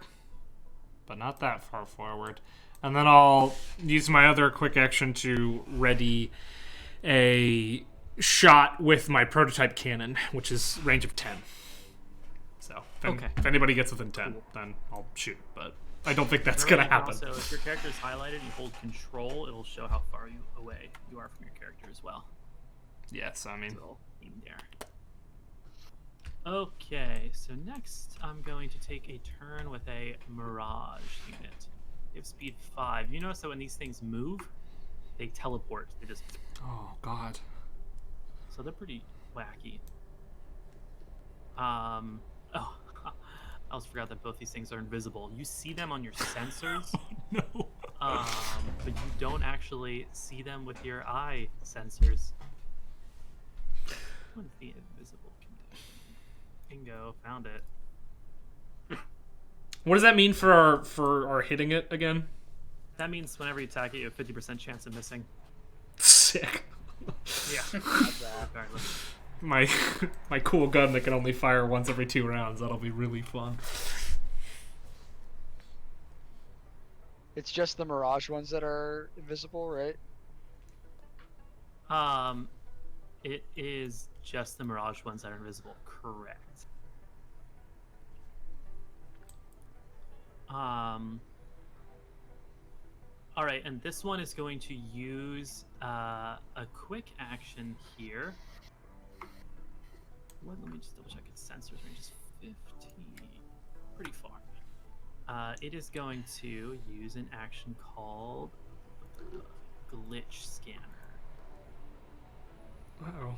but not that far forward. And then I'll use my other quick action to ready a shot with my prototype cannon, which is range of 10. So if anybody gets within 10, then I'll shoot. But I don't think that's gonna happen. Also, if your character is highlighted and you hold control, it'll show how far away you are from your character as well. Yes, I mean. So, in there. Okay, so next I'm going to take a turn with a Mirage unit. They have speed 5. You notice that when these things move, they teleport. They just. Oh God. So they're pretty wacky. Oh, I almost forgot that both these things are invisible. You see them on your sensors. No. But you don't actually see them with your eye sensors. What is the invisible condition? Bingo, found it. What does that mean for our hitting it again? That means whenever you attack it, you have 50% chance of missing. Sick. Yeah. Regardless. My cool gun that can only fire once every 2 rounds. That'll be really fun. It's just the Mirage ones that are invisible, right? It is just the Mirage ones that are invisible. Correct. All right, and this one is going to use a quick action here. Let me just double check its sensors range is 15. Pretty far. It is going to use an action called Glitch Scanner. Uh-oh.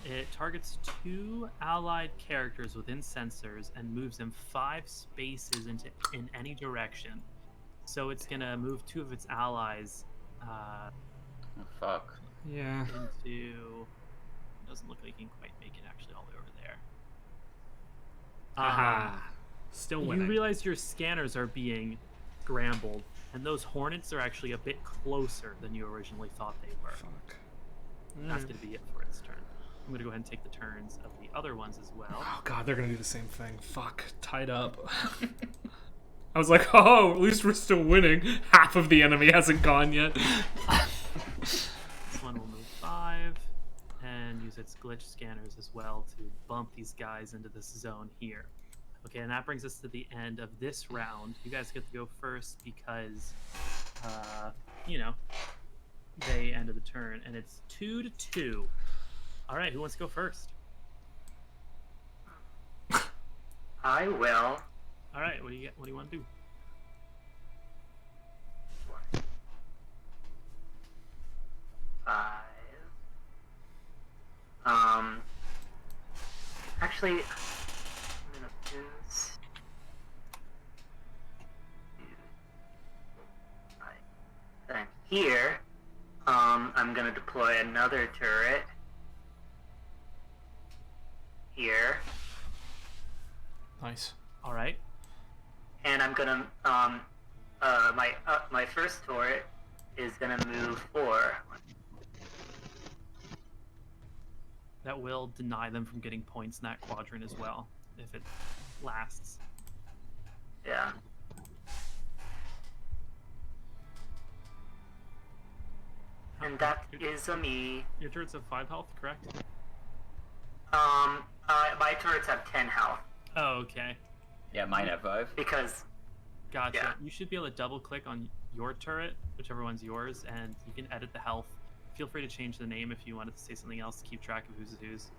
It targets 2 allied characters within sensors and moves them 5 spaces in any direction. So it's gonna move 2 of its allies. Oh, fuck. Yeah. Into. Doesn't look like you can quite make it actually all the way over there. Aha. Still winning. You realize your scanners are being scrambled, and those hornets are actually a bit closer than you originally thought they were. Fuck. And that's going to be it for its turn. I'm going to go ahead and take the turns of the other ones as well. Oh god, they're gonna do the same thing. Fuck. Tied up. I was like, oh, at least we're still winning. Half of the enemy hasn't gone yet. This one will move 5. And use its glitch scanners as well to bump these guys into this zone here. Okay, and that brings us to the end of this round. You guys get to go first because, you know, they ended the turn, and it's 2-2. All right, who wants to go first? I will. All right, what do you want to do? Actually, I'm gonna use then here. I'm gonna deploy another turret here, Nice. All right. and I'm gonna my first turret is gonna move 4. That will deny them from getting points in that quadrant as well, if it lasts. Yeah. And that is a me. Your turrets have 5 health, correct? My turrets have 10 health Oh, okay. Yeah, mine have 5. because Gotcha. Yeah. You should be able to double click on your turret, whichever one's yours, and you can edit the health. Feel free to change the name if you wanted to say something else to keep track of who's whose.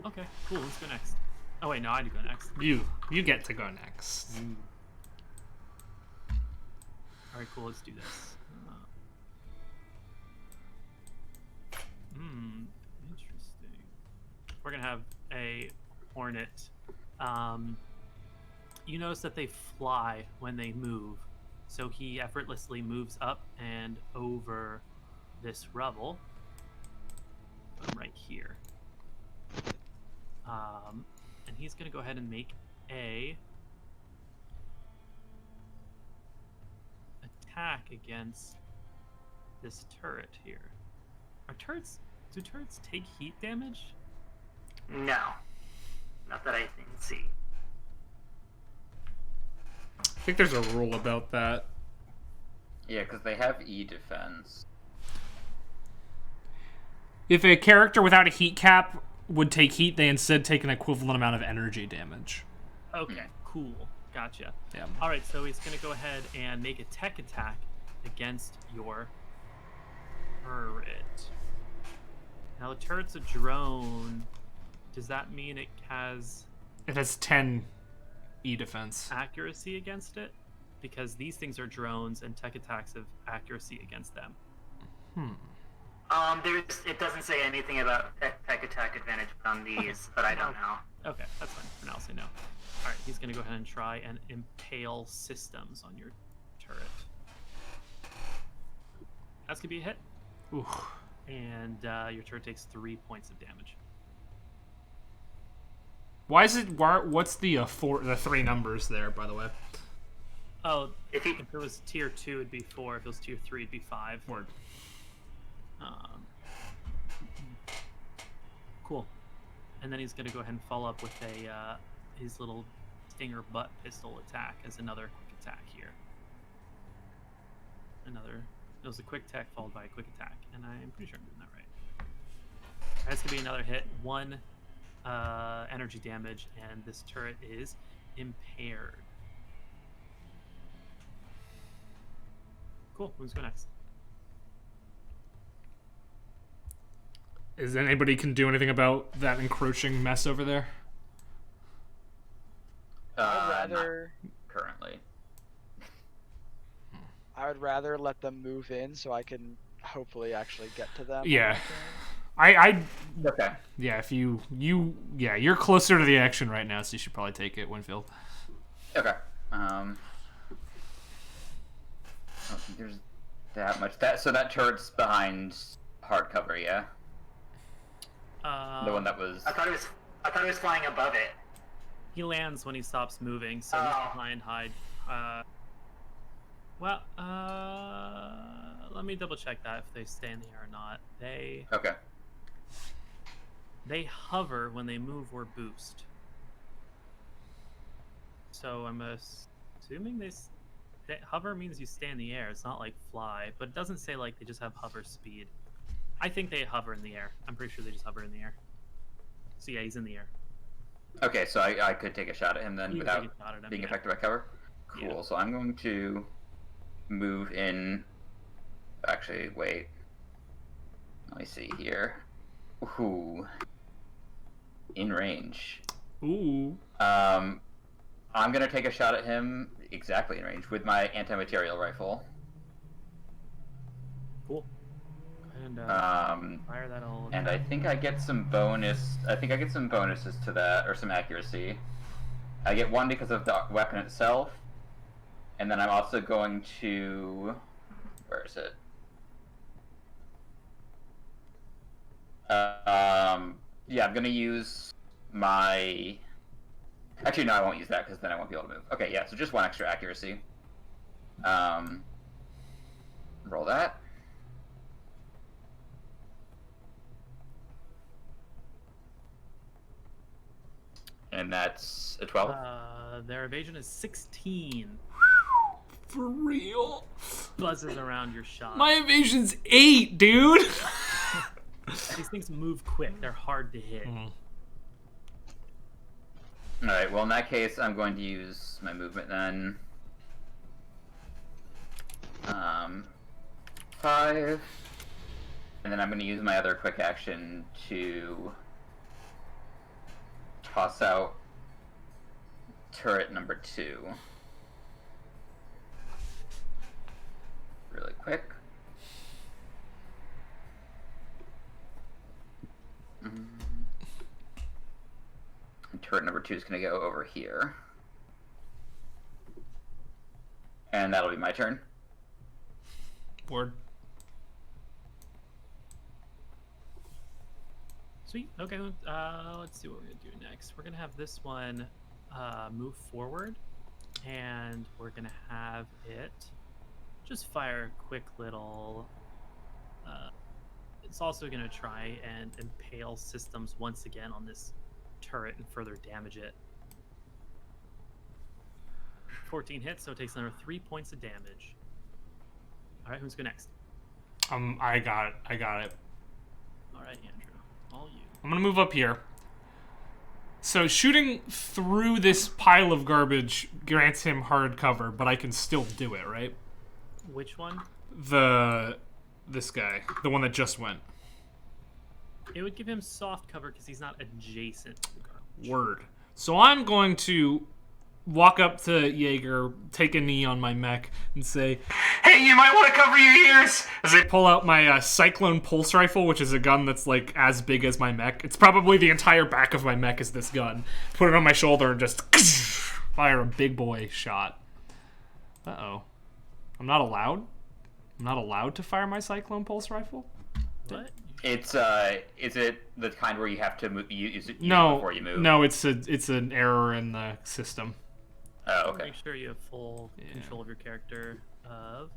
Okay, cool. Let's go next. Oh wait, no, I do go next. You get to go next. All right, cool. Let's do this. Interesting. We're gonna have a hornet. You notice that they fly when they move, so he effortlessly moves up and over this rubble. Right here. And he's gonna go ahead and make a attack against this turret here. Do turrets take heat damage? No. Not that I can see. I think there's a rule about that. Yeah, because they have E defense. If a character without a heat cap would take heat, they instead take an equivalent amount of energy damage. Okay, cool. Gotcha. Yeah. Alright, so he's going to go ahead and make a tech attack against your turret. Now, the turret's a drone. Does that mean it has... It has 10 E defense. Accuracy against it? Because these things are drones, and tech attacks have accuracy against them. It doesn't say anything about tech attack advantage on these, but I don't know. Okay, that's fine. For now, I'll say no. Alright, he's going to go ahead and try and impale systems on your turret. That's going to be a hit. Ooh. And your turret takes 3 points of damage. Why is it? What's the the 3 numbers there, by the way? Oh, if it was tier 2, it'd be 4. If it was tier 3, it'd be 5. Word. Cool. And then he's going to go ahead and follow up with a his little stinger butt pistol attack as another quick attack here. It was a quick attack followed by a quick attack, and I'm pretty sure I'm doing that right. That's going to be another hit. 1 energy damage, and this turret is impaired. Cool. Who's going next? Is anybody can do anything about that encroaching mess over there? I'd rather currently. I would rather let them move in so I can hopefully actually get to them. Yeah. I Okay. Yeah, if you're closer to the action right now, so you should probably take it, Winfield. Okay. I don't think there's that much. So that turret's behind hardcover, yeah. The one that was. I thought it was flying above it. He lands when he stops moving, so he's behind hide. Let me double check that if they stay in the air or not. Okay. They hover when they move or boost. So I'm assuming hover means you stay in the air. It's not like fly, but it doesn't say like they just have hover speed. I think they hover in the air. I'm pretty sure they just hover in the air. So yeah, he's in the air. Okay, so I could take a shot at him then without being affected by cover? Cool, Yeah. So I'm going to move in... Actually, wait. Let me see here. Ooh. In range. Ooh. I'm going to take a shot at him exactly in range with my anti-material rifle. Cool. And fire that all. And I think I get some bonus. I think I get some bonuses to that, or some accuracy. I get 1 because of the weapon itself, and then I'm also going to. Where is it? Yeah, I'm gonna use my. Actually, no, I won't use that because then I won't be able to move. Okay, yeah, so just 1 extra accuracy. Roll that. And that's a 12. Their evasion is 16. For real? Buzzes around your shot. My evasion's 8, dude. These things move quick. They're hard to hit. Alright, well in that case, I'm going to use my movement then. 5. And then I'm going to use my other quick action to toss out turret number 2. Really quick. And turret number 2 is going to go over here. And that'll be my turn. Word. Sweet. Okay. Let's see what we're gonna do next. We're gonna have this one move forward, and we're gonna have it just fire a quick little. It's also gonna try and impale systems once again on this turret and further damage it. 14 hits, so it takes another 3 points of damage. All right, who's go next? I got it. All right, Andrew. All you. I'm gonna move up here. So shooting through this pile of garbage grants him hard cover, but I can still do it, right? Which one? This guy, the one that just went. It would give him soft cover because he's not adjacent to the garbage. Word. So I'm going to walk up to Jaeger, take a knee on my mech, and say, Hey, you might want to cover your ears! as I pull out my Cyclone Pulse Rifle, which is a gun that's like as big as my mech. It's probably the entire back of my mech is this gun. Put it on my shoulder and just fire a big boy shot. Uh-oh. I'm not allowed? I'm not allowed to fire my Cyclone Pulse Rifle? What? Is it the kind where you have to use it No, before you move? no, it's an error in the system. Oh, okay. Make sure you have full control of your character. Of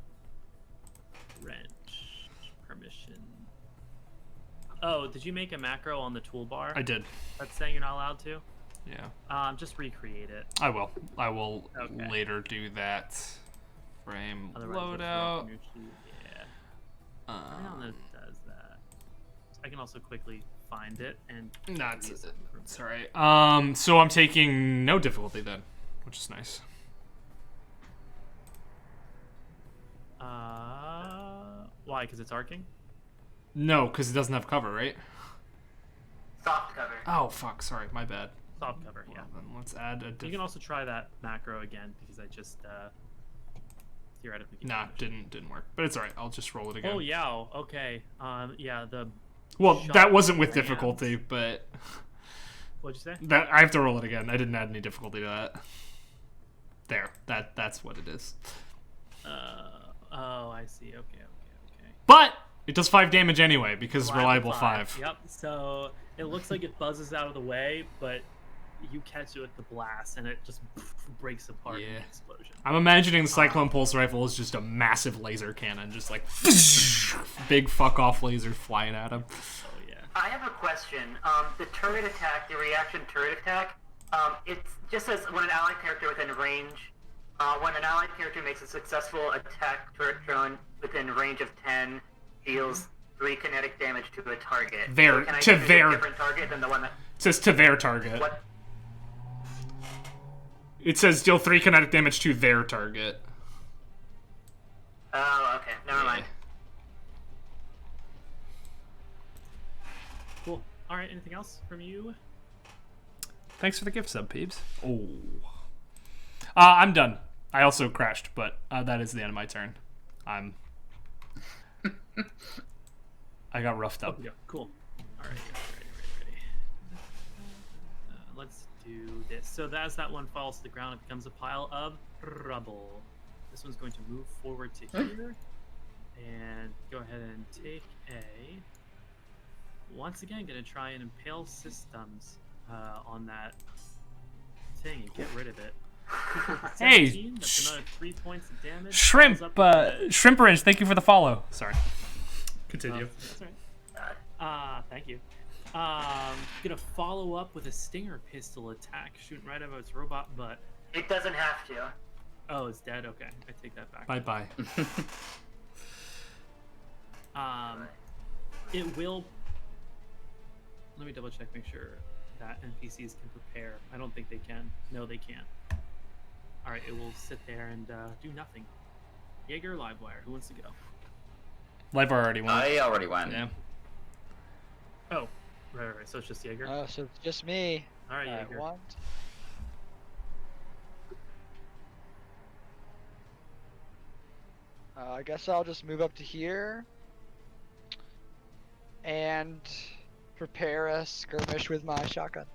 wrench permission. Oh, did you make a macro on the toolbar? I did. That's saying you're not allowed to. Yeah. Just recreate it. I will. I will Okay. later do that. Frame Otherwise, it'll show up loadout. on your sheet. Yeah. I don't know if it does that. I can also quickly find it and. No, use it's it. alright. So I'm taking no difficulty then, which is nice. Why? Because it's arcing? No, because it doesn't have cover, right? Soft cover. Oh fuck! Sorry, my bad. Soft cover, yeah. Well, then let's add a. You can also try that macro again because I just theoretically. Nah, didn't work. But it's alright. I'll just roll it again. Oh yeah. Okay. Yeah. The. Well, shot that wasn't with lands. difficulty, but What'd you say? that I have to roll it again. I didn't add any difficulty to that. There. That's what it is. Oh, I see. Okay. But it does 5 damage anyway because reliable 5. Yep. So it looks like it buzzes out of the way, but you catch it with the blast, and it just breaks apart in the explosion. I'm imagining the Cyclone Pulse Rifle is just a massive laser cannon, just like big fuck off lasers flying at him. Oh yeah. I have a question. The turret attack, the reaction turret attack, it just says when an allied character within range, when an allied character makes a successful attack turret drone within range of 10, deals 3 kinetic damage to a target. Their- So can I to choose their- a different target than the one that... It says to their target. What? It says deal 3 kinetic damage to their target. Oh, okay. Never mind. Cool. All right. Anything else from you? Thanks for the gift sub, peeps. Oh. I'm done. I also crashed, but that is the end of my turn. I got roughed up. Yeah. Cool. All right. Ready. Let's do this. So as that one falls to the ground, it becomes a pile of rubble. This one's going to move forward to here, and go ahead and take a. Once again, going to try and impale systems on that thing and get rid of it. Hey, 17, that's another 3 points of damage. Shrimp, Falls up Shrimperage, thank you for the follow. Sorry. Continue. That's right. Thank you. Gonna follow up with a stinger pistol attack, shooting right over its robot butt. It doesn't have to. Oh, it's dead. Okay, I take that back. Bye bye. It will. Let me double check, make sure that NPCs can prepare. I don't think they can. No, they can't. All right, it will sit there and do nothing. Jaeger, Livewire. Who wants to go? Live already went. I already went. Yeah. Oh, right. So it's just Jaeger. Oh, so it's just me. All right, Jaeger. I guess I'll just move up to here. And prepare a skirmish with my shotgun.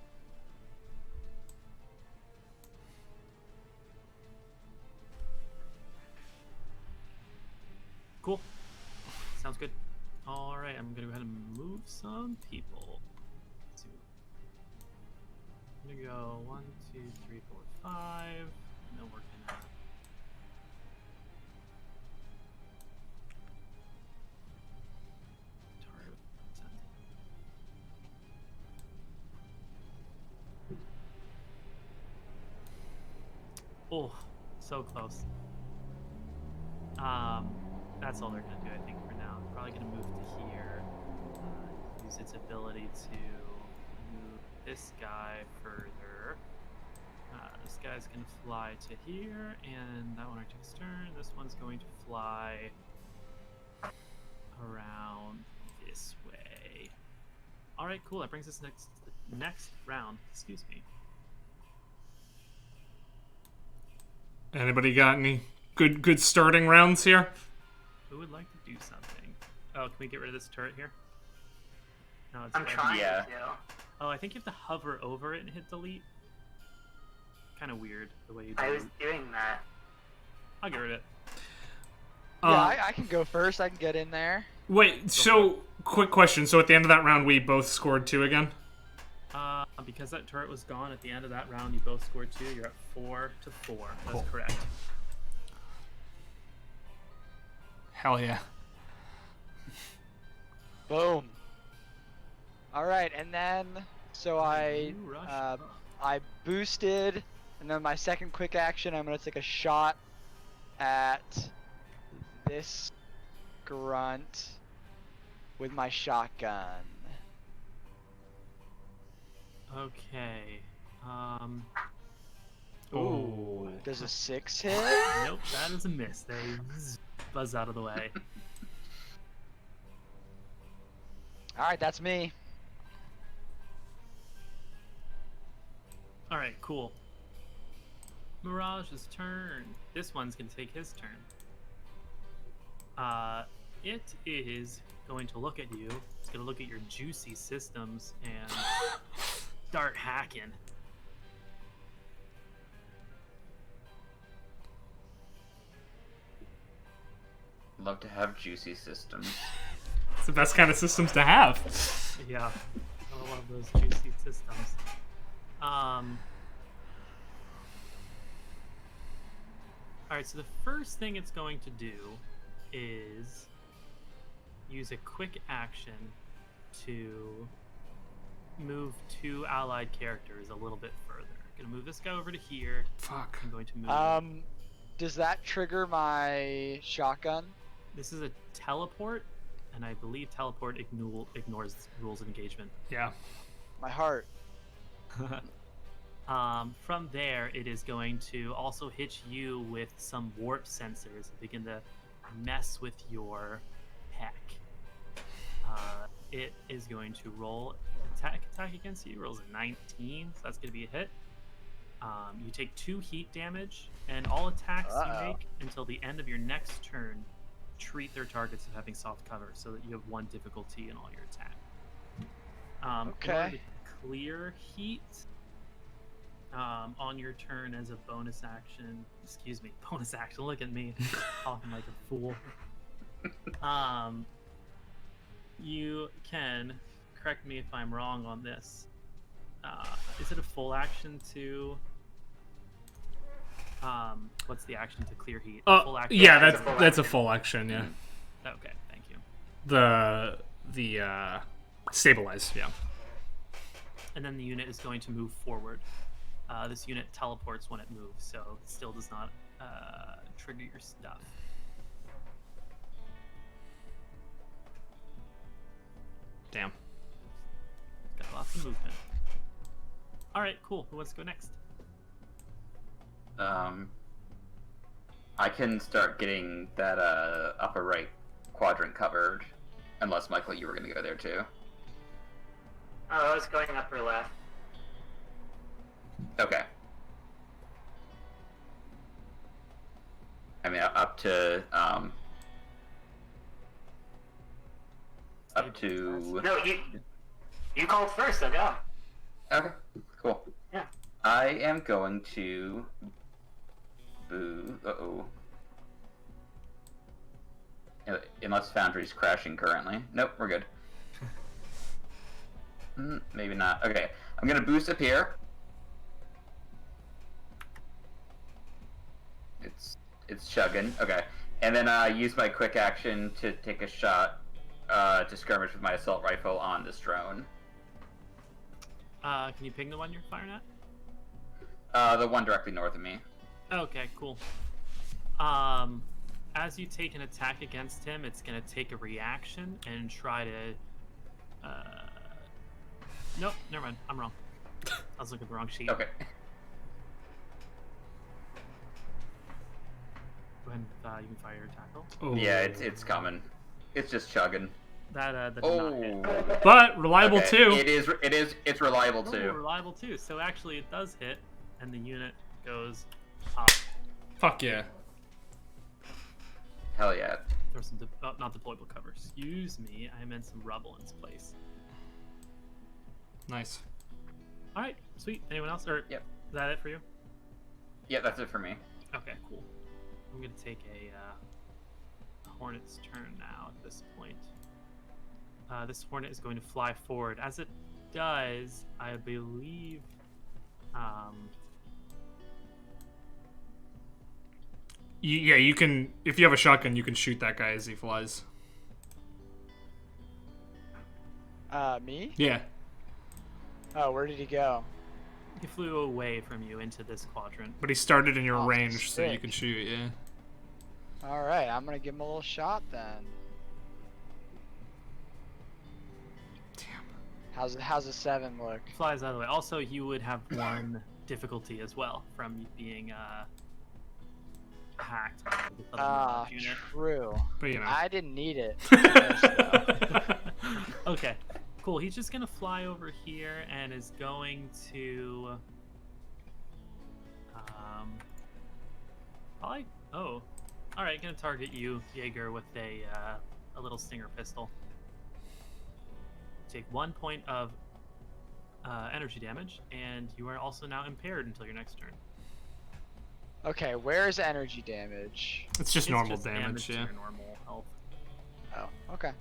Cool. Sounds good. All right, I'm gonna go ahead and move some people. I'm gonna go 1, 2, 3, 4, 5. And then we're gonna. Oh, so close. That's all they're gonna do, I think, for now. They're probably gonna move to here. Use its ability to move this guy further. This guy's gonna fly to here, and that one already took his turn. This one's going to fly around this way. All right, cool. That brings us next round. Excuse me. Anybody got any good starting rounds here? Who would like to do something? Oh, can we get rid of this turret here? No, it's I'm right. trying Yeah. to. Oh, I think you have to hover over it and hit delete. Kind of weird the way you do I it. was doing that. I'll get rid of it. Yeah, I can go first. I can get in there. Wait, so quick question. So at the end of that round, we both scored 2 again? Because that turret was gone at the end of that round, you both scored 2. You're at 4-4. That's Cool. correct. Hell yeah. Boom. All right, and then so I You rush I boosted, and then my second quick action, I'm gonna take a shot at this grunt with my shotgun. Okay. Oh. Does a 6 hit? Nope, that is a miss. They buzz out of the way. All right, that's me. All right, cool. Mirage's turn. This one's gonna take his turn. It is going to look at you. It's gonna look at your juicy systems and start hacking. Love to have juicy systems. It's the best kind of systems to have. Yeah, I love those juicy systems. Alright, so the first thing it's going to do is use a quick action to move 2 allied characters a little bit further. Gonna move this guy over to here. Fuck. I'm going to move. Does that trigger my shotgun? This is a teleport, and I believe teleport ignores rules of engagement. Yeah. My heart. From there, it is going to also hit you with some warp sensors and begin to mess with your heck. It is going to roll attack against you. Rolls a 19, so that's going to be a hit. You take 2 heat damage, and all attacks you make until the end of your next turn treat their targets as having soft cover, so that you have 1 difficulty in all your attack. In order to clear heat on your turn as a bonus action, look at me talking like a fool. You can correct me if I'm wrong on this. Is it a full action to what's the action to clear heat? Full action. Yeah, that's a full action, yeah. Okay, thank you. The stabilize, yeah. And then the unit is going to move forward. This unit teleports when it moves, so it still does not trigger your stuff. Damn. Got lots of movement. Alright, cool. Who wants to go next? I can start getting that upper right quadrant covered, unless Michael, you were gonna go there too. Oh, I was going upper left. Okay. I mean, up to No, You called first, so go. Okay, cool. Yeah. I am going to boo. Unless Foundry's crashing currently. Nope, we're good. Maybe not. Okay, I'm gonna boost up here. It's chugging. Okay, and then use my quick action to take a shot to skirmish with my assault rifle on this drone. Can you ping the one you're firing at? The one directly north of me. Okay, cool. As you take an attack against him, it's gonna take a reaction and try to. Nope, never mind. I'm wrong. I was looking at the wrong sheet. Okay. Go ahead and you can fire your tackle. Oh. Yeah, it's coming. It's just chugging. That did not hit. But reliable Okay, too. It's reliable Oh, too. reliable too. So actually, it does hit, and the unit goes up. Fuck yeah. Hell yeah. There's some not deployable cover. Excuse me, I meant some rubble in its place. Nice. All right, sweet. Anyone else? Or Yep. Is that it for you? Yeah, that's it for me. Okay, cool. I'm gonna take a Hornet's turn now at this point. This Hornet is going to fly forward. As it does, I believe. Yeah, you can. If you have a shotgun, you can shoot that guy as he flies. Me? Yeah. Oh, where did he go? He flew away from you into this quadrant. But he started in your Oh, range, so you sick. can shoot. Yeah. All right, I'm gonna give him a little shot then. Damn. How's a 7 look? Flies out of the way. Also, you would have one difficulty as well from being hacked by this other large unit. True. But you know. I didn't need it. Okay, cool. He's just gonna fly over here and is going to probably. Oh, all right. Gonna target you, Jaeger, with a little stinger pistol. Take 1 point of energy damage, and you are also now impaired until your next turn. Okay, where's energy damage? It's just normal just damage, to yeah. your normal health. Oh, okay.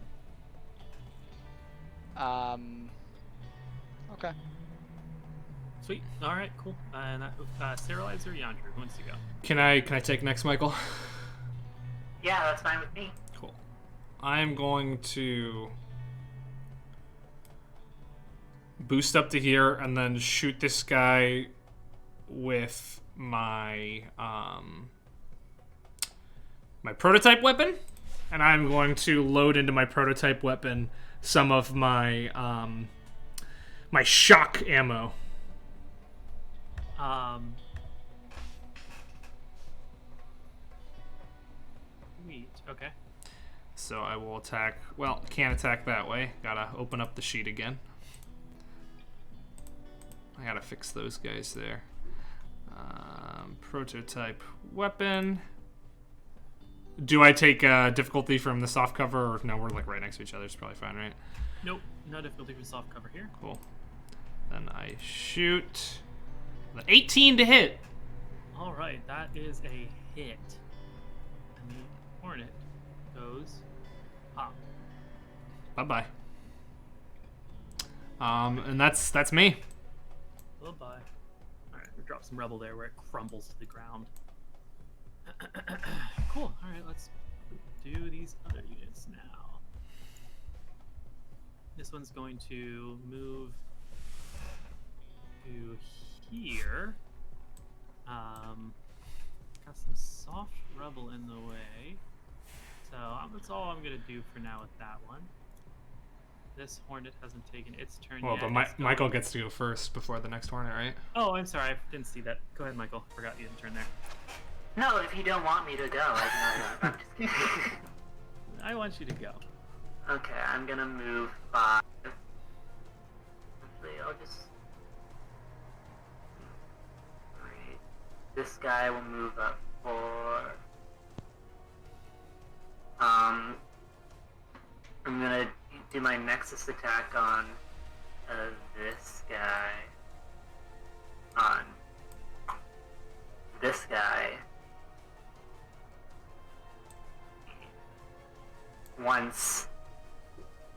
Okay. Sweet. All right, cool. And Sterilizer, Yonder, who wants to go? Can I take next, Michael? Yeah, that's fine with me. Cool. I'm going to boost up to here and then shoot this guy with my my prototype weapon, and I'm going to load into my prototype weapon some of my my shock ammo. Sweet. Okay. So I will attack. Well, can't attack that way. Gotta open up the sheet again. I gotta fix those guys there. Prototype weapon. Do I take difficulty from the soft cover, or no? We're like right next to each other. It's probably fine, right? Nope. No difficulty for soft cover here. Cool. Then I shoot. 18 to hit. All right, that is a hit. And the Hornet goes pop. Bye bye. And that's me. Bye bye. All right, we drop some rubble there where it crumbles to the ground. Cool. All right, let's do these other units now. This one's going to move to here. Got some soft rubble in the way, so that's all I'm gonna do for now with that one. This Hornet hasn't taken its turn Well, yet. but Michael gets to go first before the next Hornet, right? Oh, I'm sorry, I didn't see that. Go ahead, Michael. Forgot you didn't turn there. No, if you don't want me to go, I'm just kidding. I want you to go. Okay, I'm gonna move 5. Actually, I'll just... Alright. This guy will move up 4. I'm gonna do my Nexus attack on this guy on this guy. Once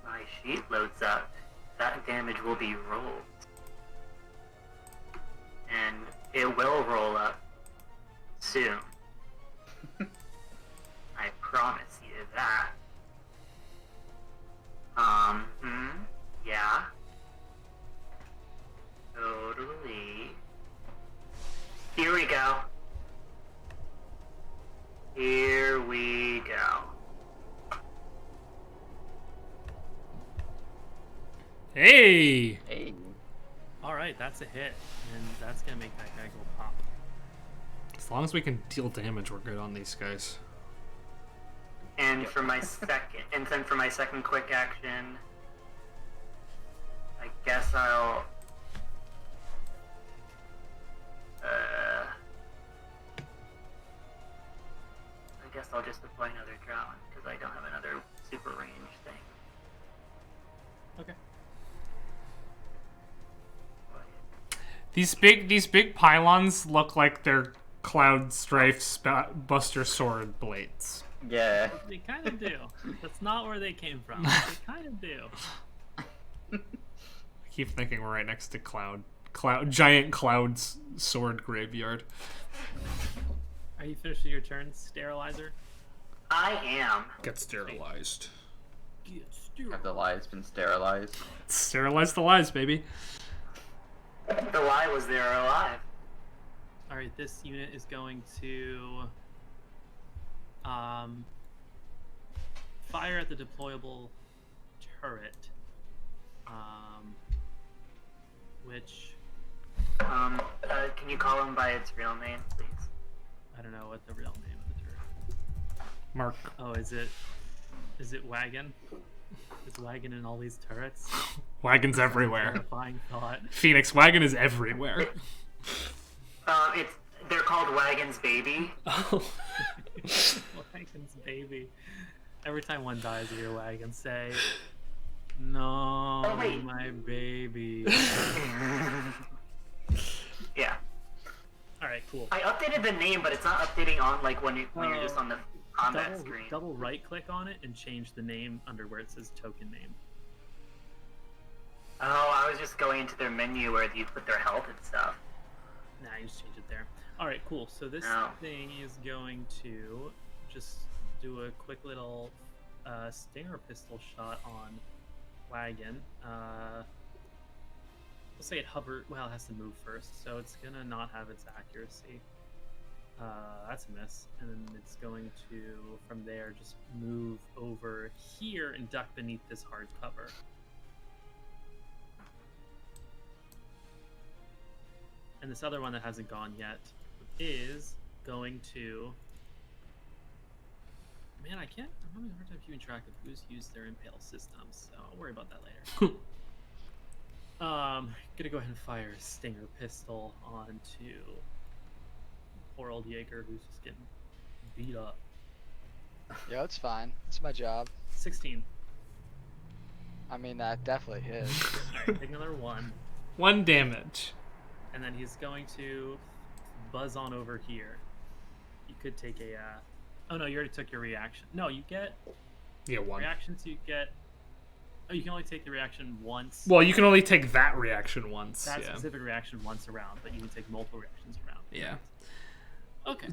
my sheet loads up, that damage will be rolled. And it will roll up soon. I promise you that. Yeah. Totally. Here we go. Here we go. Hey! Hey. All right, that's a hit, and that's gonna make that guy go pop. As long as we can deal damage, we're good on these guys. And for my second quick action, I guess I'll just deploy another drone because I don't have another super range thing. Okay. These big pylons look like they're Cloud Strife Buster Sword blades. Yeah. They kind of do. That's not where they came from. They kind of do. I keep thinking we're right next to giant Cloud's sword graveyard. Are you finished with your turn, Sterilizer? I am. Get sterilized. Have the lies been sterilized? Sterilize the lies, baby. The lie was they are alive. All right, this unit is going to fire at the deployable turret, which can you call him by its real name, please? I don't know what the real name of the turret. Mark. Oh, is it Wagon? Is Wagon in all these turrets? Wagon's everywhere. Terrifying thought. Phoenix, Wagon is everywhere. They're called Wagon's Baby. Oh. Wagon's baby. Every time one dies, you hear Wagon say, "No, Oh, wait. my baby." Yeah. All right, cool. I updated the name, but it's not updating on like when you're just on the combat screen. Double right click on it and change the name under where it says token name. Oh, I was just going into their menu where you put their health and stuff. Nah, you just change it there. All right, cool. So this No. thing is going to just do a quick little stinger pistol shot on Wagon. Let's say it hovered. Well, it has to move first, so it's gonna not have its accuracy. That's a miss. And then it's going to, from there, just move over here and duck beneath this hard cover. And this other one that hasn't gone yet is going to... Man, I'm having a hard time keeping track of who's used their impale systems, so I'll worry about that later. Gonna go ahead and fire a stinger pistol onto poor old Jaeger who's just getting beat up. Yeah, it's fine. It's my job. 16. I mean, that definitely hits. Alright, take another 1. 1 damage. And then he's going to buzz on over here. You could take a... Oh no, you already took your reaction. No, you get... Yeah, 1. Reactions you get... Oh, you can only take the reaction once. Well, you can only take that reaction once. That yeah. specific reaction once around, but you can take multiple reactions around. Yeah. Okay.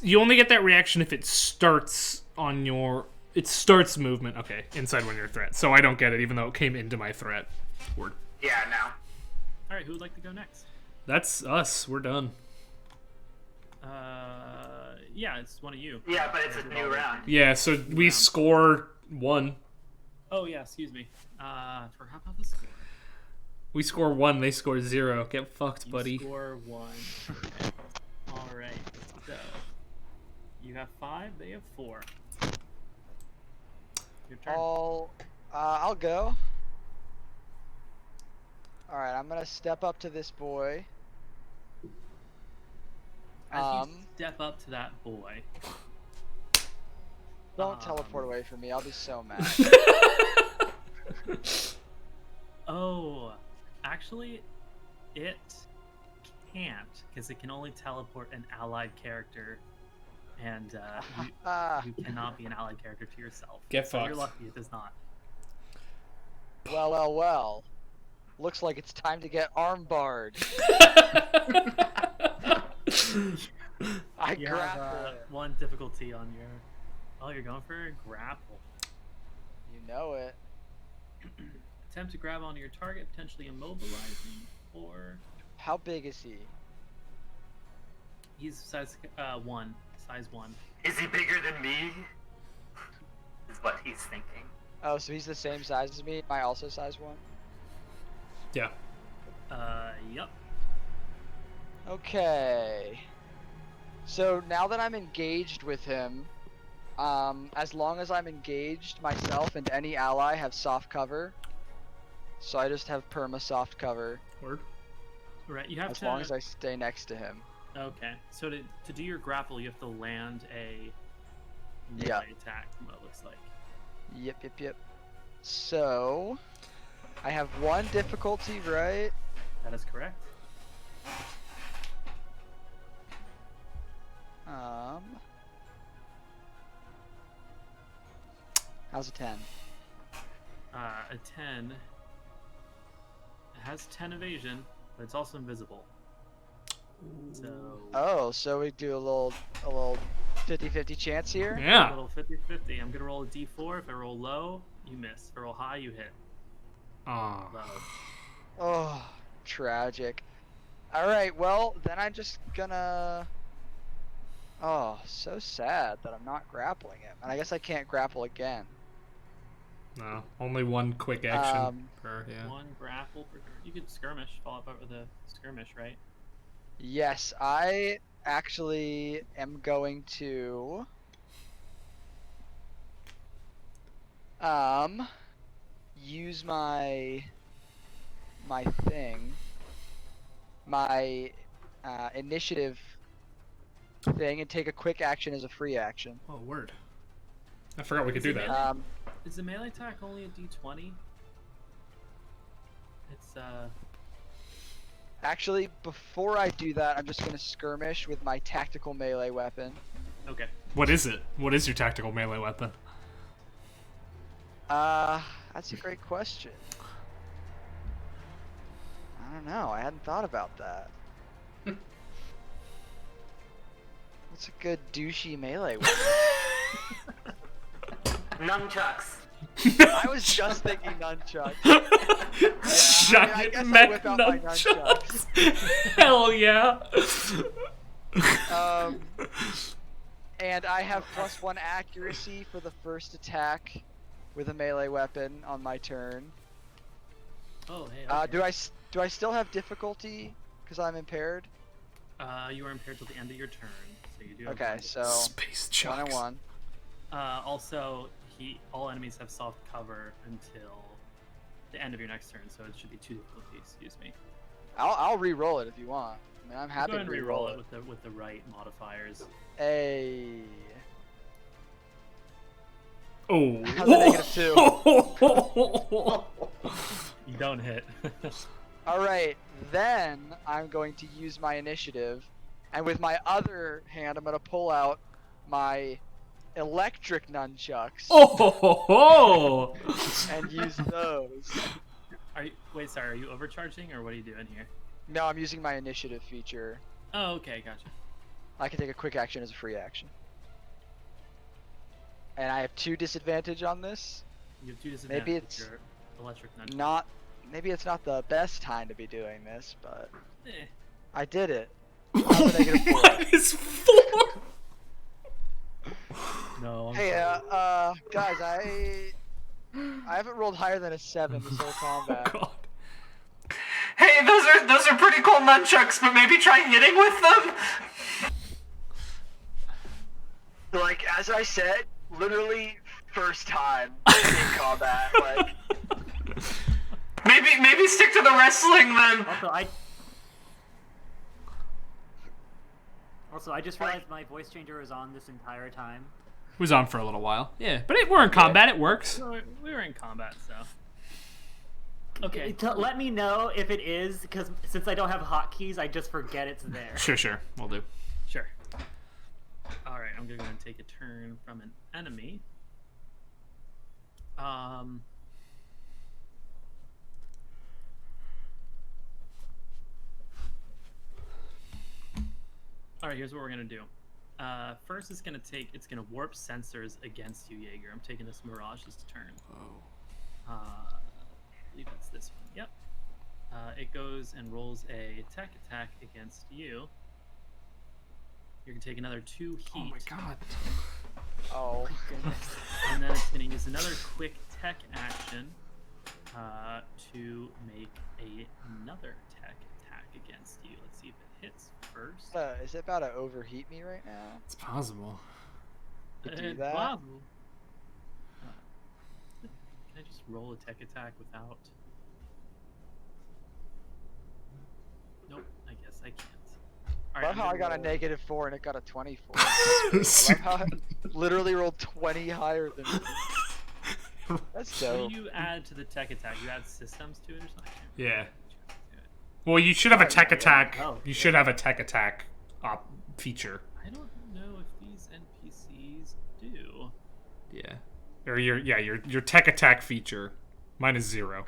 You only get that reaction if it starts on your... It starts movement. Okay, inside when you're threat. So I don't get it, even though it came into my threat. Word. Yeah, no. Alright, who would like to go next? That's us. We're done. Yeah, it's one of you. Yeah, but it's a new round. Yeah, so we score 1. Oh, yeah, excuse me. Forgot about the score. We score 1, they score 0. Get fucked, buddy. You score 1. Alright, so... You have 5, they have 4. Your turn. I'll go. Alright, I'm gonna step up to this boy. As you step up to that boy... Don't teleport away from me, I'll be so mad. Oh, actually, it can't, because it can only teleport an allied character, and you cannot be an allied character to yourself. Get so fucked. You're lucky it does not. Well. Looks like it's time to get armbarred. I You grapple. have one difficulty on your. Oh, you're going for a grapple. You know it. Attempt to grab onto your target, potentially immobilizing, or How big is he? he's size 1. Size 1. Is he bigger than me? Is what he's thinking. Oh, so he's the same size as me? Am I also size 1? Yeah. Yep. Okay. So now that I'm engaged with him, as long as I'm engaged, myself and any ally have soft cover. So I just have perma soft cover. Word. Right. You have as to. long as I stay next to him. Okay. So to do your grapple, you have to land a melee Yeah. attack. From what it looks like. Yep. So I have 1 difficulty, right? That is correct. How's a 10? A 10. It has 10 evasion, but it's also invisible. So. Oh, so we do a little 50-50 chance here? A Yeah. little 50-50. I'm gonna roll a d4. If I roll low, you miss. If I roll high, you hit. Aw. Low. Oh, tragic. Alright, well, then I'm just gonna... Oh, so sad that I'm not grappling him. And I guess I can't grapple again. No. Only 1 quick action per, yeah. 1 grapple per turn. You could skirmish. Follow up with a skirmish, right? Yes, I actually am going to... use my thing, my initiative thing, and take a quick action as a free action. Oh, word. I forgot we could do that. Is the melee attack only a d20? It's Actually, before I do that, I'm just gonna skirmish with my tactical melee weapon. okay. What is it? What is your tactical melee weapon? That's a great question. I don't know. I hadn't thought about that. What's a good douchey melee weapon? Nunchucks. I was just thinking nunchucks. I guess I whip out my nunchucks. Hell yeah. And I have +1 accuracy for the first attack with a melee weapon on my turn. Oh, hey. Okay. Do I still have difficulty because I'm impaired? You are impaired till the end of your turn, so you do. have Okay, one. so Space chucks. 1 and 1. Also, all enemies have soft cover until the end of your next turn, so it should be 2 difficulties. Excuse me. I'll re-roll it if you want. I mean, I'm happy Go ahead to and re-roll re-roll it. it with the right modifiers. Hey. Oh. How's a -2? You don't hit. Alright, then I'm going to use my initiative, and with my other hand, I'm going to pull out my electric nunchucks Oh. and use those. Wait, sorry, are you overcharging, or what are you doing here? No, I'm using my initiative feature. Oh, okay, gotcha. I can take a quick action as a free action. And I have 2 disadvantage on this. You have 2 disadvantages. Maybe with it's your electric nunchuck. maybe it's not the best time to be doing this, but Eh. I did it. How's a -4? -4? No. I'm Hey, sorry. guys, I haven't rolled higher than a 7 this whole combat. God. Hey, those are pretty cool nunchucks, but maybe try hitting with them. Like, as I said, literally first time in combat. Like, Maybe stick to the wrestling then. Also, I just realized my voice changer was on this entire time. It was on for a little while. Yeah, but we're in combat. It works. We were in combat, so. Okay. Let me know if it is, because since I don't have hotkeys, I just forget it's there. Sure, we'll do. Sure. All right, I'm gonna go and take a turn from an enemy. All right, here's what we're gonna do. First, it's gonna warp sensors against you, Jaeger. I'm taking this Mirage's turn. Oh. I believe it's this one. Yep. It goes and rolls a tech attack against you. You're gonna take another 2 heat. Oh my god. Oh. And then it's gonna use another quick tech action to make another tech attack against you. Let's see if it hits first. Is it about to overheat me right now? It's possible. To do It's that? possible. Can I just roll a tech attack without? Nope, I guess I can't. All I love I'm how I gonna got a roll- -4 and it got a 24. I love how I literally rolled 20 higher than me. That's What dope. do you add to the tech attack? You add systems to it or something? Yeah. Well, you should have a tech attack. Oh, You should have a tech attack feature. I don't know if these NPCs do. Yeah. Or your tech attack feature. Mine is 0.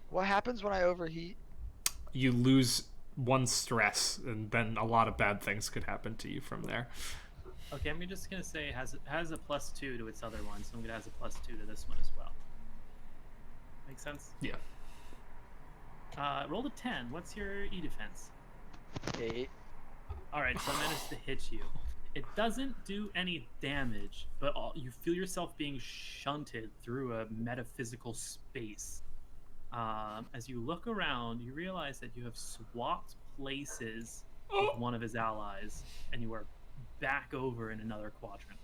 What happens when I overheat? You lose 1 stress, and then a lot of bad things could happen to you from there. Okay, I'm just gonna say it has a +2 to its other one, so I'm gonna add a +2 to this one as well. Make sense? Yeah. Roll a 10. What's your E defense? 8. All right, so I managed to hit you. It doesn't do any damage, but you feel yourself being shunted through a metaphysical space. As you look around, you realize that you have swapped places with one of his allies, and you are back over in another quadrant.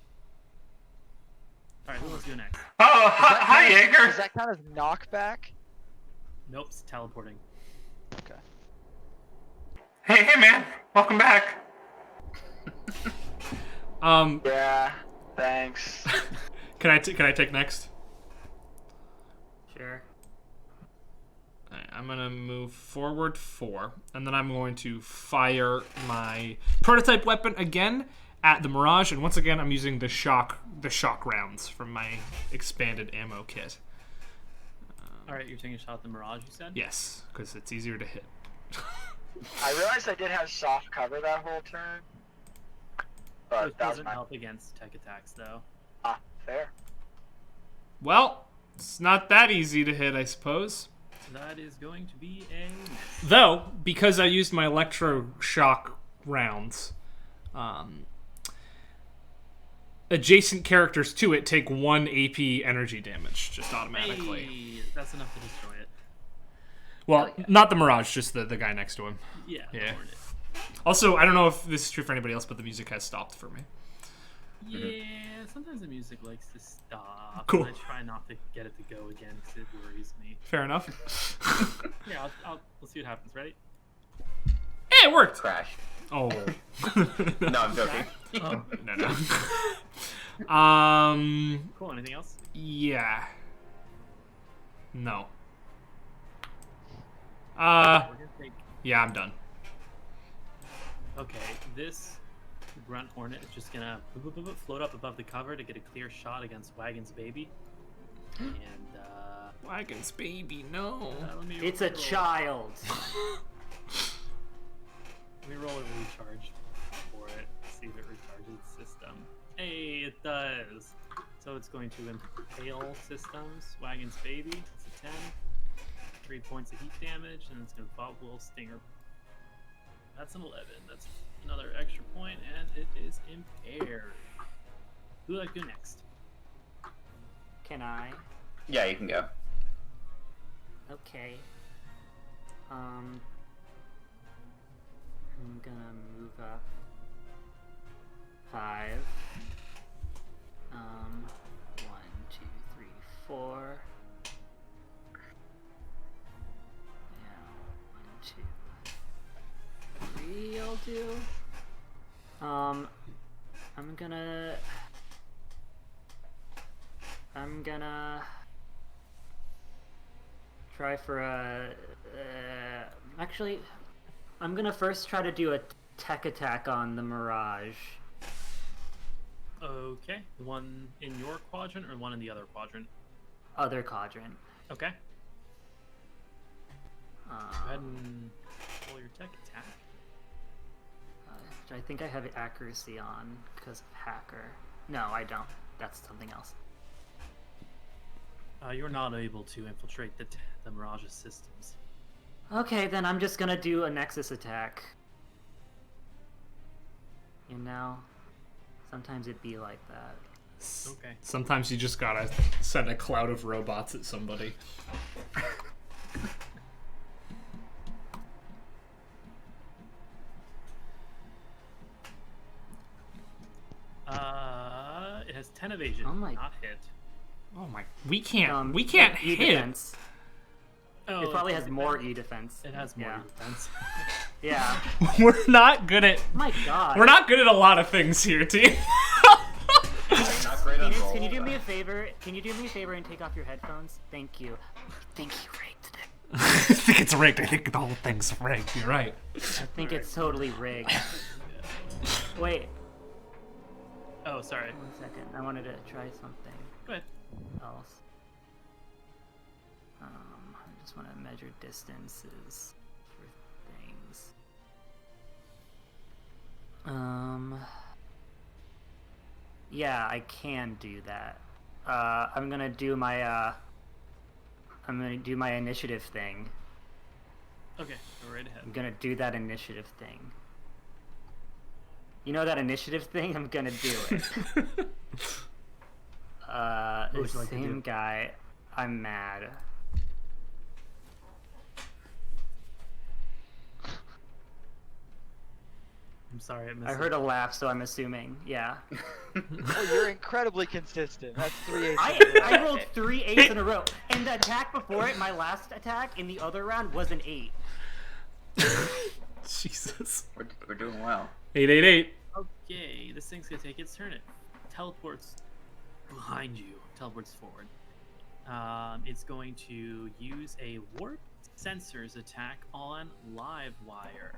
All right, who wants to go next? Oh, hi, Jaeger. Does that count as knockback? Nope, it's teleporting. Okay. Hey, man. Welcome back. Yeah, thanks. Can I take next? Sure. Alright, I'm gonna move forward 4, and then I'm going to fire my prototype weapon again at the Mirage, and once again I'm using the shock rounds from my expanded ammo kit. All right, you're taking a shot at the Mirage, you said? Yes, because it's easier to hit. I realized I did have soft cover that whole turn. But Which that was doesn't my... help against tech attacks, though. Ah, fair. Well, it's not that easy to hit, I suppose. That is going to be a miss. Though, because I used my electroshock rounds, adjacent characters to it take 1 AP energy damage, just automatically. Hey, that's enough to destroy it. Well, not the Mirage, just the guy next to him. Yeah, Yeah. Hornet. Also, I don't know if this is true for anybody else, but the music has stopped for me. Yeah, sometimes the music likes to stop. Cool. And I try not to get it to go again because it worries me. Fair enough. Yeah, let's see what happens. Ready? Hey, it worked! Crash. Oh. No, I'm joking. Oh, No. cool. Anything else? Yeah. No. We're gonna take. Yeah, I'm done. Okay, this Grunt Hornet is just gonna float up above the cover to get a clear shot against Wagon's baby. And Wagon's baby, no. let me It's a roll- child. Let me roll a recharge for it. See if it recharges the system. Hey, it does. So it's going to impale systems. Wagon's baby. It's a 10. 3 points of heat damage, and it's going to follow a little stinger. That's an 11. That's another extra point, and it is impaired. Who would like to go next? Can I? Yeah, you can go. Okay. I'm gonna move up 5. 1, 2, 3, 4. Yeah, 1, 2, 3. I'll do. I'm gonna try for a... actually, I'm gonna first try to do a tech attack on the Mirage. Okay. One in your quadrant or one in the other quadrant? Other quadrant. Okay. Go ahead and roll your tech attack. Which I think I have accuracy on because of hacker. No, I don't. That's something else. You're not able to infiltrate the Mirage's systems. Okay, then I'm just gonna do a Nexus attack. You know? Sometimes it be like that. Okay. Sometimes you just gotta send a cloud of robots at somebody. It has 10 evasion. Oh my- Not hit. Oh my! We can't E hit. defense. Oh, It probably it's has a more defense. E defense. It has more Yeah. defense. Yeah. We're not good at. My God. We're not good at a lot of things here, team. Not great on Phoenix, roll, can you do but- me a favor? Can you do me a favor and take off your headphones? Thank you. I think you rigged it. I think it's rigged. I think the whole thing's rigged. You're right. I think it's totally rigged. Wait, Oh, sorry. 1 second. I wanted to try something Go ahead. else. I just want to measure distances for things. Yeah, I can do that. I'm gonna do my initiative thing. Okay, go right ahead. I'm gonna do that initiative thing. You know that initiative thing? I'm gonna do it. What would The you like to do? same guy. I'm mad. I'm sorry, I missed I heard a laugh, so I'm assuming. Yeah. Oh, you're incredibly consistent. That's 3 8. I rolled 3 8s in a row, and the attack before it, my last attack in the other round, was an 8. Jesus. We're doing well. 888. Okay, this thing's gonna take its turn. It teleports behind you, teleports forward. It's going to use a warp sensors attack on Livewire.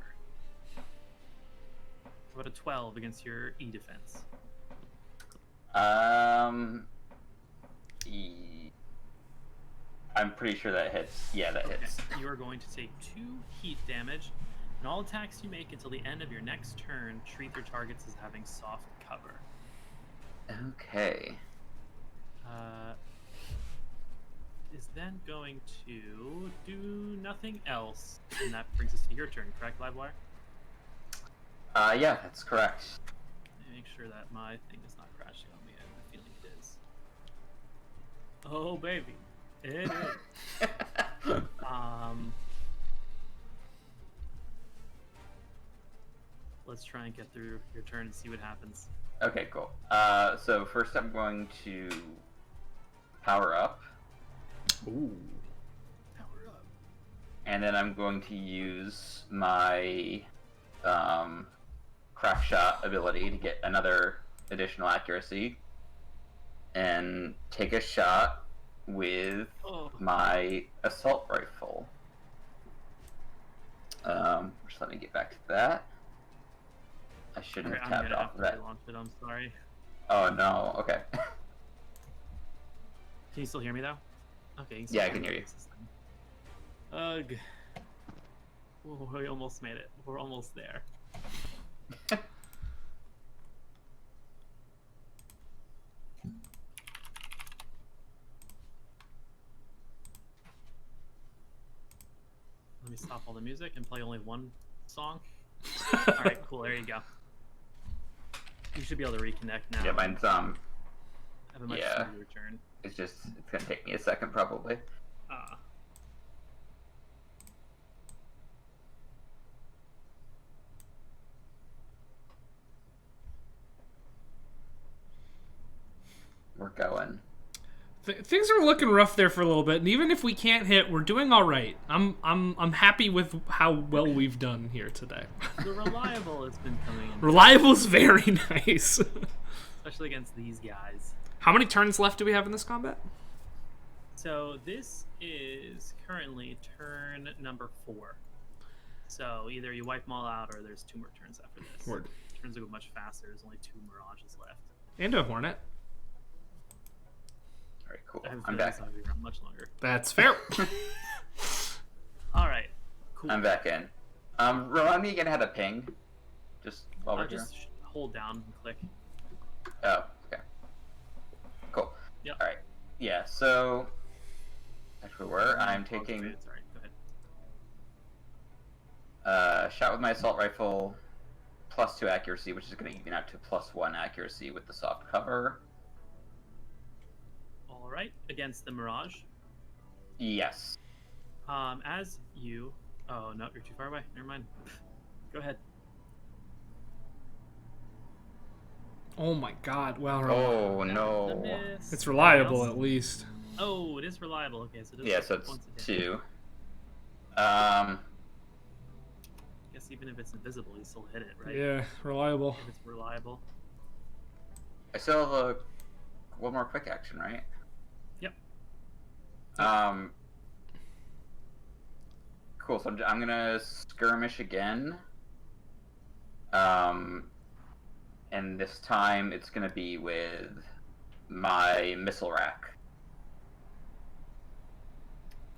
About a 12 against your E defense. I'm pretty sure that hits. Yeah, that hits. You are going to take 2 heat damage, and all attacks you make until the end of your next turn treat their targets as having soft cover. Okay. Is then going to do nothing else, and that brings us to your turn, correct, Livewire? Yeah, that's correct. Let me make sure that my thing is not crashing on me. I have a feeling it is. Oh, baby. It is. Let's try and get through your turn and see what happens. Okay, cool. So first I'm going to power up, Ooh. Power up. and then I'm going to use my crack shot ability to get another additional accuracy, and take a shot with Oh. my assault rifle. Just let me get back to that. I shouldn't Okay, have I'm tabbed gonna off have of to that. relaunch it. I'm sorry. Oh no. Okay. Can you still hear me though? Okay. Yeah, I can hear you. Ugh. Oh, we almost made it. We're almost there. Let me stop all the music and play only one song. Alright, cool, there you go. You should be able to reconnect now. Yeah, mine's Have a much yeah. smoother turn. it's gonna take me a second probably. We're going. Things are looking rough there for a little bit, and even if we can't hit, we're doing all right. I'm happy with how well we've done here today. The reliable has been coming in. Reliable's very nice. Especially against these guys. How many turns left do we have in this combat? So this is currently turn number 4. So either you wipe them all out, or there's 2 more turns after this. Word. Turns go much faster. There's only 2 mirages left. And a hornet. All right, cool. I have a I'm feeling back. it's gonna be around much longer. That's fair. All right, cool. I'm back in. Remind me again how to ping. Just while we're Just hold down and click. here. Oh, okay. Cool. Yep. All right. Yeah. So that's where we're. I'm taking Sorry, go ahead. shot with my assault rifle, +2 accuracy, which is going to even out to +1 accuracy with the soft cover. All right, against the Mirage. Yes. As you... Oh, no, you're too far away. Never mind. Go ahead. Oh my god, well, Oh The no. miss. it's reliable Anything else? at least. Oh, it is reliable. Okay, so it does Yeah. So once it's a hit. 2. I guess even if it's invisible, you still hit it, right? Yeah, reliable. If it's reliable. I still have one more quick action, right? Yep. Cool. So I'm gonna skirmish again. And this time it's gonna be with my missile rack.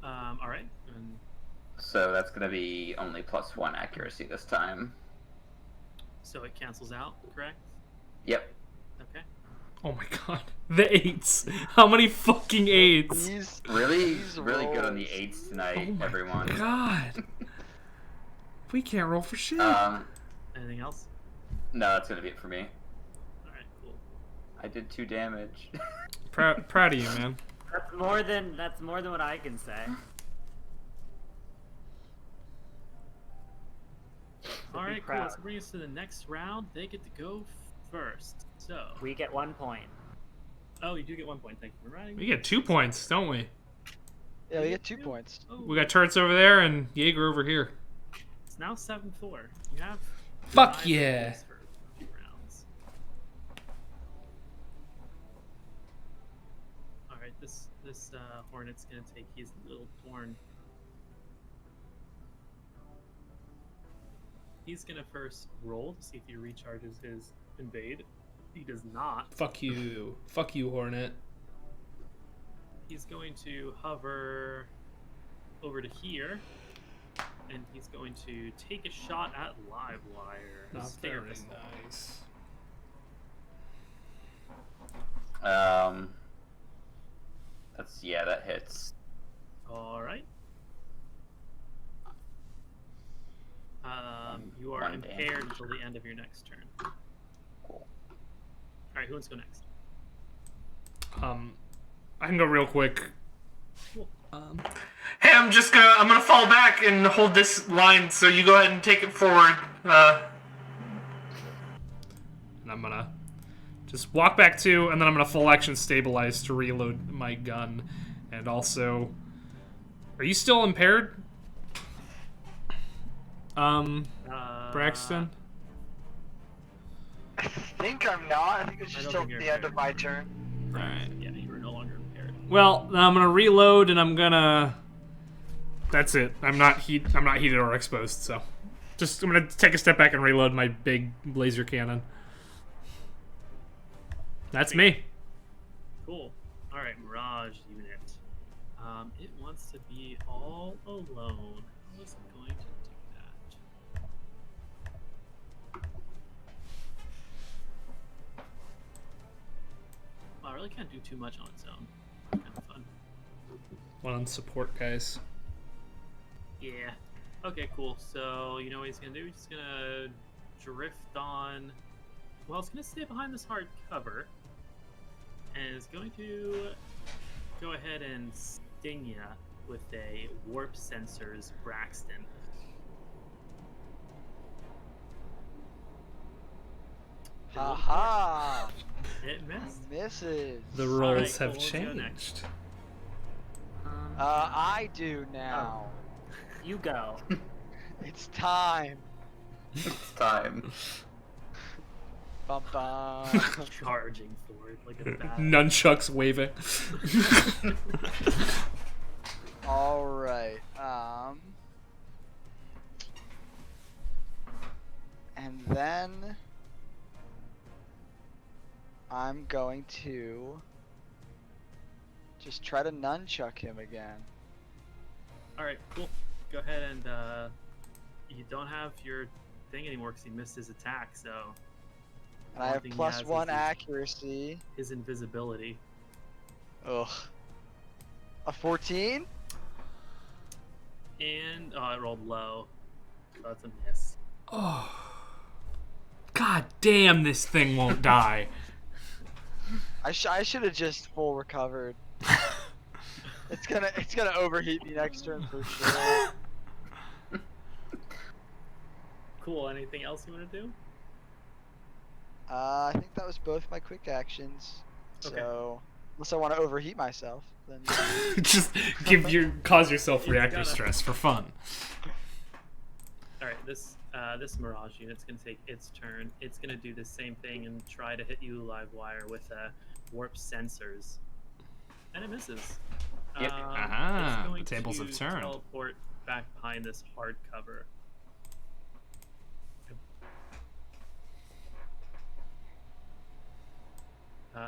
All right. And So that's gonna be only +1 accuracy this time. so it cancels out, correct? Yep. Okay. Oh my god. The 8s. How many fucking 8s? These Really, these really good on the rolls. 8s tonight, Oh my everyone. god. We can't roll for shit. Anything else? No, that's gonna be it for me. All right, cool. I did 2 damage. Proud of you, man. That's more than what I can say. All right, cool. proud. Let's bring us to the next round. They get to go first. So, We get 1 point. oh, you do get 1 point. Thank you for writing. We get 2 points, don't we? Yeah, we get 2 points. Oh, We got turrets over there and Jaeger over here. it's now 7-4. You have Fuck 5 yeah. points for a few rounds. All right, this Hornet's gonna take his little torn. He's gonna first roll to see if he recharges his invade. He does not. Fuck you. Fuck you, Hornet. He's going to hover over to here, and he's going to take a shot at Livewire. Not Stinger very pistol. nice. That hits. All right. You are 1 impaired damage. until the end of your next turn. Cool. All right, who wants to go next? I can go real quick. Hey, I'm gonna fall back and hold this line, so you go ahead and take it forward. And I'm gonna just walk back 2, and then I'm gonna full action stabilize to reload my gun. And also, are you still impaired? Braxton? I think I'm not. I think it's I just don't till think you're the end of impaired. my turn. Alright. Yeah, you are no longer impaired. Well, now I'm gonna reload, and I'm gonna... That's it. I'm not heated or exposed, so... I'm gonna take a step back and reload my big laser cannon. That's me. Cool. All right, Mirage unit. It wants to be all alone. How is it going to do that? Well, I really can't do too much on its own. Kind of fun. One on support, guys. Yeah. Okay, cool. So, you know what he's gonna do? He's gonna drift on... Well, it's gonna stay behind this hard cover. And is going to go ahead and sting ya with a warp sensors Braxton. Haha! It missed. Misses. The All roles right, have cool, let's go next. changed. I do now. You go. It's time. It's time. Bum bum. Charging forward like a bat. Nunchucks waving. All right. And then I'm going to just try to nunchuck him again. All right, cool. Go ahead and you don't have your thing anymore because he missed his attack. So. And I have +1 accuracy. His invisibility. Ugh. A 14? And it rolled low. So that's a miss. Oh. God damn, this thing won't die. I should have just full recovered. It's gonna overheat me next turn for sure. Cool. Anything else you want to do? I think that was both my quick actions. Okay. So unless I want to overheat myself, then Just cause yourself reactor stress for fun. All right. This Mirage unit's gonna take its turn. It's gonna do the same thing and try to hit you live wire with warp sensors, and it misses. Yep. Aha, It's going the tables to have turned. Teleport back behind this hard cover.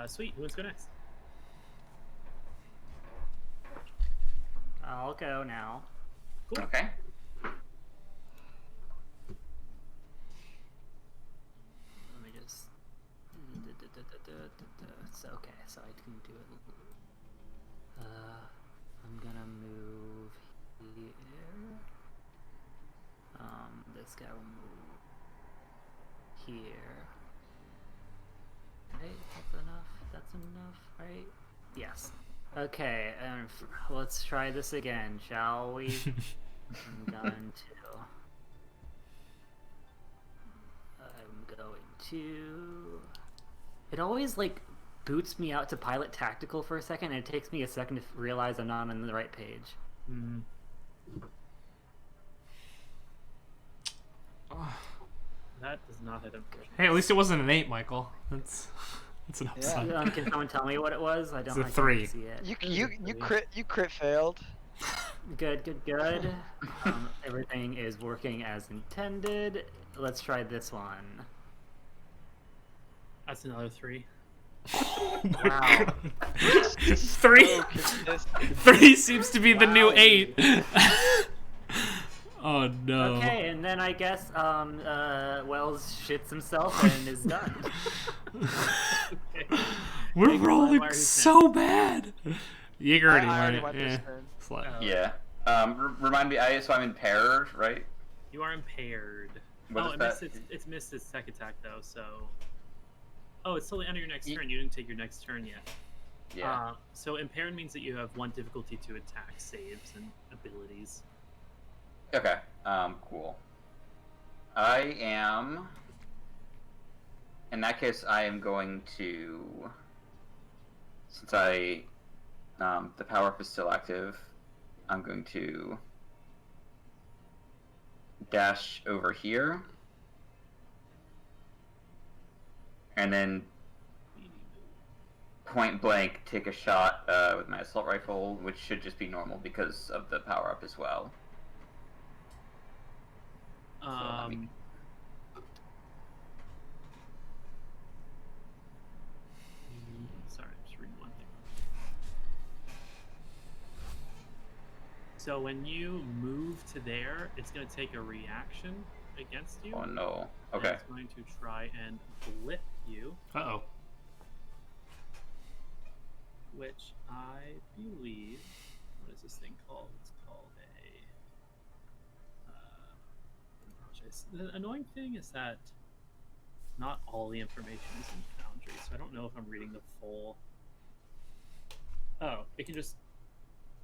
Sweet. Who wants to go next? I'll go now. Cool. Okay. Let me just. It's okay, so I can do it. I'm gonna move here. This guy will move here. Okay, that's enough. That's enough, right? Yes. Okay, let's try this again, shall we? I'm going to. It always like boots me out to pilot tactical for a second, and it takes me a second to realize I'm not on the right page. Mm. That does not hit him. Hey, at least it wasn't an 8, Michael. That's an upside. Yeah. Can someone tell me what it was? I don't. It's a I can't 3. See it. you crit failed. Good. Everything is working as intended. Let's try this one. That's another 3. Wow. 3 seems to be the new 8. Oh no. Okay, and then I guess Wells shits himself and is done. We're rolling so bad. Jaeger I already already went went. this turn. Yeah. Remind me. So I'm impaired, right? You are impaired. What is that? It's missed its tech attack though, so. Oh, it's still the end of your next turn. You didn't take your next turn yet. Yeah. So impaired means that you have 1 difficulty to attack saves and abilities. Okay. Cool. I am. In that case, I am going to. Since the power up is still active, I'm going to dash over here, and then point blank take a shot with my assault rifle, which should just be normal because of the power up as well. Sorry, I'm just reading one thing. So when you move to there, it's going to take a reaction against you. Oh no. And Okay. it's going to try and blip you. Uh-oh. Which I believe, what is this thing called? It's called the annoying thing is that not all the information is in Foundry, so I don't know if I'm reading the full. Oh, it can just.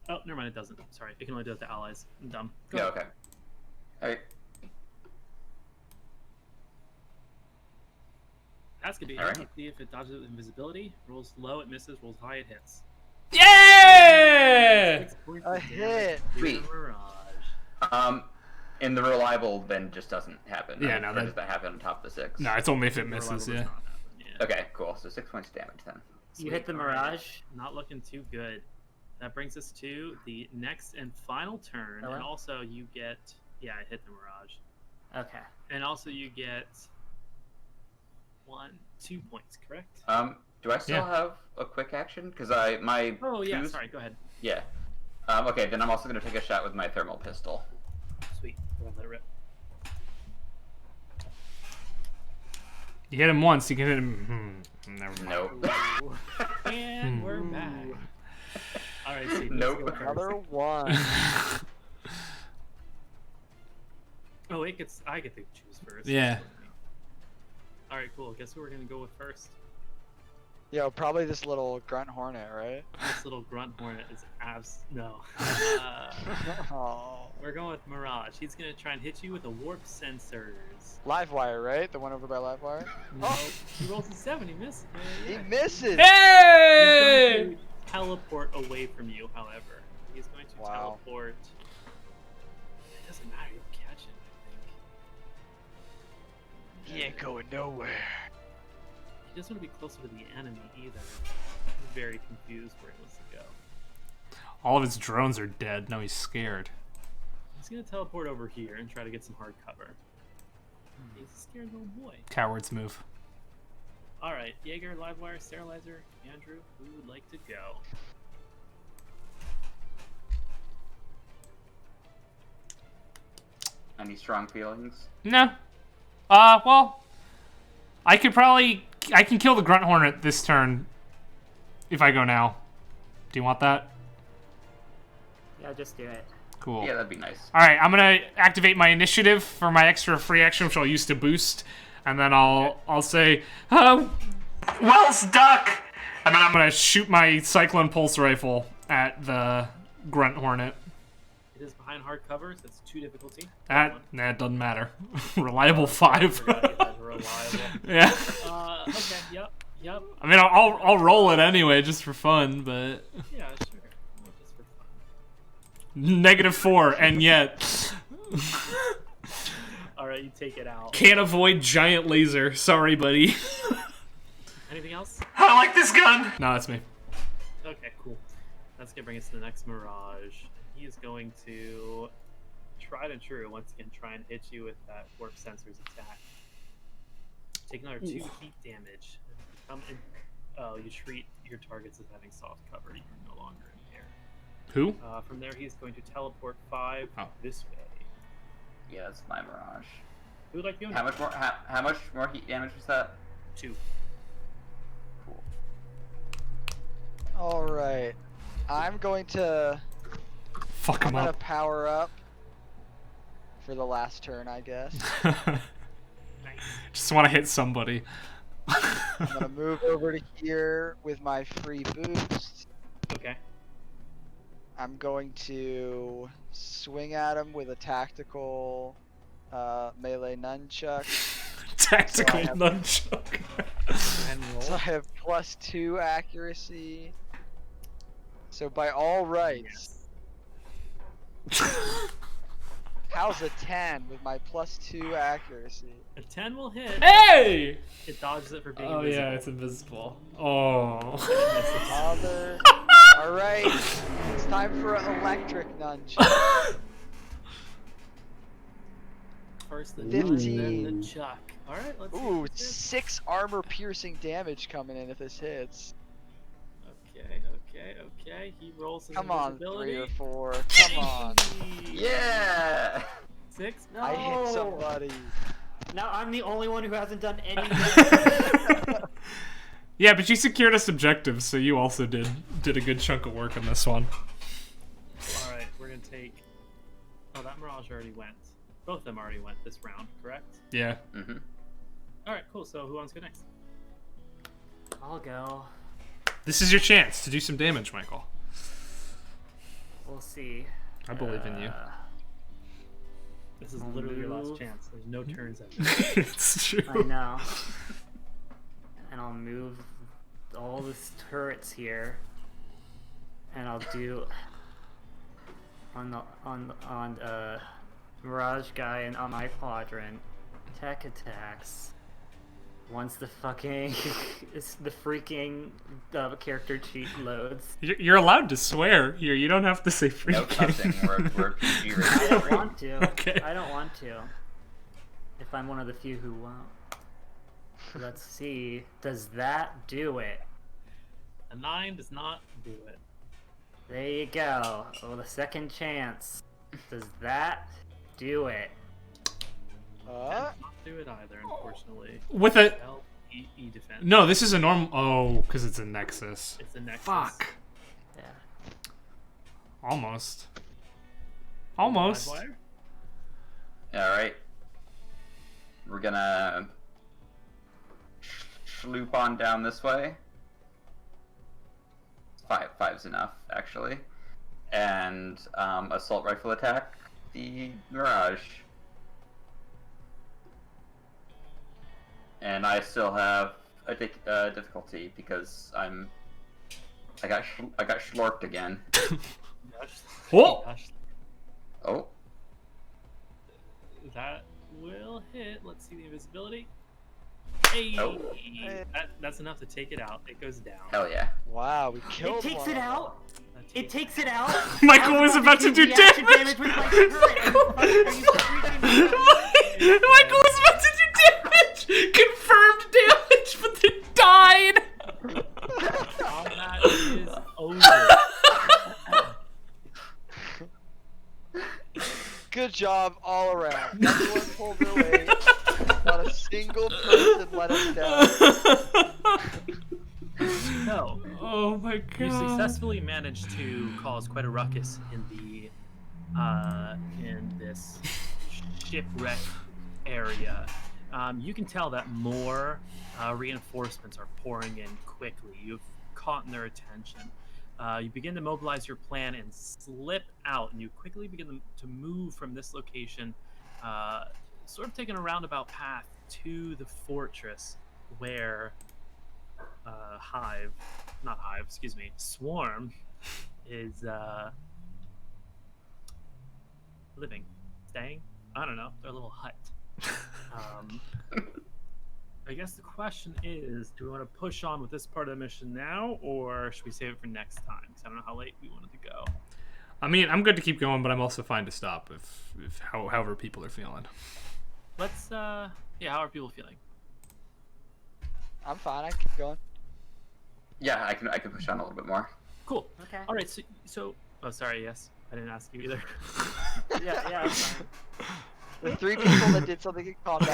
Oh, never mind, it doesn't. Sorry, it can only do it to allies. I'm dumb. Go Yeah. ahead. Okay. Alright. That's gonna be All right. see if it dodges with invisibility. Rolls low, it misses. Rolls high, it hits. Yeah! 6 points A of hit. damage to the Sweet. Mirage. And the reliable then just doesn't happen. Yeah, I mean, no, or that- does that happen on top of the 6? No, it's only if it The misses. reliable Yeah. does not happen, yeah. Okay, cool. So 6 points damage then. You hit the Sweet, alright. mirage. Not looking too good. That brings us to the next and final turn, Hello? and also you get I hit the mirage, Okay. and also you get 2 points, correct? Do I still Yeah. have a quick action? Because my Oh yeah, boost- sorry. Go ahead. Yeah. Okay, then I'm also gonna take a shot with my thermal pistol. Sweet. Go ahead, let it rip. You hit him once, you can hit him. Never mind. Nope. And we're back. All right, Steve. Nope. Let's go Another first. one. Oh, I get to choose first. Yeah. All right, cool. Guess who we're gonna go with first? Yo, probably this little grunt hornet, right? This little grunt hornet is no. Oh. We're going with Mirage. He's gonna try and hit you with the warp sensors. Livewire, right? The one over by Livewire? Oh, he rolls a 7. He missed. He Yeah. misses! He's Hey! going to teleport away from you, however. He's going to Wow. teleport. It doesn't matter. You'll catch him, I think. He ain't going nowhere. He doesn't want to be closer to the enemy either. He's very confused where he wants to go. All of his drones are dead. Now he's scared. He's going to teleport over here and try to get some hard cover. He's a scared little boy. Coward's move. Alright, Jaeger, Livewire, Sterilizer, Andrew, who would like to go? Any strong feelings? No. Well, I can kill the Grunt Hornet this turn if I go now. Do you want that? Yeah, just do it. Cool. Yeah, that'd be nice. All right, I'm gonna activate my initiative for my extra free action, which I'll use to boost, and then I'll say, Wells, duck! and then I'm gonna shoot my Cyclone Pulse Rifle at the Grunt Hornet. It is behind hard cover, so it's 2 difficulty. It doesn't matter. Reliable 5. Forgot you guys were reliable. Yeah. Okay, yep. I mean, I'll roll it anyway, just for fun, but Yeah, sure. Well, just for fun. -4, and yet Alright, you take it out. can't avoid giant laser. Sorry, buddy. Anything else? I like this gun! No, that's me. Okay, cool. That's gonna bring us to the next Mirage. He is going to tried and true once again try and hit you with that warp sensors attack. Take another 2 heat damage. You treat your targets as having soft cover. You're no longer in the air. Who? From there, he's going to teleport 5 this way. Yeah, that's my Mirage. Who would like to go How next? much more? How much more heat damage was that? 2. Cool. Alright. I'm going to... Fuck I'm him gonna up. power up for the last turn, I guess. Just want to hit somebody. I'm gonna move over to here with my free boost. Okay. I'm going to swing at him with a tactical melee nunchuck. Tactical So I have- nunchuck. And roll. So I have +2 accuracy. So by all rights, how's a 10 with my +2 accuracy? A 10 will hit. Hey! It dodges it for being Oh invisible. yeah, it's invisible. Oh. Father. Alright, it's time for an electric nunchuck. First the 15. nudge, then the chuck. Alright, let's see. Ooh, what this is. 6 armor piercing damage coming in if this hits. Okay. He rolls his Come on, invisibility. 3 or 4. Come on. Yeah! 6? No. I hit somebody. Now I'm the only one who hasn't done anything. Yeah, but you secured us objectives, so you also did a good chunk of work on this one. Alright, we're gonna take... Oh, that Mirage already went. Both of them already went this round, correct? Yeah. Mm-hmm. Alright, cool. So who wants to go next? I'll go. This is your chance to do some damage, Michael. We'll see. I believe in you. This is literally your last move. chance. There's no turns after. It's true. I know. And I'll move all the turrets here, and I'll do on Mirage guy on my quadrant. Tech attacks. Once the fucking the freaking character sheet loads. You're allowed to swear here. You don't have to say freaking. No cussing. We're PG rated. I don't want to. Okay. I don't want to. If I'm one of the few who won't. Let's see. Does that do it? A 9 does not do it. There you go. Oh, the second chance. Does that do it? Does not do it either, unfortunately. With a E defense. no, this is a normal. Oh, because it's a Nexus. It's a Nexus. Fuck. Yeah. Almost. Almost. Livewire? Alright. We're gonna sloop on down this way. Five's enough, actually. And assault rifle attack the Mirage. And I still have a difficulty because I got schlorped again. Oh! Oh. That will hit. Let's see the invisibility. Hey! Oh. That's enough to take it out. It goes down. Hell yeah. Wow, we It killed takes one. it out. It takes it out. Michael was about to do reaction damage. with my turret. Are you freaking Michael was about to do damage! Confirmed damage, but then died! Combat is over. Good job all around. Everyone pulled their weight. Not a single person let us down. No. Oh my god. You successfully managed to cause quite a ruckus in this shipwreck area. You can tell that more reinforcements are pouring in quickly. You've caught their attention. You begin to mobilize your plan and slip out, and you quickly begin to move from this location, sort of taking a roundabout path to the fortress where Swarm is living, staying. I don't know, their little hut. I guess the question is, do we want to push on with this part of the mission now, or should we save it for next time? Because I don't know how late we wanted to go. I mean, I'm good to keep going, but I'm also fine to stop if however people are feeling. Let's, how are people feeling? I'm fine. I can keep going. Yeah, I can push on a little bit more. Cool. Okay. All right. So. Oh, sorry. Yes, I didn't ask you either. Yeah. It's fine. The three people that did something in combat.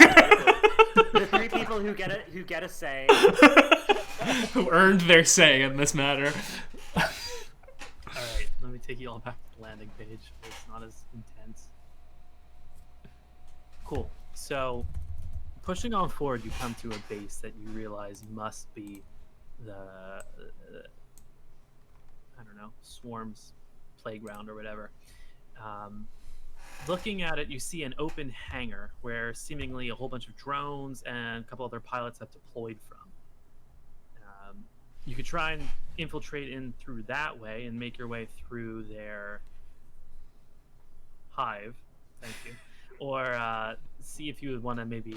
The three people who get a say. Who earned their say in this matter. All right. Let me take you all back to the landing page. So it's not as intense. Cool. So, pushing on forward, you come to a base that you realize must be the I don't know, Swarm's playground or whatever. Looking at it, you see an open hangar where seemingly a whole bunch of drones and a couple other pilots have deployed from. You could try and infiltrate in through that way and make your way through their hive. Thank you. Or see if you would want to maybe...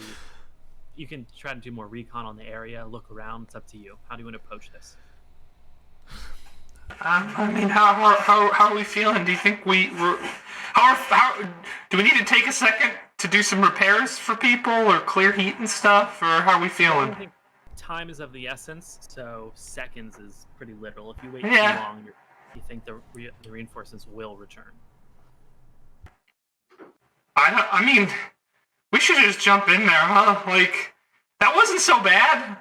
You can try to do more recon on the area, look around. It's up to you. How do you want to approach this? I mean, how are we feeling? Do you think how do we need to take a second to do some repairs for people or clear heat and stuff, or how are we I feeling? think time is of the essence, so seconds is pretty literal. If you wait Yeah. too long, you think the reinforcements will return. I mean, we should just jump in there, huh? Like, that wasn't so bad.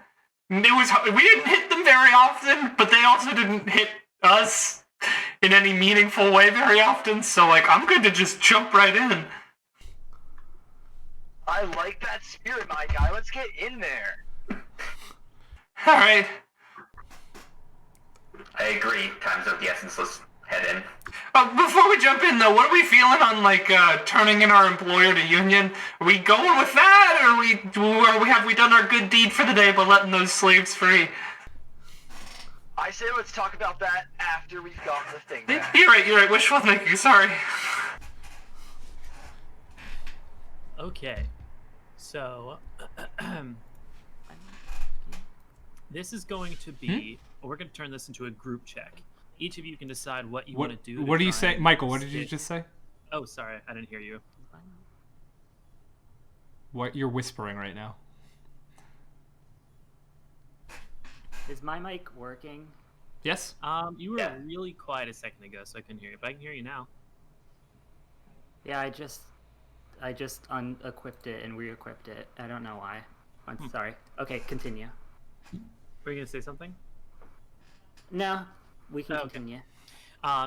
We didn't hit them very often, but they also didn't hit us in any meaningful way very often, so, like, I'm good to just jump right in. I like that spirit, my guy. Let's get in there. Alright. I agree. Time's of the essence. Let's head in. Before we jump in, though, what are we feeling on, like, turning in our employer to union? Are we going with that, or have we done our good deed for the day by letting those slaves free? I say let's talk about that after we've gotten the thing back. You're right, wishful thinking, sorry. Okay, so this is going to be. We're going to turn this into a group check. Each of you can decide what you want to do. What do you say, Michael? What did you just say? Oh, sorry, I didn't hear you. What you're whispering right now? Is my mic working? Yes. You were really quiet a second ago, so I couldn't hear you, but I can hear you now. Yeah, I just unequipped it and re-equipped it. I don't know why. I'm sorry. Okay, continue. Were you gonna say something? No, we can continue.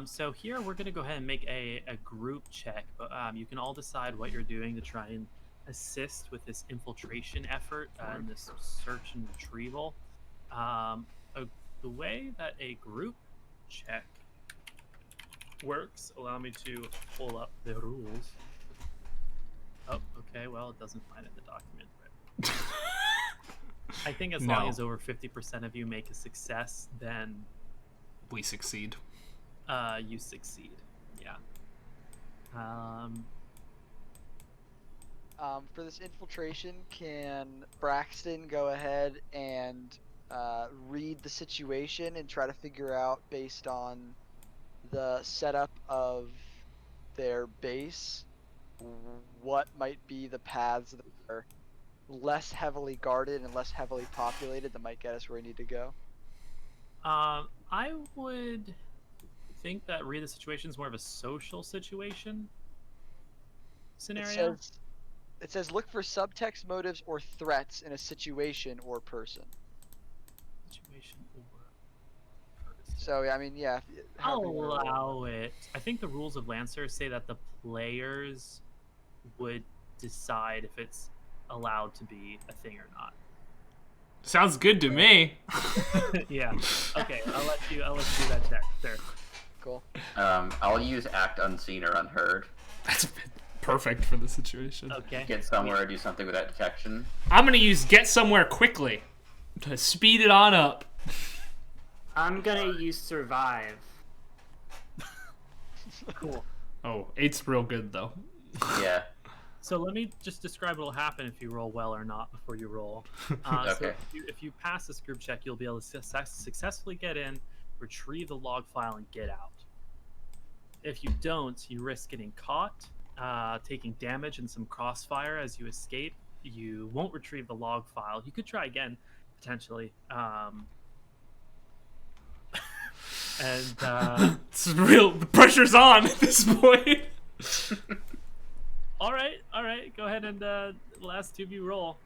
So here we're gonna go ahead and make a group check, but you can all decide what you're doing to try and assist with this infiltration effort and this search and retrieval. The way that a group check works, allow me to pull up the rules. Oh, okay, well, it doesn't find it in the document. But I think as long as over 50% of you make a success, then we succeed. You succeed. Yeah. For this infiltration, can Braxton go ahead and read the situation and try to figure out, based on the setup of their base, what might be the paths that are less heavily guarded and less heavily populated that might get us where we need to go? I would think that read the situation is more of a social situation scenario. It says look for subtext, motives, or threats in a situation or person. Situation or person. So, I mean, yeah. I'll allow it. I think the rules of Lancer say that the players would decide if it's allowed to be a thing or not. Sounds good to me. Yeah. Okay, I'll let you do that check. Sure. Cool. I'll use act unseen or unheard. That's perfect for the situation. Okay. Get somewhere, do something without detection. I'm gonna use get somewhere quickly to speed it on up. I'm gonna use survive. Cool. Oh, 8's real good though. Yeah. So let me just describe what will happen if you roll well or not before you roll. Okay. So if you pass this group check, you'll be able to successfully get in, retrieve the log file, and get out. If you don't, you risk getting caught, taking damage and some crossfire as you escape. You won't retrieve the log file. You could try again, potentially. It's real. The pressure's on at this point. All right. Go ahead and the last two of you roll.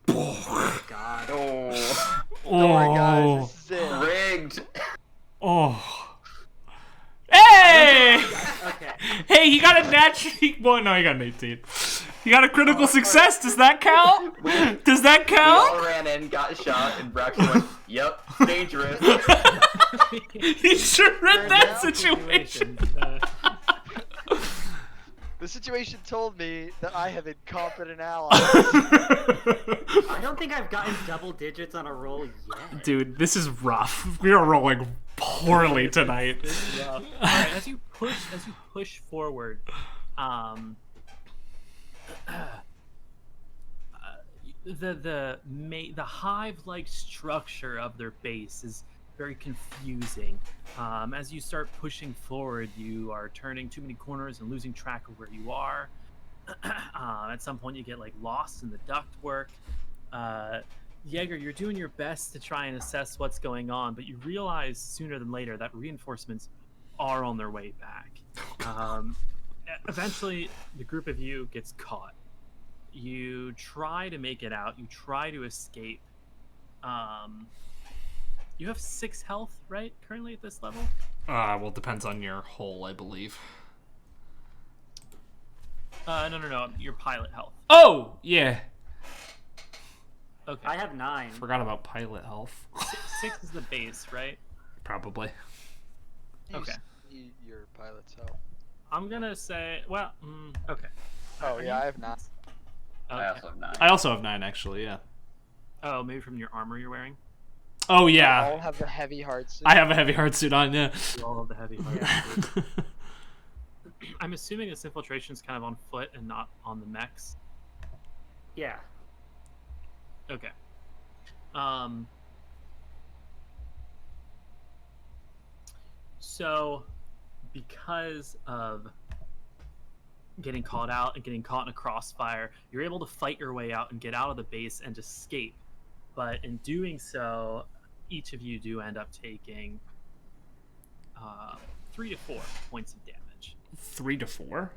Oh God. Oh. Oh my God, this is it. Rigged. Oh. Hey! Okay. Hey, you got a natural. Well, no, you got an 18. You got a critical success. Does that count? Does that We count? all ran in, got shot, and Braxton went, yep, dangerous. You sure read that situation. The situation told me that I have incompetent allies. I don't think I've gotten double digits on a roll yet. Dude, this is rough. We are rolling poorly tonight. All right, as you push forward, the hive-like structure of their base is very confusing. As you start pushing forward, you are turning too many corners and losing track of where you are. At some point, you get lost in the ductwork. Jaeger, you're doing your best to try and assess what's going on, but you realize sooner than later that reinforcements are on their way back. Eventually, the group of you gets caught. You try to make it out. You try to escape. You have 6 health, right? Currently at this level? Well, it depends on your hole, I believe. No. Your pilot health. Oh, yeah. Okay. I have 9. Forgot about pilot health. 6 is the base, right? Probably. Okay. Your pilot's help. I'm gonna say, well, okay. Oh yeah, I have 9. I Okay. also have 9. I also have 9, actually, yeah. Oh, maybe from your armor you're wearing? Oh, I yeah. all have the heavy hard suit. I have a heavy hard suit on, yeah. You all have the heavy heart. I'm assuming this infiltration is kind of on foot and not on the mechs. Yeah. Okay. So, because of getting caught out and getting caught in a crossfire, you're able to fight your way out and get out of the base and escape. But in doing so, each of you do end up taking 3 to 4 points of damage, 3 to 4?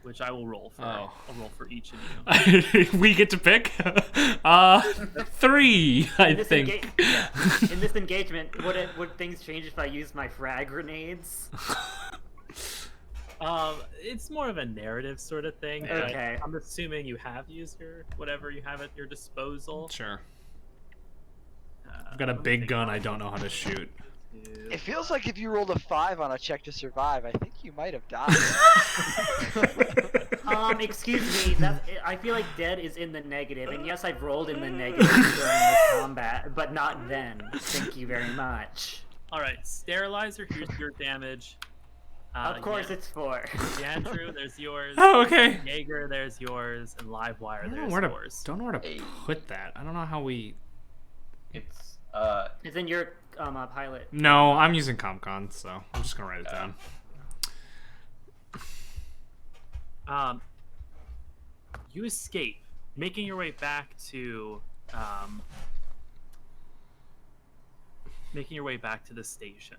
which I will roll for. Oh. I'll roll for each of you. We get to pick? 3, I think. In this engagement, would things change if I used my frag grenades? It's more of a narrative sort of thing. Okay. I'm assuming you have used your whatever you have at your disposal. Sure. I've got a big gun I don't know how to shoot. It feels like if you rolled a 5 on a check to survive, I think you might have died. Excuse me. I feel like dead is in the negative, and yes, I've rolled in the negative during this combat, but not then. Thank you very much. All right, Sterilizer. Here's your damage. Of course, it's 4. Andrew, there's yours. Oh, okay. Jaeger, there's yours, and Livewire, Don't there's know yours. don't know where to put that. I don't know how we... It's in your pilot. No, I'm using ComCon, so I'm just gonna write it down. You escape, making your way back to the station.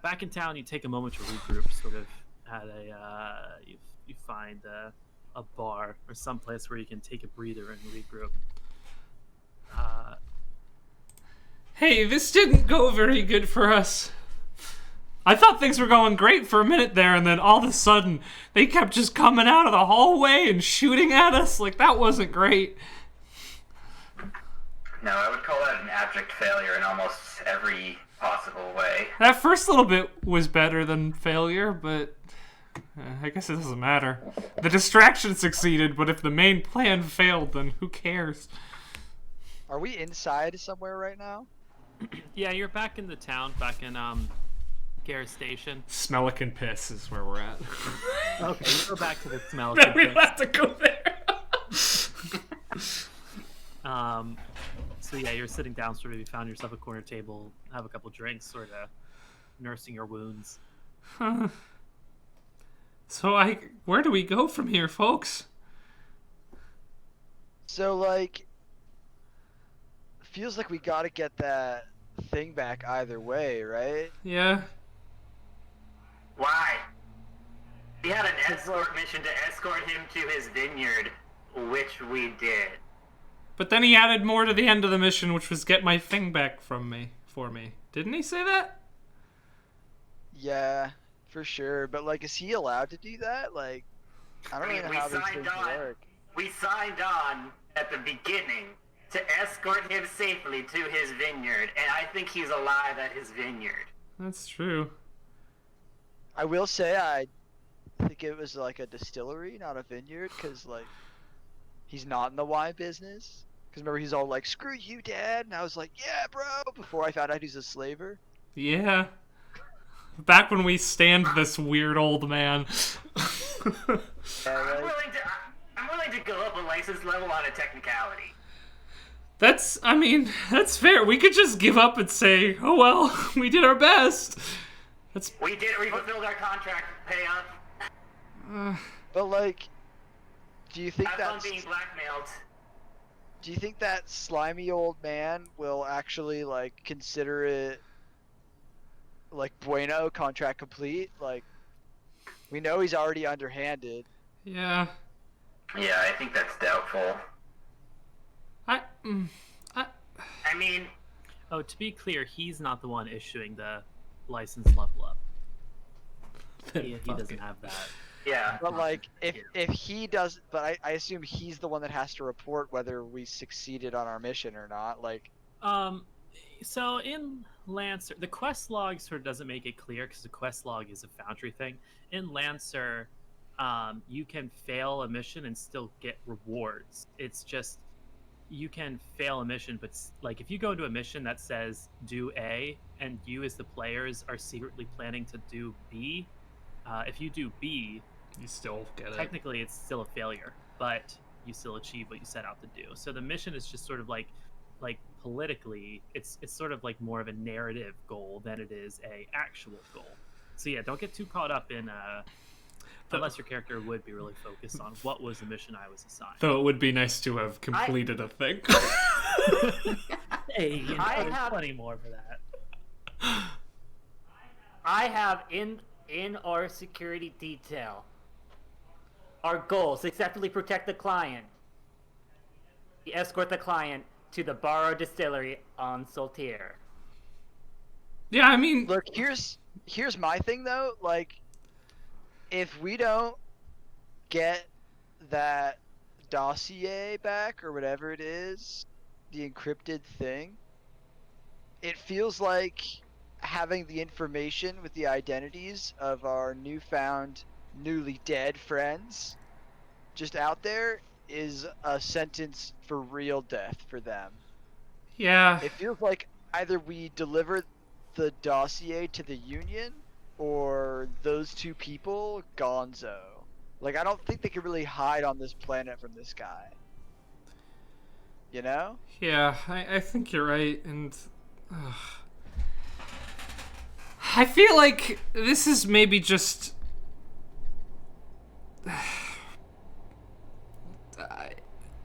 Back in town, you take a moment to regroup. Sort of at you find a bar or someplace where you can take a breather and regroup. Hey, this didn't go very good for us. I thought things were going great for a minute there, and then all of a sudden, they kept just coming out of the hallway and shooting at us. Like, that wasn't great. No, I would call that an abject failure in almost every possible way. That first little bit was better than failure, but I guess it doesn't matter. The distraction succeeded, but if the main plan failed, then who cares? Are we inside somewhere right now? Yeah, you're back in the town, back in Garrett Station. Smellican Piss is where we're at. Okay, you go back to the Smellican We Piss. have to go there. So yeah, you're sitting down, sort of. You found yourself a corner table, have a couple drinks, sort of nursing your wounds. So where do we go from here, folks? So, like, feels like we gotta get that thing back either way, right? Yeah. Why? We had an escort mission to escort him to his vineyard, which we did. But then he added more to the end of the mission, which was get my thing back for me. Didn't he say that? Yeah, for sure. But, like, is he allowed to do that? Like, I don't know how these things work. We signed on at the beginning to escort him safely to his vineyard, and I think he's alive at his vineyard. That's true. I will say I think it was like a distillery, not a vineyard, because, like, he's not in the wine business. Because remember, he's all like, screw you, Dad. And I was like, yeah, bro, before I found out he's a slaver. Yeah. Back when we stand this weird old man. I'm willing to go up a license level on a technicality. That's fair. We could just give up and say, oh well, we did our best. We fulfilled our contract, pay up. But, like, do you think Have that's... fun being blackmailed. Do you think that slimy old man will actually, like, consider it, like, bueno, contract complete? Like, we know he's already underhanded. Yeah. Yeah, I think that's doubtful. I mean... Oh, to be clear, he's not the one issuing the license level up. He doesn't have that. Yeah. But, like, if he does... But I assume he's the one that has to report whether we succeeded on our mission or not. Like... So in Lancer, the quest log sort of doesn't make it clear because the quest log is a Foundry thing. In Lancer, you can fail a mission and still get rewards. It's just you can fail a mission, but like if you go into a mission that says do A and you as the players are secretly planning to do B, If you do B, You still get it. technically it's still a failure, but you still achieve what you set out to do. So the mission is just sort of like politically, it's sort of like more of a narrative goal than it is a actual goal. So yeah, don't get too caught up in unless your character would be really focused on what was the mission I was assigned. Though it would be nice to have completed a thing. Hey, you know, I there's have- plenty more for that. I have in our security detail. Our goal: successfully protect the client. Escort the client to the Barrow Distillery on Soiter. Yeah, I mean, Look, here's my thing though. Like, if we don't get that dossier back or whatever it is, the encrypted thing, it feels like having the information with the identities of our newly dead friends just out there is a sentence for real death for them. yeah. It feels like either we deliver the dossier to the Union or those two people gonzo. Like, I don't think they can really hide on this planet from this guy. You know? Yeah, I think you're right, and I feel like this is maybe just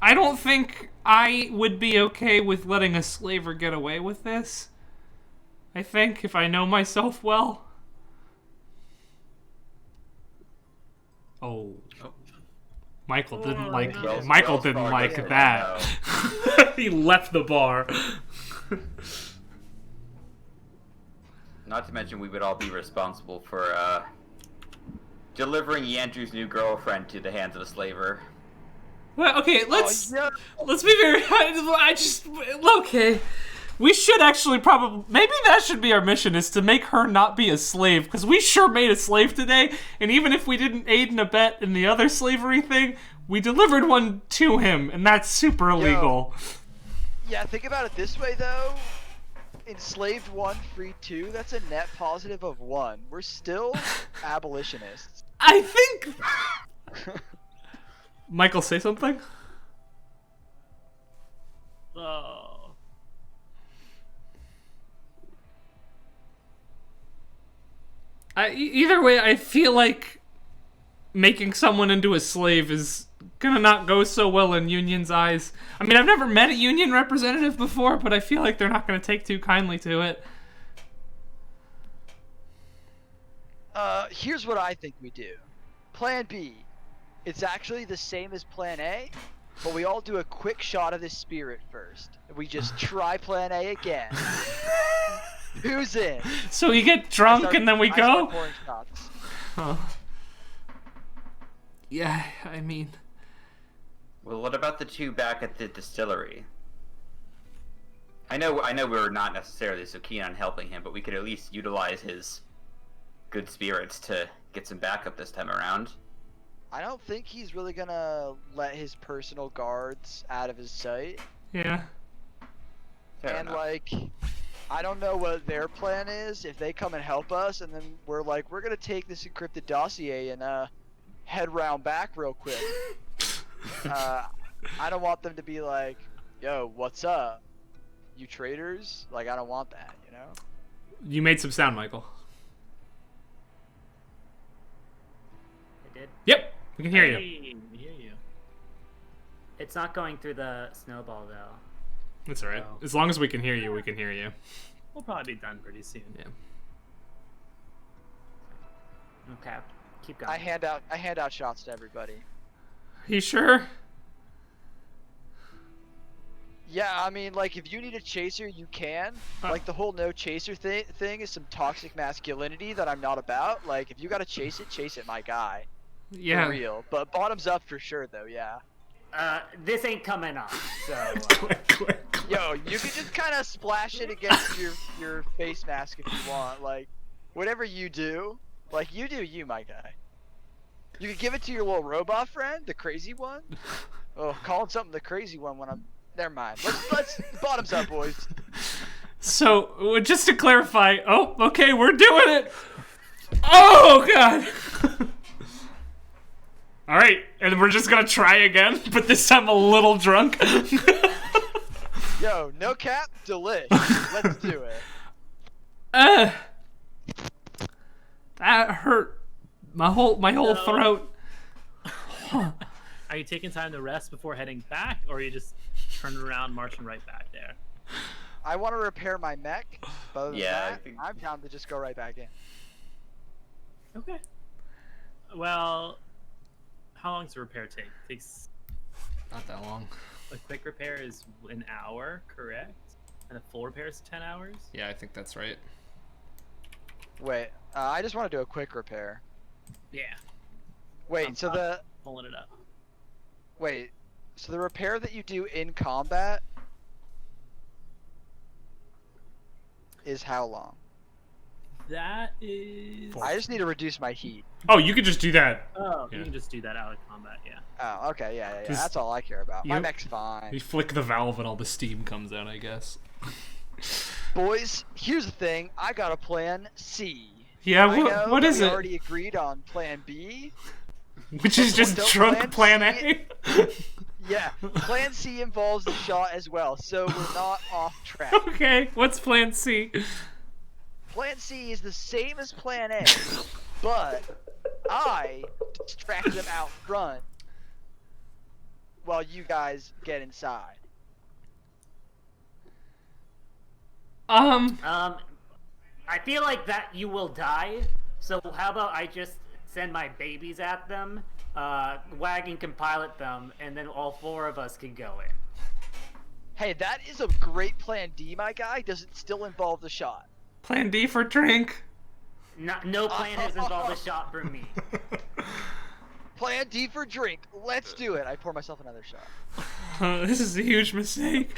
I don't think I would be okay with letting a slaver get away with this. I think, if I know myself well. Oh. Michael didn't like Michael didn't like that. He left the bar. Not to mention, we would all be responsible for delivering Andrew's new girlfriend to the hands of a slaver. Well, okay, let's be very. Okay. We should actually maybe that should be our mission, is to make her not be a slave, because we sure made a slave today, and even if we didn't aid and abet in the other slavery thing, we delivered one to him, and that's super illegal. Yeah, think about it this way though. Enslaved 1, freed 2, that's a net positive of 1. We're still abolitionists. I think... Michael, say something? Oh. Either way, I feel like making someone into a slave is gonna not go so well in Union's eyes. I mean, I've never met a Union representative before, but I feel like they're not gonna take too kindly to it. Here's what I think we do. Plan B. It's actually the same as Plan A, but we all do a quick shot of this spirit first. We just try Plan A again. Who's in? So you get drunk and then we I go? start pouring shots. Huh. Yeah, I mean... Well, what about the two back at the distillery? I know we're not necessarily so keen on helping him, but we could at least utilize his good spirits to get some backup this time around. I don't think he's really gonna let his personal guards out of his sight. Yeah. Fair And enough. like, I don't know what their plan is. If they come and help us, and then we're like, we're gonna take this encrypted dossier and head round back real quick. I don't want them to be like, yo, what's up, you traitors? Like, I don't want that, you know? You made some sound, Michael. I did. Yep, we can hear you. Hey, we hear you. It's not going through the snowball though. That's alright. Oh. As long as we can hear you, we can hear you. We'll probably be done pretty soon. Yeah. Okay, keep going. I hand out shots to everybody. You sure? Yeah, I mean, like, if you need a chaser, you can. Like, the whole no chaser thing is some toxic masculinity that I'm not about. Like, if you gotta chase it, my guy. Yeah. For real. But bottoms up for sure, though, yeah. This ain't coming off, so... Yo, you can just kind of splash it against your face mask if you want. Like, whatever you do, like, you do you, my guy. You can give it to your little robot friend, the crazy one. Oh, call him something the crazy one when I'm... Never mind. Let's bottoms up, boys. So, just to clarify, oh, okay, we're doing it! Oh god! Alright, and we're just gonna try again, but this time a little drunk. Yo, no cap, delish. Let's do it. That hurt. My whole throat. Are you taking time to rest before heading back, or are you just turning around, marching right back there? I want to repair my mech, but other than Yeah, I that, think- I'm down to just go right back in. Okay. Well, how long does a repair take? Takes Not that long. a quick repair is an hour, correct? And a full repair is 10 hours. Yeah, I think that's right. Wait, I just want to do a quick repair. Yeah. Wait, so the Pulling it up. so the repair that you do in combat is how long? That is. I just need to reduce my heat. Oh, you could just do that. Oh, Yeah. you can just do that out of combat, yeah. Oh, okay, yeah. Just- That's all I care about. My you- mech's fine. You flick the valve and all the steam comes out, I guess. Boys, here's the thing. I got a plan C. Yeah, I know what that is we it? already agreed on plan B. Which is just Don't drunk plan plan C. A? Yeah, plan C involves the shot as well, so we're not off track. Okay, what's plan C? Plan C is the same as plan A, but I distract them out front while you guys get inside. I feel like that you will die. So how about I just send my babies at them? Wagon can pilot them, and then all four of us can go in. Hey, that is a great plan D, my guy. Does it still involve the shot? Plan D for drink. No plan has involved a shot for me. Plan D for drink. Let's do it. I pour myself another shot. This is a huge mistake.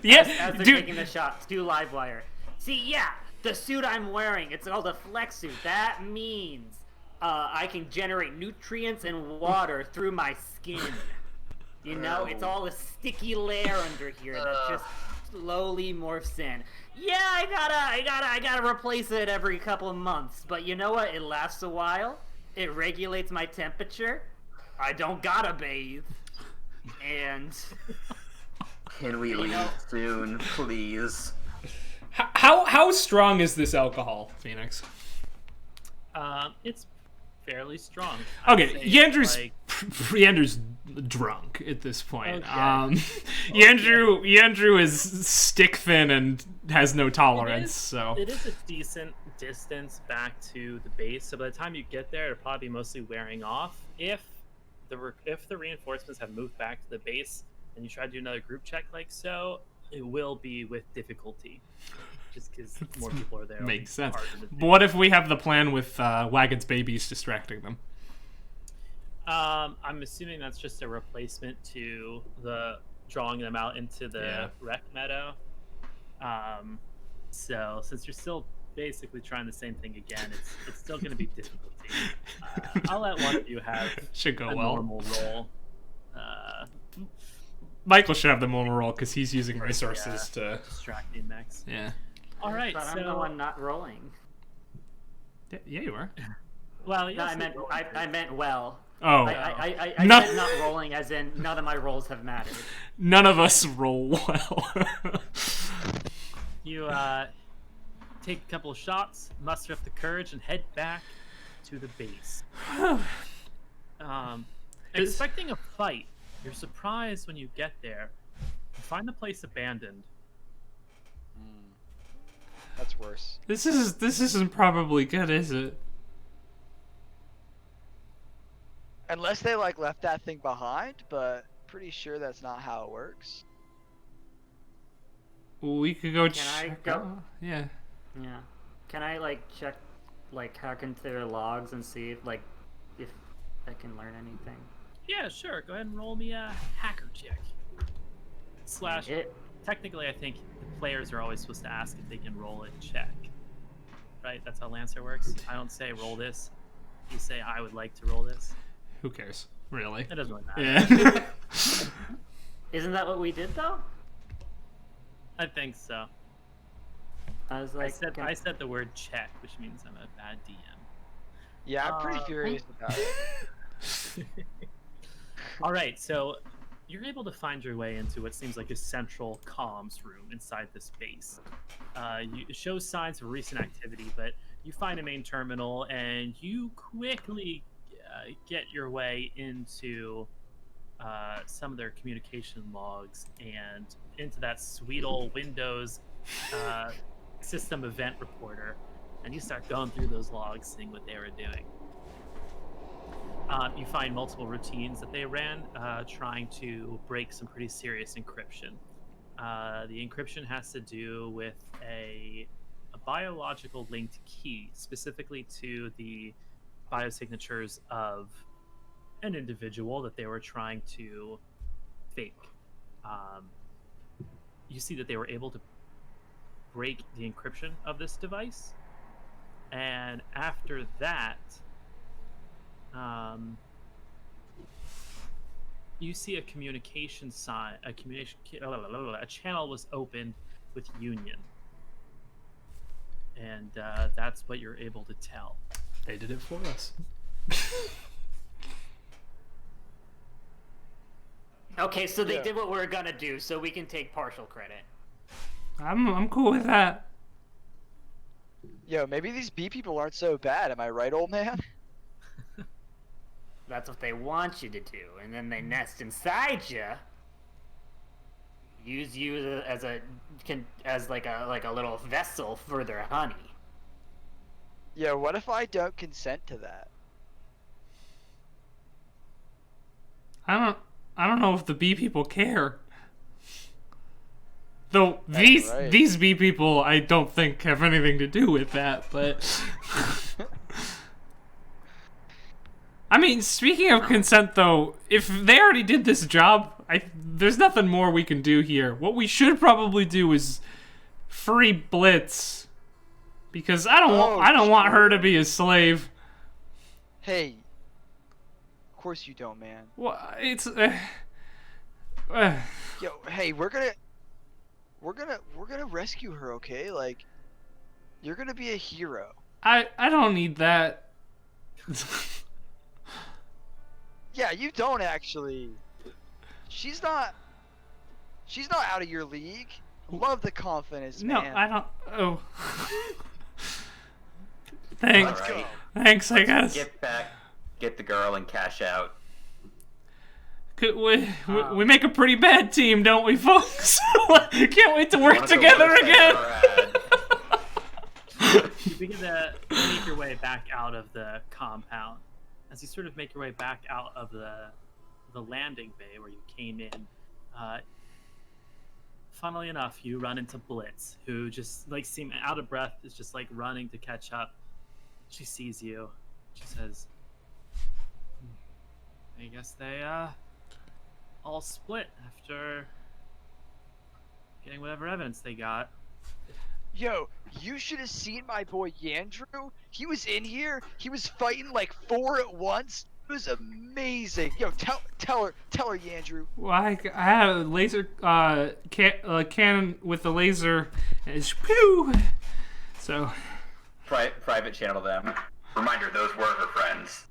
Yeah, As they're dude. taking the shots to Livewire. See, yeah, the suit I'm wearing, it's called a flex suit. That means I can generate nutrients and water through my skin. You know, it's all a sticky layer under here that just slowly morphs in. Yeah, I gotta replace it every couple of months. But you know what? It lasts a while. It regulates my temperature. I don't gotta bathe. And Can we leave soon, please? How strong is this alcohol, Phoenix? It's fairly strong. I'd Okay, say Yandru's like- Yandru's drunk at this point. Okay. Yandru is stick thin and has no tolerance. So It is a decent distance back to the base, so by the time you get there, it'll probably be mostly wearing off. If the reinforcements have moved back to the base and you try to do another group check like so, it will be with difficulty, just because more people are there. it'll makes be sense. harder to do. But what if we have the plan with Wagon's babies distracting them? I'm assuming that's just a replacement to the drawing them out into the Wreck Meadow. So since you're still basically trying the same thing again, it's still going to be difficulty. I'll let one of you have Should go a well. normal roll. Michael should have the normal roll because he's using resources to. Distracting mechs. Yeah. All right, but so I'm the one not rolling. Yeah, you are. well, No, yes, I meant well. Oh, I No. said not rolling, as in none of my rolls have mattered. none of us roll well. you take a couple of shots, muster up the courage, and head back to the base. Expecting a fight, you're surprised when you get there. You find the place abandoned. That's worse. This isn't probably good, is it? Unless they like left that thing behind, but pretty sure that's not how it works. We could go Can I check go? out- Yeah. Yeah. Can I check hack into their logs and see if I can learn anything? Yeah, sure. Go ahead and roll me a hacker check. Slash. Technically, I think the players are always supposed to ask if they can roll a check. Right? That's how Lancer works. I don't say roll this. You say I would like to roll this. Who cares? Really? It doesn't really matter. Yeah. Isn't that what we did though? I think so. I was like, I said the word check, which means I'm a bad DM. Yeah, I'm pretty furious about it. All right, so you're able to find your way into what seems like a central comms room inside this base. It shows signs of recent activity, but you find a main terminal and you quickly get your way into some of their communication logs and into that sweet old Windows system event reporter, and you start going through those logs, seeing what they were doing. You find multiple routines that they ran trying to break some pretty serious encryption. The encryption has to do with a biological linked key, specifically to the biosignatures of an individual that they were trying to fake. You see that they were able to break the encryption of this device, and after that, you see a communication sign, a channel was opened with Union, and that's what you're able to tell. They did it for us. okay, so they did what we were gonna do, so we can take partial credit. I'm cool with that. Yo, maybe these bee people aren't so bad. Am I right, old man? That's what they want you to do, and then they nest inside you. Use you as a little vessel for their honey. Yo, what if I don't consent to that? I don't know if the bee people care. Though these bee people, I don't think have anything to do with that, but I mean, speaking of consent though, if they already did this job, there's nothing more we can do here. What we should probably do is free Blitz, because I don't want her to be a slave. Hey, of course you don't, man. Well, it's Yo, hey, we're gonna rescue her, okay? Like, you're gonna be a hero. I don't need that. Yeah, you don't actually. She's not out of your league. Love the confidence, No, man. I don't. Oh. Thanks. All right. Thanks, I guess. Get back, get the girl, and cash out. We make a pretty bad team, don't we, folks? Can't wait to work together again. You begin to make your way back out of the compound. As you sort of make your way back out of the landing bay where you came in, funnily enough, you run into Blitz, who just like seemed out of breath, is just like running to catch up. She sees you. She says, I guess they all split after getting whatever evidence they got. Yo, you should have seen my boy Yandrew. He was in here. He was fighting like 4 at once. It was amazing. Yo, tell her, Yandrew. Well, I had a laser cannon with the laser, and it's pew. So. Private channel them. Reminder, those were her friends.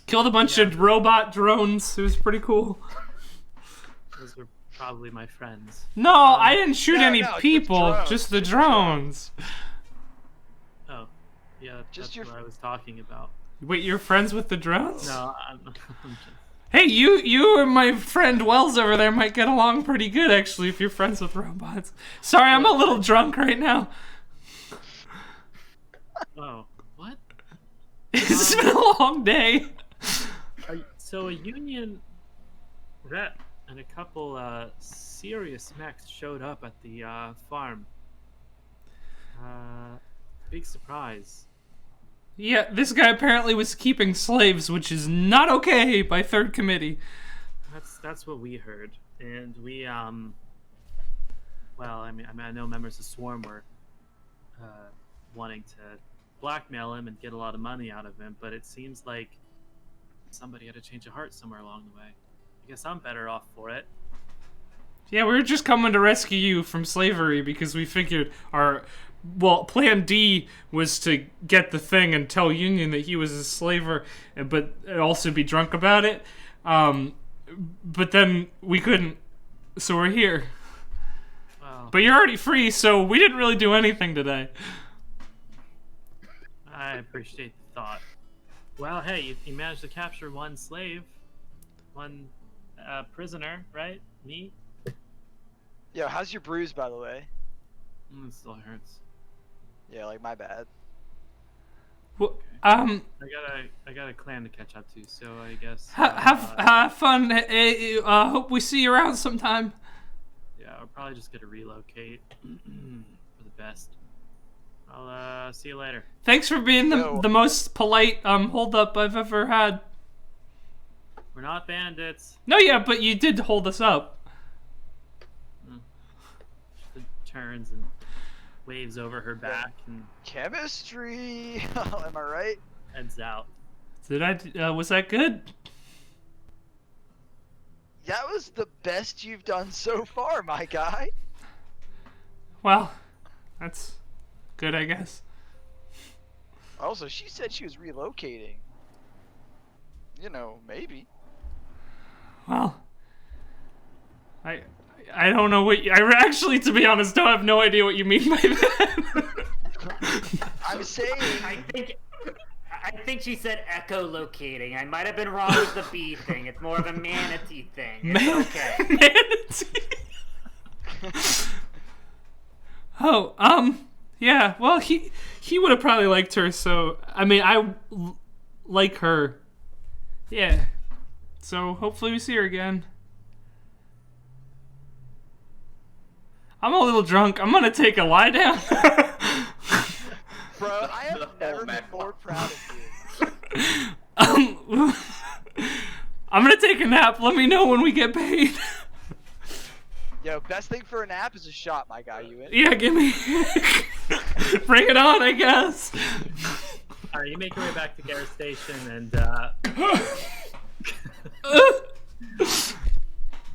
Killed a bunch of robot drones. It was pretty cool. Those were probably my friends. No, I didn't shoot any people, just the drones. Oh, yeah, Just that's what I was talking about. Wait, you're friends with the drones? No, I'm just... Hey, you and my friend Wells over there might get along pretty good, actually, if you're friends with robots. Sorry, I'm a little drunk right now. Oh, what? It's been a long day. So a Union rep and a couple serious mechs showed up at the farm. Big surprise. Yeah, this guy apparently was keeping slaves, which is not okay by third committee. That's what we heard, and we well, I mean I know members of Swarm were wanting to blackmail him and get a lot of money out of him, but it seems like somebody had a change of heart somewhere along the way. I guess I'm better off for it. Yeah, we were just coming to rescue you from slavery because we figured plan D was to get the thing and tell Union that he was a slaver, but also be drunk about it. But then we couldn't, so we're here. Wow. But you're already free, so we didn't really do anything today. I appreciate the thought. Well, hey, you managed to capture one slave, one prisoner, right? Me? Yo, how's your bruise, by the way? It still hurts. Yeah, like my bad. Well, I got a clan to catch up to, so I guess. have fun. Hope we see you around sometime. Yeah, we're probably just gonna relocate for the best. I'll see you later. Thanks for being the most polite hold up I've ever had. We're not bandits. No, yeah, but you did hold us up. She turns and waves over her back and Chemistry. Am I right? heads out. Was that good? That was the best you've done so far, my guy. Well, that's good, I guess. Also, she said she was relocating. You know, maybe. Well, I don't know what I actually, to be honest, don't have no idea what you mean by that. I'm saying. I think she said echolocating. I might have been wrong with the bee thing. It's more of a manatee thing. It's okay. Manatee. Oh, yeah. Well, he would have probably liked her. So I mean, I like her. Yeah. So hopefully we see her again. I'm a little drunk. I'm gonna take a lie down. Bro, I have never been more proud of you. I'm gonna take a nap. Let me know when we get paid. Yo, best thing for a nap is a shot, my guy. You in? Yeah, give me. Bring it on, I guess. Alright, you make your way back to Garrett Station and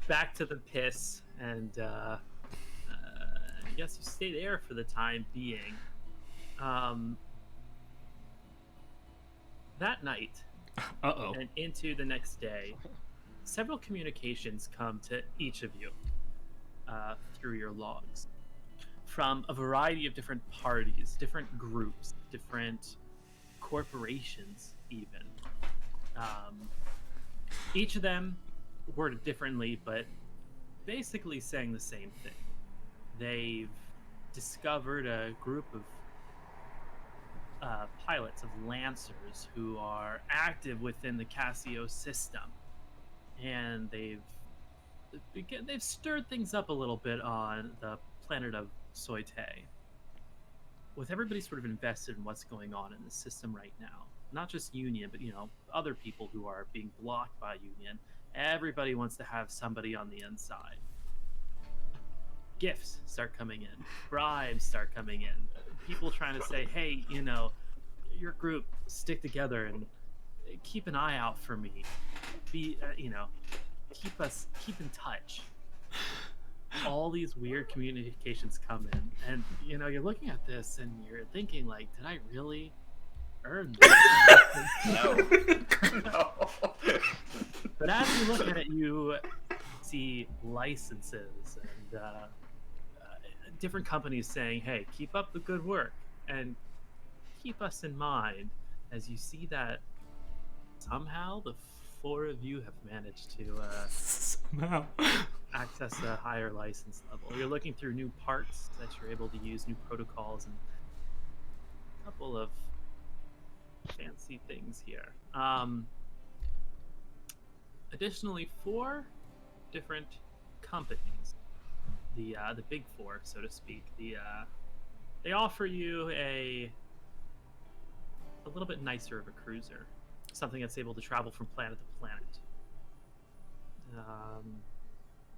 back to the piss, and I guess you stay there for the time being. That night and into the next day, several communications come to each of you through your logs from a variety of different parties, different groups, different corporations even. Each of them worded differently, but basically saying the same thing. They've discovered a group of pilots, of Lancers, who are active within the Cassio System, and they've stirred things up a little bit on the planet of Soiter. With everybody sort of invested in what's going on in the system right now, not just Union, but other people who are being blocked by Union. Everybody wants to have somebody on the inside. Gifts start coming in, bribes start coming in, people trying to say, hey, your group, stick together and keep an eye out for me, keep in touch. All these weird communications come in, and you're looking at this and you're thinking, like, did I really earn this? No. But as you look at it, you see licenses and different companies saying, hey, keep up the good work and keep us in mind, as you see that somehow the four of you have managed to somehow access a higher license level. You're looking through new parts that you're able to use, new protocols, and a couple of fancy things here. Additionally, 4 different companies, the big 4, so to speak, they offer you a little bit nicer of a cruiser, something that's able to travel from planet to planet.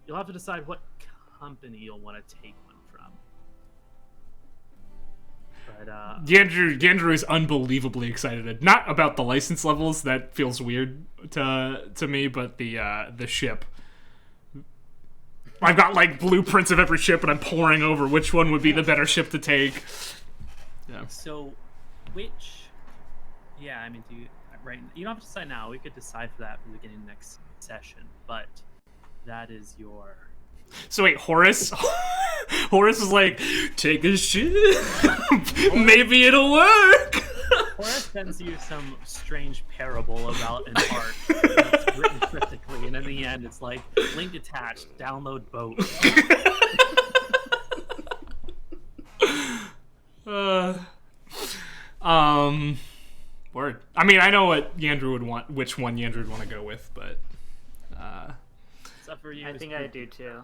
You'll have to decide what company you'll want to take one from. But Gandrew is unbelievably excited. Not about the license levels, that feels weird to me, but the ship. I've got like blueprints of every ship, and I'm poring over which one would be the better ship to take. Yeah. So, which? Yeah, I mean, right? You don't have to decide now. We could decide for that for the beginning of next session, but that is your. So wait, Horace? Horace is like, take a shit. Maybe it'll work. Horace sends you some strange parable about an art that's written cryptically, and in the end, it's like, link attached, download boat. Word. I mean, I know what Yandrew would want, which one Yandrew would want to go with, but It's up for you. I think I do too.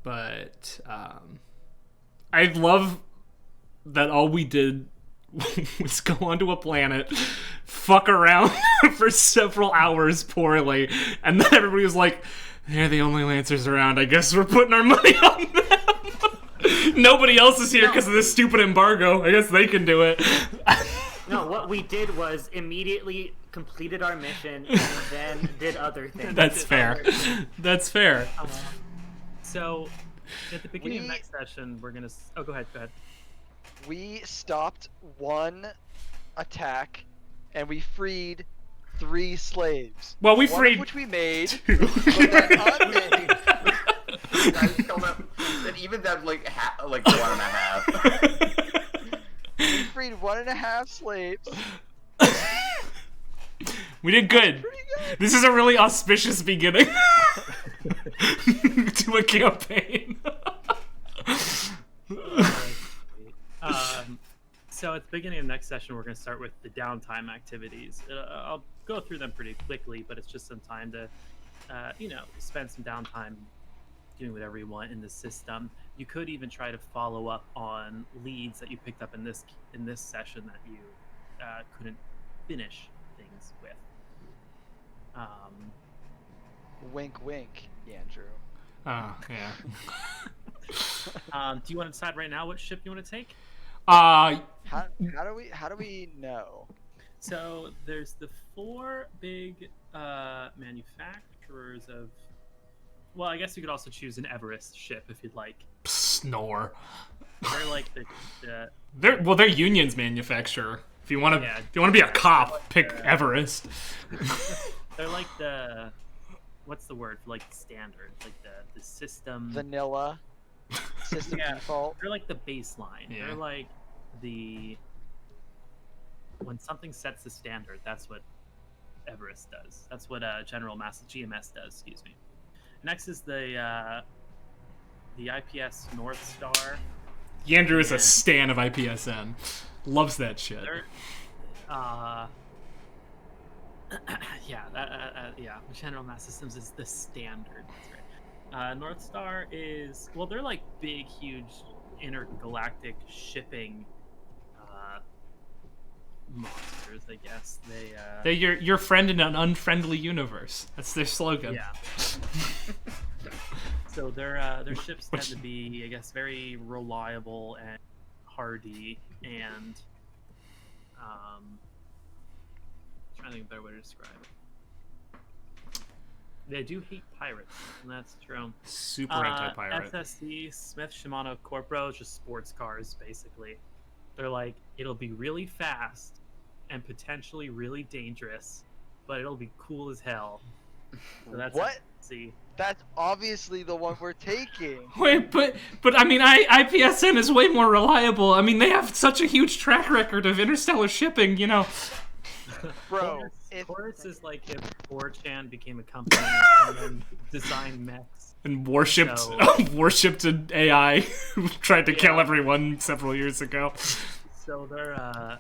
But I love that all we did was go onto a planet, fuck around for several hours poorly, and then everybody was like, they're the only Lancers around, I guess we're putting our money on them. Nobody else is here because of this stupid embargo. I guess they can do it. No, what we did was immediately completed our mission and then did other things. That's fair. That's fair. So, at the beginning of next session, we're gonna. Oh, go ahead. We stopped one attack, and we freed 3 slaves. Well, we one freed. of which we made, but then unmade. Then even that like 1.5. We freed 1.5 slaves. We did good. This is a really auspicious beginning to a campaign. So at the beginning of next session, we're going to start with the downtime activities. I'll go through them pretty quickly, but it's just some time to, spend some downtime doing whatever you want in the system. You could even try to follow up on leads that you picked up in this session that you couldn't finish things with. Wink, wink, Andrew. Oh, yeah. Do you want to decide right now what ship you want to take? How do we know? So there's the 4 big manufacturers of. Well, I guess you could also choose an Everest ship if you'd like. Snore. They're like they're Union's manufacturer. If you want to be a cop, pick Everest. They're like the. What's the word for like standard? Like the system. Vanilla. System default. They're like the baseline. Yeah. They're like the. When something sets the standard, that's what Everest does. That's what General Mass GMS does. Excuse me. Next is the IPS North Star. Yandrew is a stan of IPSN. Loves that shit. General Mass Systems is the standard. That's right. North Star is they're like big, huge intergalactic shipping monsters. I guess they're your friend in an unfriendly universe. That's their slogan. Yeah. So their ships tend to be, I guess, very reliable and hardy, and trying to think of a better way to describe it. They do hate pirates, and that's true. Super anti-pirate. SSC, Smith Shimano Corpro, just sports cars, basically. They're like, it'll be really fast and potentially really dangerous, but it'll be cool as hell. So that's what? See. That's obviously the one we're taking. Wait, but I mean, IPSN is way more reliable. I mean, they have such a huge track record of interstellar shipping, you know. Bro, Chorus is like if 4chan became a company and then designed mechs. And worshipped an AI who tried to kill everyone several years ago. So their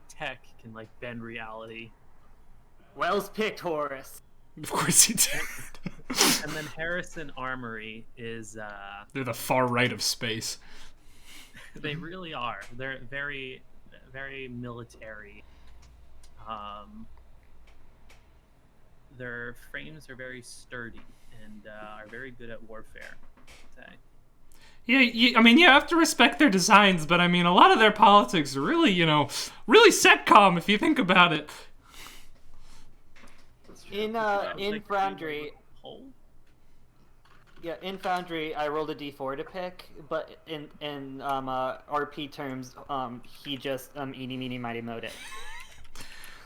tech can like bend reality. Wells picked Horace. Of course he did. And then Harrison Armory is they're the far right of space. They really are. They're very, very military. Their frames are very sturdy and are very good at warfare, I'd say. Yeah, I mean, you have to respect their designs, but I mean, a lot of their politics are really, really setcom if you think about it. That's In Foundry, yeah, in Foundry, I rolled a d4 to pick, but in RP terms, he just eeny meeny miny mowed it.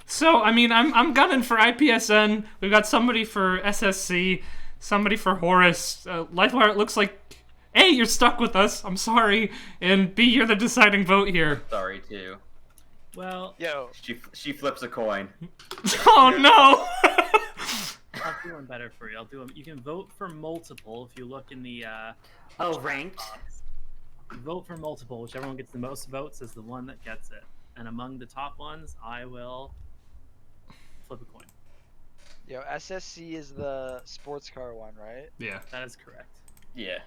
So, I mean, I'm gunning for IPSN. We've got somebody for SSC, somebody for Horus. Livewire, it looks like A, you're stuck with us. I'm sorry. And B, you're the deciding vote here. Sorry, too. Well, Yo. She flips a coin. Oh, no! I'll do one better for you. I'll do them. You can vote for multiple if you look in the. Ranked. Vote for multiple. Whichever one gets the most votes is the one that gets it. And among the top ones, I will flip a coin. Yo, SSC is the sports car one, right? Yeah. That is correct. Yeah.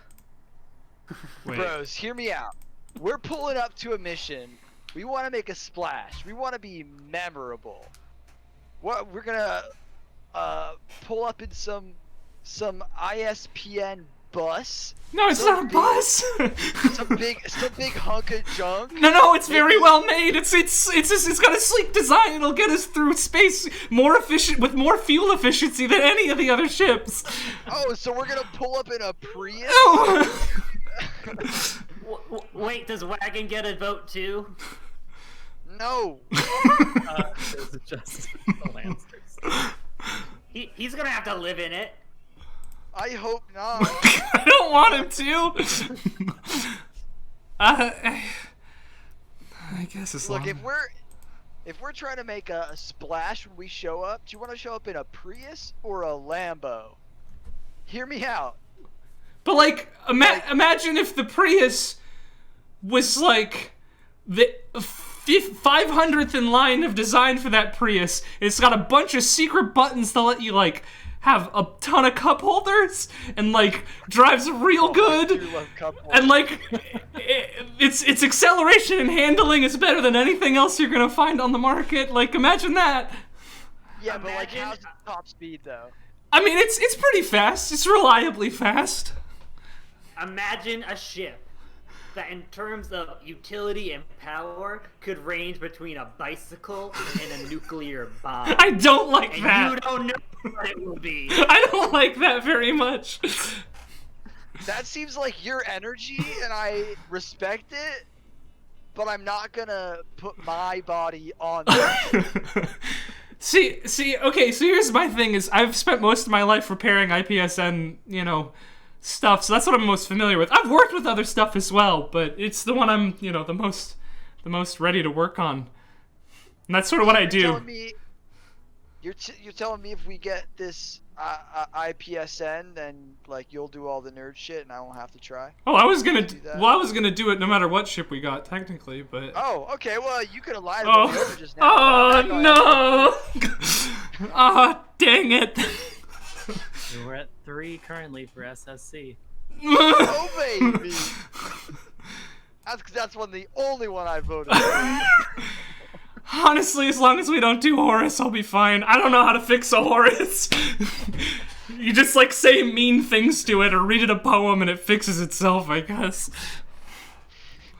Wait. Bros, hear me out. We're pulling up to a mission. We want to make a splash. We want to be memorable. What we're gonna pull up in some ISPN bus. No, it's not a bus. some big hunk of junk. No, it's very well made. It's got a sleek design. It'll get us through space more efficient with more fuel efficiency than any of the other ships. Oh, so we're gonna pull up in a Prius? Oh. Wait, does Wagon get a vote too? No. It's just the Lancers. He's gonna have to live in it. I hope not. I don't want him to. I guess as long. Look, if we're trying to make a splash when we show up, do you want to show up in a Prius or a Lambo? Hear me out. But like, imagine if the Prius was like the 500th in line of design for that Prius. It's got a bunch of secret buttons to let you like have a ton of cup holders and like drives real good. I do love cup holders. And like its acceleration and handling is better than anything else you're gonna find on the market. Like, imagine that. Yeah, but like, how's the top speed though? I mean, it's pretty fast. It's reliably fast. Imagine a ship that in terms of utility and power could range between a bicycle and a nuclear bomb. I don't like and that. You don't know what it will be. I don't like that very much. That seems like your energy, and I respect it, but I'm not gonna put my body on that. See, okay, so here's my thing is I've spent most of my life repairing IPSN, stuff, so that's what I'm most familiar with. I've worked with other stuff as well, but it's the one I'm, the most ready to work on. And that's sort of what I do. You're telling me if we get this IPSN, then like you'll do all the nerd shit and I won't have to try? Oh, I was gonna do it no matter what ship we got, technically, but... Oh, okay, well, you could have lied Oh, about it just now. oh no! Oh, dang it. We're at 3 currently for SSC. Oh, baby! That's the only one I voted for. Honestly, as long as we don't do Horus, I'll be fine. I don't know how to fix a Horus. You just, like, say mean things to it or read it a poem and it fixes itself, I guess.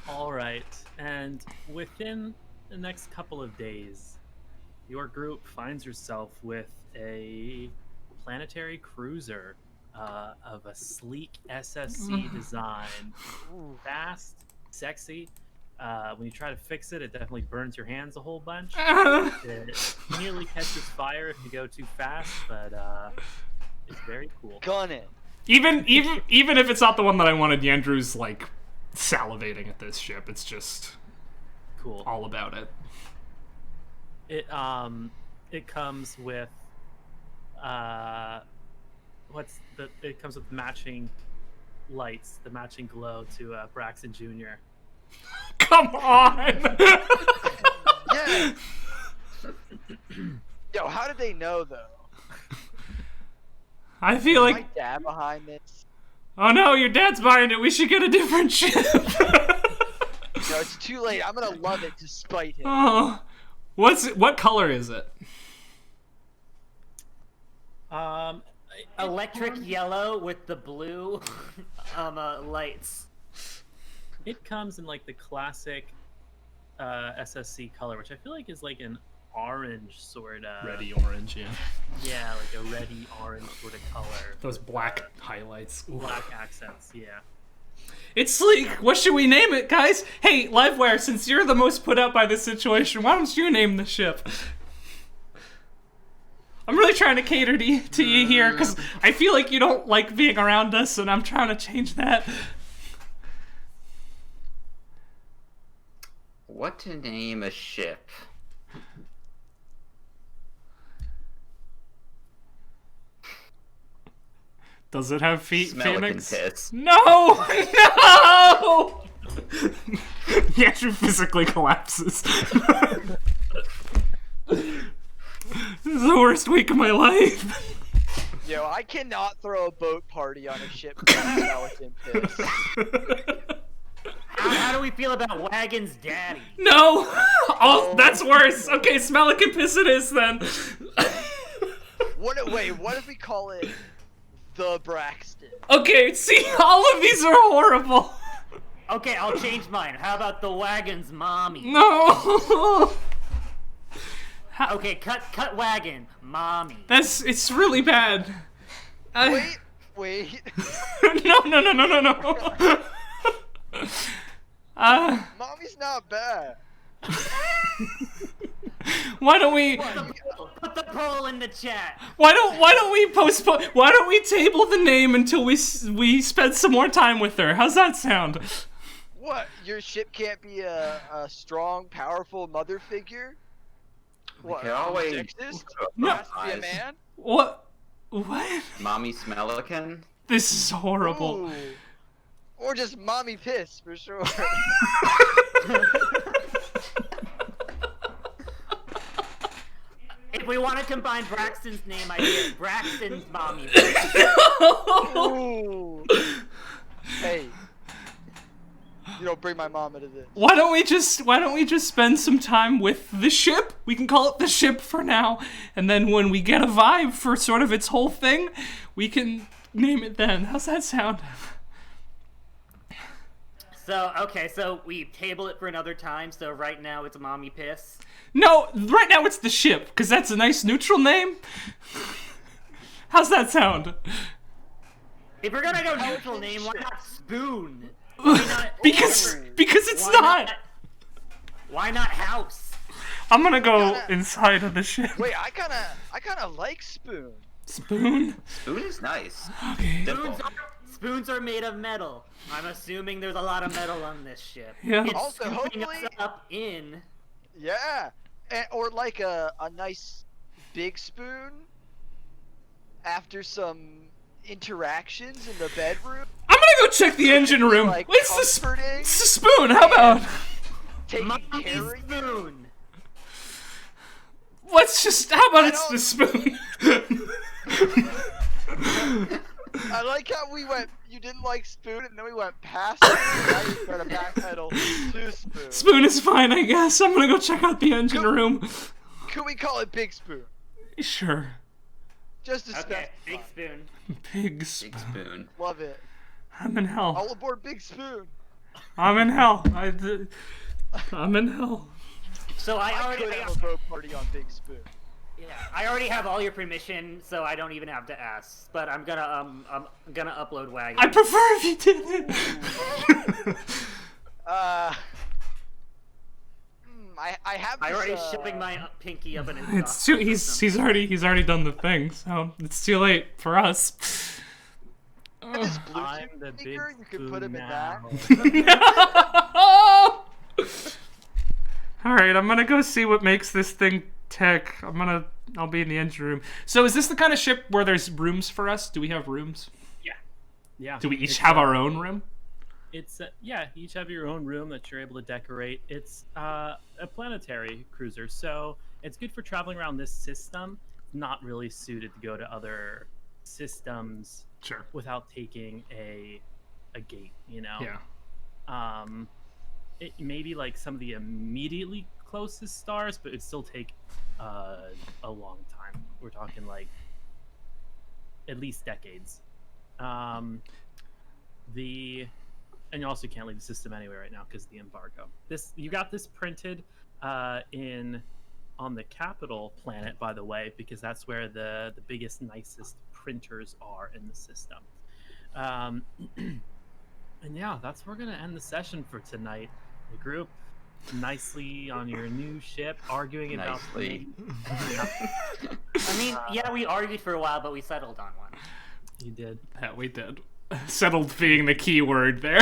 Alright, and within the next couple of days, your group finds yourself with a planetary cruiser of a sleek SSC design. Fast, sexy. When you try to fix it, it definitely burns your hands a whole bunch. It nearly catches fire if you go too fast, but it's very cool. Gun it. Even if it's not the one that I wanted, Yandru's like salivating at this ship. It's just cool. All about it. It comes with it comes with matching lights, the matching glow to Braxton Jr. Come on! Yeah. Yo, how did they know though? I feel like my dad behind this. Oh no, your dad's behind it. We should get a different ship. No, it's too late. I'm gonna love it to spite him. Oh, what color is it? Electric yellow with the blue lights. It comes in like the classic SSC color, which I feel like is like an orange sort of. Ready orange, yeah. Yeah, like a reddy orange sort of color. Those black highlights. Ooh. Black accents, yeah. It's sleek. What should we name it, guys? Hey, Livewire, since you're the most put out by this situation, why don't you name the ship? I'm really trying to cater to you here, because I feel like you don't like being around us, and I'm trying to change that. What to name a ship? Does it have feet, Smell Phoenix? can piss. No! No! Yashu physically collapses. This is the worst week of my life. Yo, I cannot throw a boat party on a ship with skeleton piss. How do we feel about Wagon's daddy? No! Oh, that's worse. Okay, Smelican piss it is then. What if we call it the Braxton? Okay, see, all of these are horrible. Okay, I'll change mine. How about the Wagon's mommy? No! Okay, cut Wagon, mommy. It's really bad. Wait. No. Mommy's not bad. Why don't we? Put the poll in the chat. Why don't we postpone? Why don't we table the name until we spend some more time with her? How's that sound? What? Your ship can't be a strong, powerful mother figure? What? can always- Sexist? No. Has to be a man? What? Mommy Smelican? This is horrible. Ooh. Or just mommy piss for sure. If we want to combine Braxton's name, I get Braxton's mommy. Ooh. Hey. You don't bring my mom into this. Why don't we just spend some time with the ship? We can call it the ship for now, and then when we get a vibe for sort of its whole thing, we can name it then. How's that sound? So we table it for another time. So right now it's mommy piss. No, right now it's the ship, because that's a nice neutral name. How's that sound? If we're gonna go neutral name, why not Spoon? Why not? because it's why not. Why not House? I'm gonna go inside of the ship. Wait, I kinda like Spoon. Spoon? Spoon is nice. Okay. Simple. Spoons are made of metal. I'm assuming there's a lot of metal on this ship. Yeah. It's Also, scooping us hopefully- up in. Yeah. Or like a nice big spoon after some interactions in the bedroom. I'm gonna go check the engine room. Like It's the comforting. spoon. How about? Taking Mommy care of you. Spoon. How about it's the spoon? I like how we went. You didn't like Spoon, and then we went past it. And now you're trying to backpedal to Spoon. Spoon is fine, I guess. I'm gonna go check out the engine room. Could we call it Big Spoon? Sure. Just to Okay, specify. big spoon. Big Big spoon. spoon. Love it. I'm in hell. All aboard Big Spoon. I'm in hell. I'm in hell. So I I already could have a boat party on Big Spoon. I already have all your permission, so I don't even have to ask. But I'm gonna upload Wagon. I prefer if you did it. I have. I This, already shipping my pinky up in his. It's too. He's already done the thing. So it's too late for us. this I'm Bluetooth the big speaker. You could put him in now. that. All right, I'm gonna go see what makes this thing tick. I'll be in the engine room. So is this the kind of ship where there's rooms for us? Do we have rooms? Yeah. Do we each It's, have our own room? It's you each have your own room that you're able to decorate. It's a planetary cruiser, so it's good for traveling around this system. Not really suited to go to other systems Sure. without taking a gate. You know. Yeah. It may be like some of the immediately closest stars, but it'd still take a long time. We're talking like at least decades. And you also can't leave the system anyway right now because of the embargo. You got this printed in on the capital planet, by the way, because that's where the biggest, nicest printers are in the system. And yeah, that's where we're gonna end the session for tonight. The group nicely on your new ship, arguing about Nicely. I mean, yeah, we argued for a while, but we settled on one. You did. Yeah, we did. Settled being the key word there.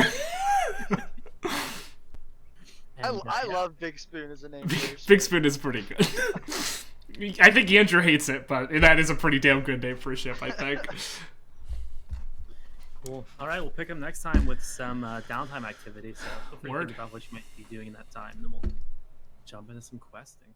And, I love Big Spoon as a name. for your Big ship. Spoon is pretty good. I think Andrew hates it, but that is a pretty damn good name for a ship, I think. Cool. All right, we'll pick up next time with some downtime activity. So feel free to Word. think about what you might be doing in that time, and then we'll jump into some questing.